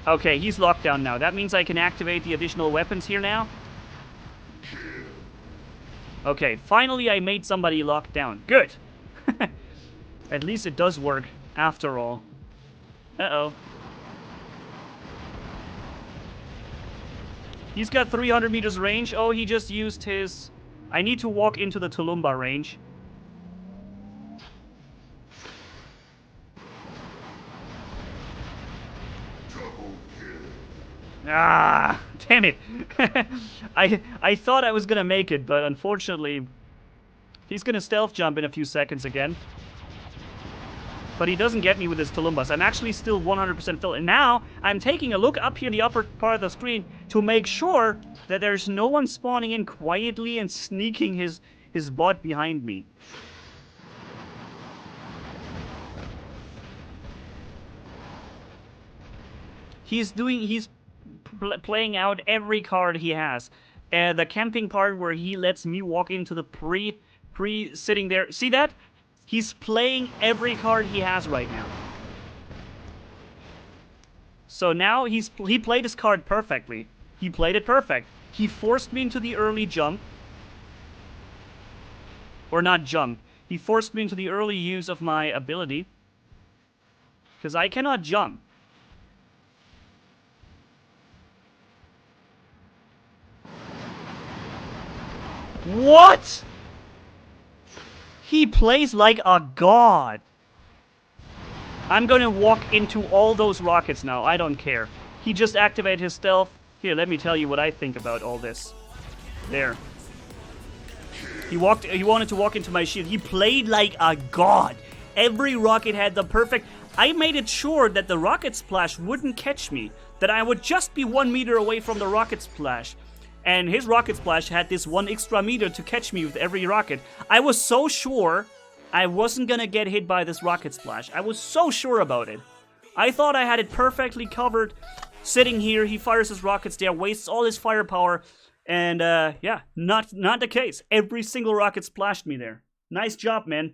Okay, he's locked down now. That means I can activate the additional weapons here now. Okay, finally I made somebody locked down. Good. At least it does work, after all. Uh-oh. He's got 300 meters range. Oh, he just used his... I need to walk into the Tulumba range. Ah, damn it. I thought I was gonna make it, but unfortunately, he's gonna stealth jump in a few seconds again. But he doesn't get me with his Tulumbas. I'm actually still 100% filled. And now, I'm taking a look up here in the upper part of the screen to make sure that there's no one spawning in quietly and sneaking his bot behind me. He's playing out every card he has. The camping part where he lets me walk into the sitting there. See that? He's playing every card he has right now. So now he played his card perfectly. He played it perfect. He forced me into the early jump. Or not jump. He forced me into the early use of my ability. Because I cannot jump. What? He plays like a god. I'm gonna walk into all those rockets now. I don't care. He just activated his stealth. Here, let me tell you what I think about all this. There. He wanted to walk into my shield. He played like a god. Every rocket had the perfect... I made it sure that the rocket splash wouldn't catch me. That I would just be 1 meter away from the rocket splash. And his rocket splash had this 1 extra meter to catch me with every rocket. I was so sure I wasn't gonna get hit by this rocket splash. I was so sure about it. I thought I had it perfectly covered. Sitting here, he fires his rockets there, wastes all his firepower. And yeah, not the case. Every single rocket splashed me there. Nice job, man.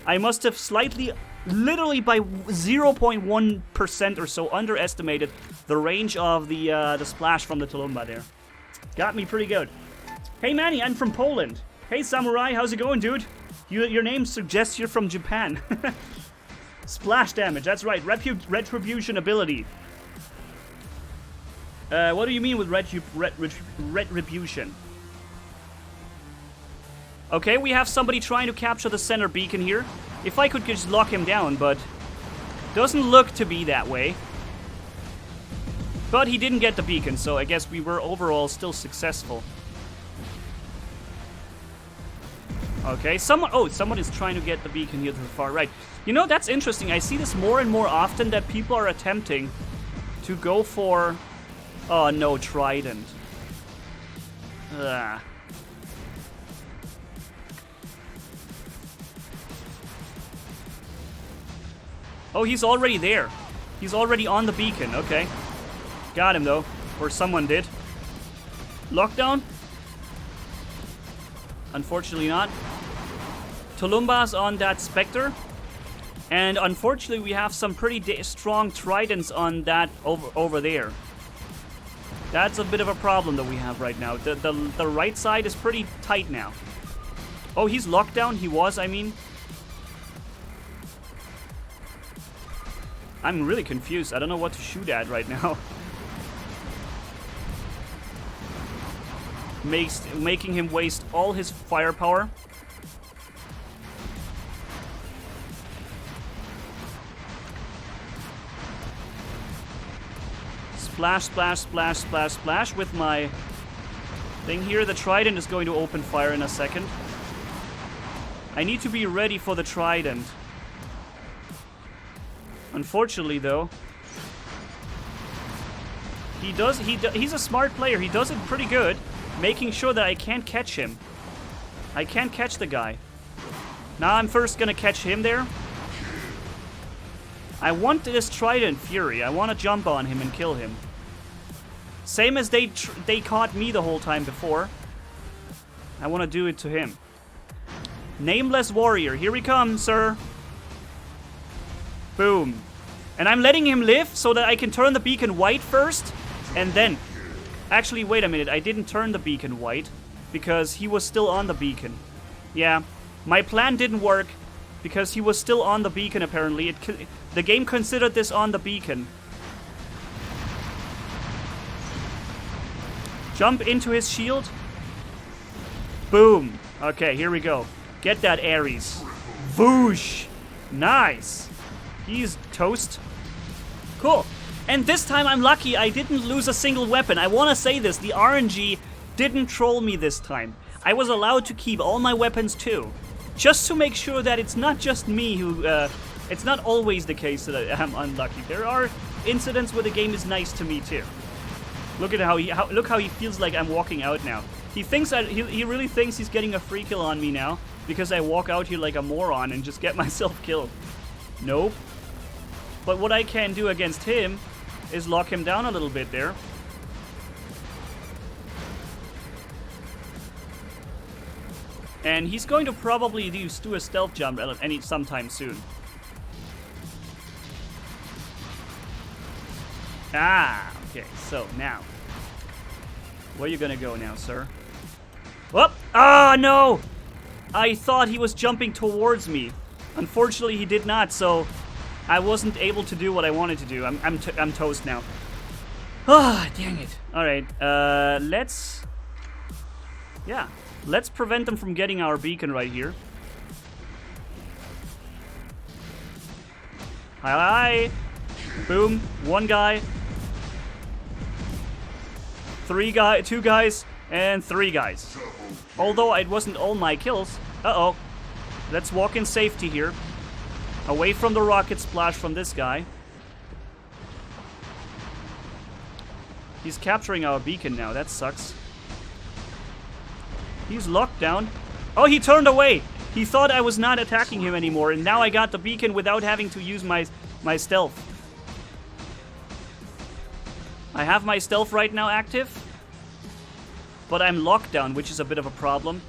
I must have slightly, literally by 0.1% or so, underestimated the range of the splash from the Tulumba there. Got me pretty good. Hey Manni, I'm from Poland. Hey Samurai, how's it going, dude? Your name suggests you're from Japan. Splash damage, that's right. Retribution ability. What do you mean with retribution? Okay, we have somebody trying to capture the center beacon here. If I could just lock him down, but doesn't look to be that way. But he didn't get the beacon, so I guess we were overall still successful. Okay, someone is trying to get the beacon here to the far right. You know, that's interesting. I see this more and more often that people are attempting to go for... Oh no, Trident. Ugh. Oh, he's already there. He's already on the beacon, okay. Got him, though. Or someone did. Lockdown? Unfortunately not. Tulumba's on that Spectre. And unfortunately, we have some pretty strong tridents on that over there. That's a bit of a problem that we have right now. The right side is pretty tight now. Oh, he's locked down? He was, I mean. I'm really confused. I don't know what to shoot at right now. Making him waste all his firepower. Splash, splash, splash, splash, splash with my thing here. The trident is going to open fire in a second. I need to be ready for the trident. Unfortunately, though, he's a smart player. He does it pretty good, making sure that I can't catch him. I can't catch the guy. Now I'm first gonna catch him there. I want this Trident Fury. I want to jump on him and kill him. Same as they caught me the whole time before. I want to do it to him. Nameless Warrior. Here we come, sir. Boom. And I'm letting him live so that I can turn the beacon white first. And then... Actually, wait a minute. I didn't turn the beacon white because he was still on the beacon. Yeah. My plan didn't work because he was still on the beacon, apparently. The game considered this on the beacon. Jump into his shield. Boom. Okay, here we go. Get that Ares. Voosh. Nice. He's toast. Cool. And this time I'm lucky I didn't lose a single weapon. I want to say this. The RNG didn't troll me this time. I was allowed to keep all my weapons too. Just to make sure that it's not just me who... it's not always the case that I'm unlucky. There are incidents where the game is nice to me too. Look at how he feels like I'm walking out now. He thinks he really thinks he's getting a free kill on me now because I walk out here like a moron and just get myself killed. Nope. But what I can do against him is lock him down a little bit there. And he's going to probably do a stealth jump sometime soon. Ah, okay, so now. Where are you gonna go now, sir? Whoop! Ah, no! I thought he was jumping towards me. Unfortunately, he did not, so I wasn't able to do what I wanted to do. I'm toast now. Ah, dang it. Alright, let's prevent them from getting our beacon right here. Hi. Boom. One guy. Two guys. And 3 guys. Although it wasn't all my kills. Uh-oh. Let's walk in safety here. Away from the rocket splash from this guy. He's capturing our beacon now. That sucks. He's locked down. Oh, he turned away. He thought I was not attacking him anymore, and now I got the beacon without having to use my stealth. I have my stealth right now active, but I'm locked down, which is a bit of a problem.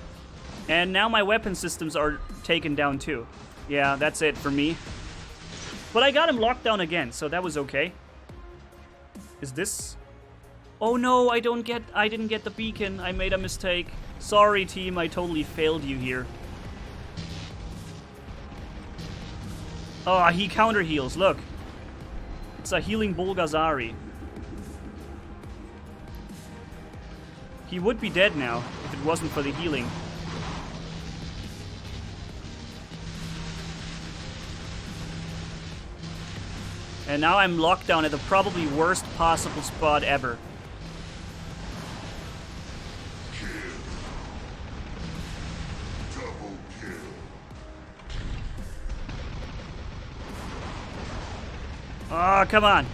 And now my weapon systems are taken down too. Yeah, that's it for me. But I got him locked down again, so that was okay. Is this... Oh no, I didn't get the beacon. I made a mistake. Sorry, team, I totally failed you here. Oh, he counter heals, look. It's a healing Bulgazari. He would be dead now if it wasn't for the healing. And now I'm locked down at the probably worst possible spot ever. Oh, come on.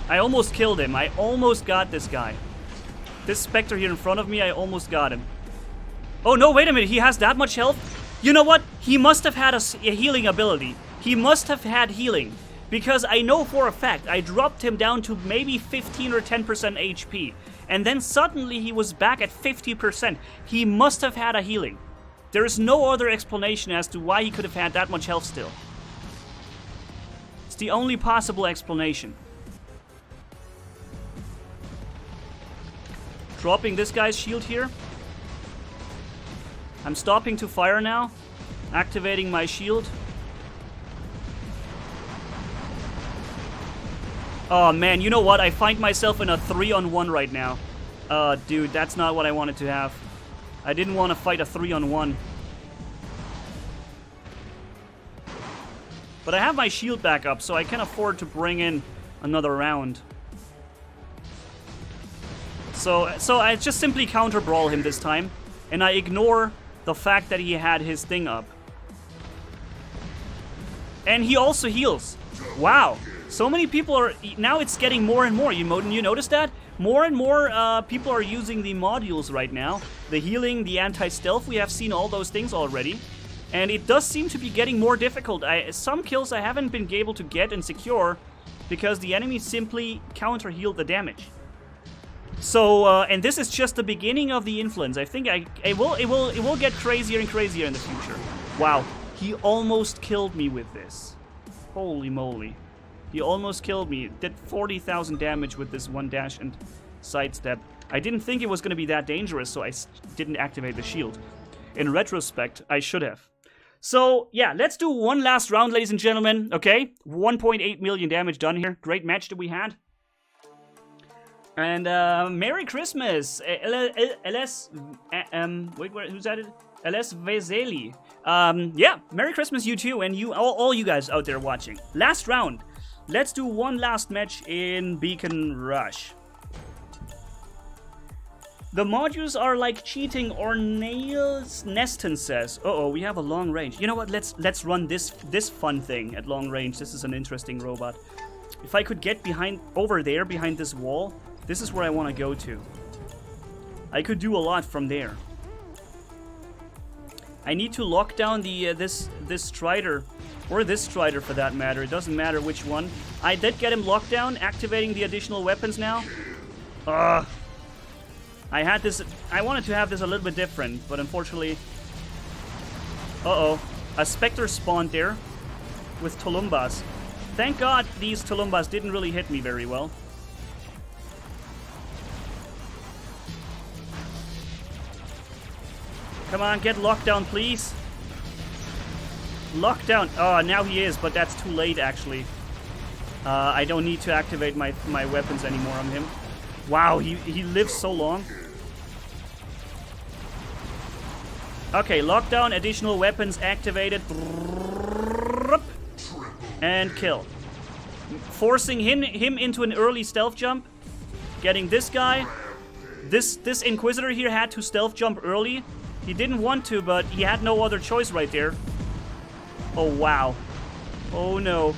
I almost killed him. I almost got this guy. This Spectre here in front of me, I almost got him. Oh, no, wait a minute. He has that much health? You know what? He must have had a healing ability. He must have had healing. Because I know for a fact I dropped him down to maybe 15 or 10% HP. And then suddenly he was back at 50%. He must have had a healing. There is no other explanation as to why he could have had that much health still. It's the only possible explanation. Dropping this guy's shield here. I'm stopping to fire now. Activating my shield. Oh man, you know what? I find myself in a 3-on-1 right now. Dude, that's not what I wanted to have. I didn't want to fight a 3-on-1. But I have my shield back up, so I can afford to bring in another round. So I just simply counter brawl him this time, and I ignore the fact that he had his thing up. And he also heals. Wow. So many people are... Now it's getting more and more. You notice that? More and more people are using the modules right now. The healing, the anti-stealth. We have seen all those things already. And it does seem to be getting more difficult. Some kills I haven't been able to get and secure because the enemy simply counter-heal the damage. So, and this is just the beginning of the influence. I think it will get crazier and crazier in the future. Wow, he almost killed me with this. Holy moly. He almost killed me. Did 40,000 damage with this one dash and sidestep. I didn't think it was going to be that dangerous, so I didn't activate the shield. In retrospect, I should have. So, yeah, let's do one last round, ladies and gentlemen. Okay, 1.8 million damage done here. Great match that we had. And, Merry Christmas! LS... wait, who's that? LS Vezeli. Yeah, Merry Christmas you too, and you, all you guys out there watching. Last round. Let's do one last match in Beacon Rush. The modules are like cheating, or Nails Neston says. Uh-oh, we have a long range. You know what, let's run this fun thing at long range. This is an interesting robot. If I could get over there, behind this wall, this is where I want to go to. I could do a lot from there. I need to lock down the this Strider, or this Strider for that matter. It doesn't matter which one. I did get him locked down, activating the additional weapons now. I had this. I wanted to have this a little bit different, but unfortunately, a Spectre spawned there with Tulumbas. Thank God these Tulumbas didn't really hit me very well. Come on, get locked down, please. Lockdown. Oh, now he is, but that's too late, actually. I don't need to activate my weapons anymore on him. Wow, he lives so long. Okay, lockdown, additional weapons activated. And kill. Forcing him into an early stealth jump. Getting this guy. This Inquisitor here had to stealth jump early. He didn't want to, but he had no other choice right there. Oh, wow. Oh, no.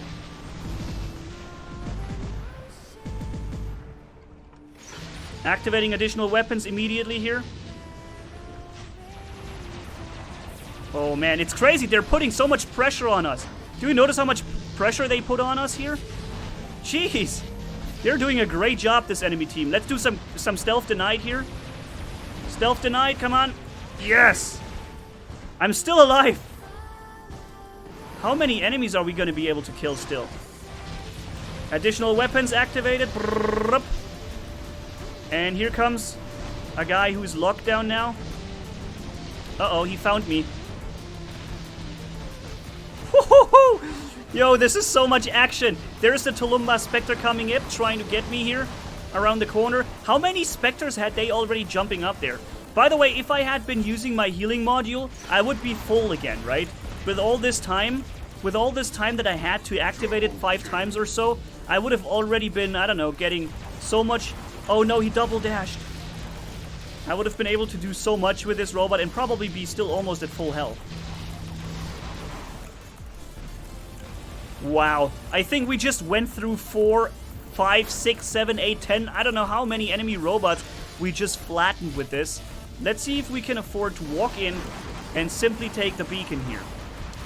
Activating additional weapons immediately here. Oh, man. It's crazy. They're putting so much pressure on us. Do you notice how much pressure they put on us here? Jeez. They're doing a great job, this enemy team. Let's do some stealth denied here. Stealth denied. Come on. Yes! I'm still alive! How many enemies are we going to be able to kill still? Additional weapons activated. And here comes a guy who's locked down now. Uh-oh, he found me. Woo-hoo-hoo! Yo, this is so much action. There's the Tulumba Spectre coming up, trying to get me here around the corner. How many Spectres had they already jumping up there? By the way, if I had been using my healing module, I would be full again, right? With all this time that I had to activate it 5 times or so, I would have already been, I don't know, getting so much... Oh no, he double dashed. I would have been able to do so much with this robot and probably be still almost at full health. Wow. I think we just went through 4, 5, 6, 7, 8, 10. I don't know how many enemy robots we just flattened with this. Let's see if we can afford to walk in and simply take the beacon here.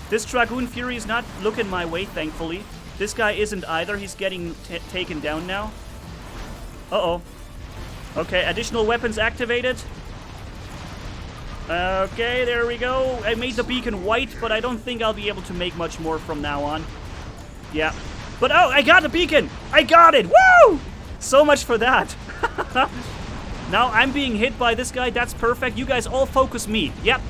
This Dragoon Fury is not looking my way, thankfully. This guy isn't either. He's getting taken down now. Uh-oh. Okay, additional weapons activated. Okay, there we go. I made the beacon white, but I don't think I'll be able to make much more from now on. Yeah. But oh, I got the beacon! I got it! Woo! So much for that. Now I'm being hit by this guy. That's perfect. You guys all focus me. Yep.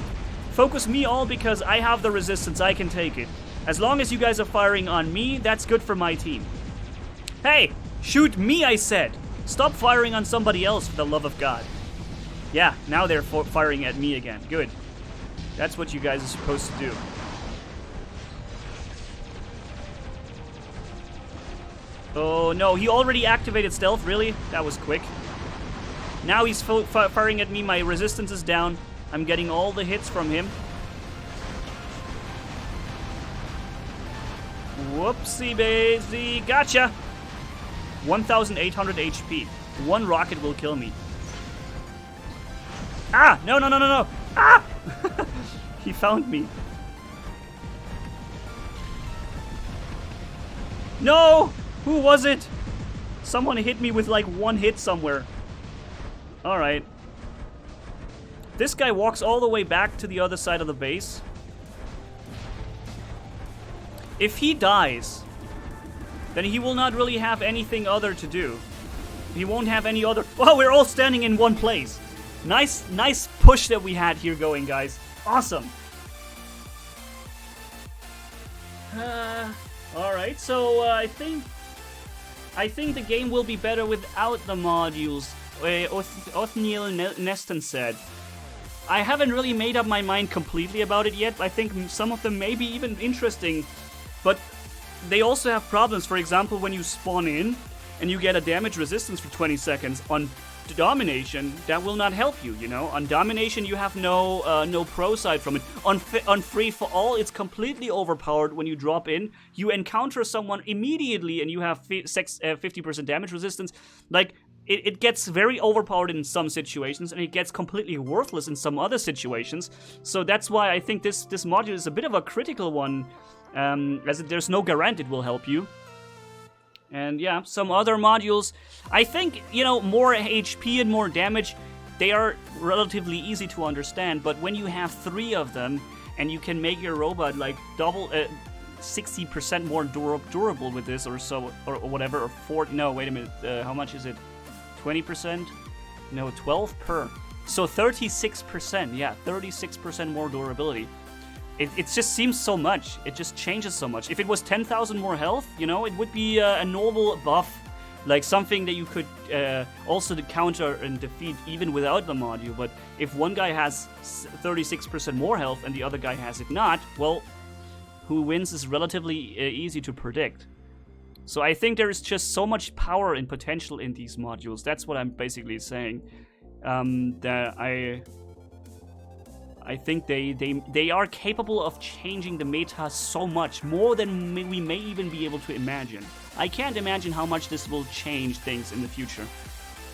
Focus me all because I have the resistance. I can take it. As long as you guys are firing on me, that's good for my team. Hey! Shoot me, I said! Stop firing on somebody else, for the love of God. Yeah, now they're firing at me again. Good. That's what you guys are supposed to do. Oh, no. He already activated stealth. Really? That was quick. Now he's firing at me. My resistance is down. I'm getting all the hits from him. Whoopsie daisy. Gotcha. 1,800 HP. One rocket will kill me. Ah! No, no, no, no, no! Ah! He found me. No! Who was it? Someone hit me with like one hit somewhere. Alright. This guy walks all the way back to the other side of the base. If he dies, then he will not really have anything other to do. He won't have any other... Oh, we're all standing in one place. Nice push that we had here going, guys. Awesome. Alright, so I think the game will be better without the modules. Othniel Neston said. I haven't really made up my mind completely about it yet. I think some of them may be even interesting, but they also have problems. For example, when you spawn in and you get a damage resistance for 20 seconds on Domination, that will not help you, you know. On Domination, you have no pro side from it. On Free for All, it's completely overpowered. When you drop in, you encounter someone immediately and you have 50% damage resistance. Like, it gets very overpowered in some situations and it gets completely worthless in some other situations. So that's why I think this module is a bit of a critical one, as there's no guarantee it will help you. And yeah, some other modules, I think, you know, more HP and more damage, they are relatively easy to understand, but when you have 3 of them, and you can make your robot like double, 60% more durable with this or so, or whatever, or 40, no, wait a minute, how much is it? 20%? No, 12 per. So 36%, yeah, 36% more durability. It just seems so much. It just changes so much. If it was 10,000 more health, you know, it would be a normal buff, like something that you could also counter and defeat even without the module. But if one guy has 36% more health and the other guy has it not, well, who wins is relatively easy to predict. So I think there is just so much power and potential in these modules. That's what I'm basically saying. That I think they are capable of changing the meta so much, more than we may even be able to imagine. I can't imagine how much this will change things in the future.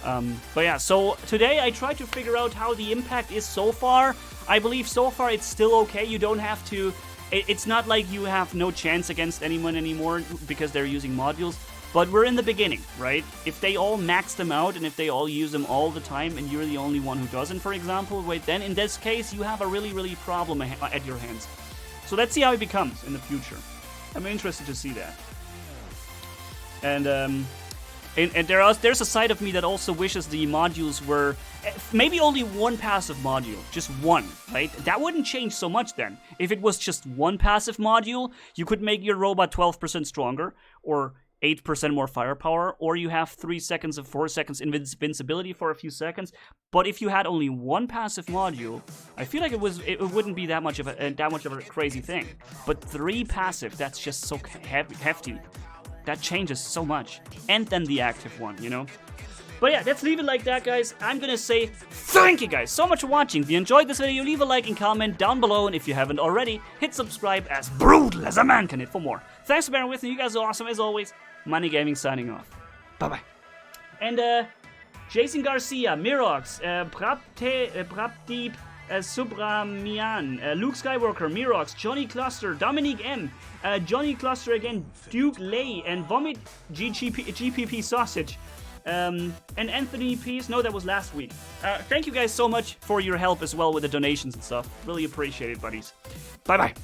But yeah, so today I tried to figure out how the impact is so far. I believe so far it's still okay. You don't have to... It's not like you have no chance against anyone anymore because they're using modules. But we're in the beginning, right? If they all max them out and if they all use them all the time and you're the only one who doesn't, for example, wait, then in this case you have a really problem at your hands. So let's see how it becomes in the future. I'm interested to see that. And there's a side of me that also wishes the modules were maybe only one passive module, just one, right? That wouldn't change so much then. If it was just one passive module, you could make your robot 12% stronger, or 8% more firepower, or you have 3 seconds of 4 seconds invincibility for a few seconds. But if you had only one passive module, I feel like it wouldn't be that much of a crazy thing. But 3 passive, that's just so hefty. That changes so much. And then the active one, you know? But yeah, let's leave it like that, guys. I'm gonna say thank you guys so much for watching. If you enjoyed this video, leave a like and comment down below. And if you haven't already, hit subscribe, as brutal as a man can hit for more. Thanks for bearing with me. You guys are awesome as always. Manni-Gaming signing off. Bye-bye. And Jason Garcia, Mirox, Brabdeep, Subramian, Luke Skywalker, Mirox, Johnny Cluster, Dominique M, Johnny Cluster again, Duke Lay, and Vomit GPP Sausage, and Anthony Peace. No, that was last week. Thank you guys so much for your help as well with the donations and stuff. Really appreciate it, buddies. Bye-bye.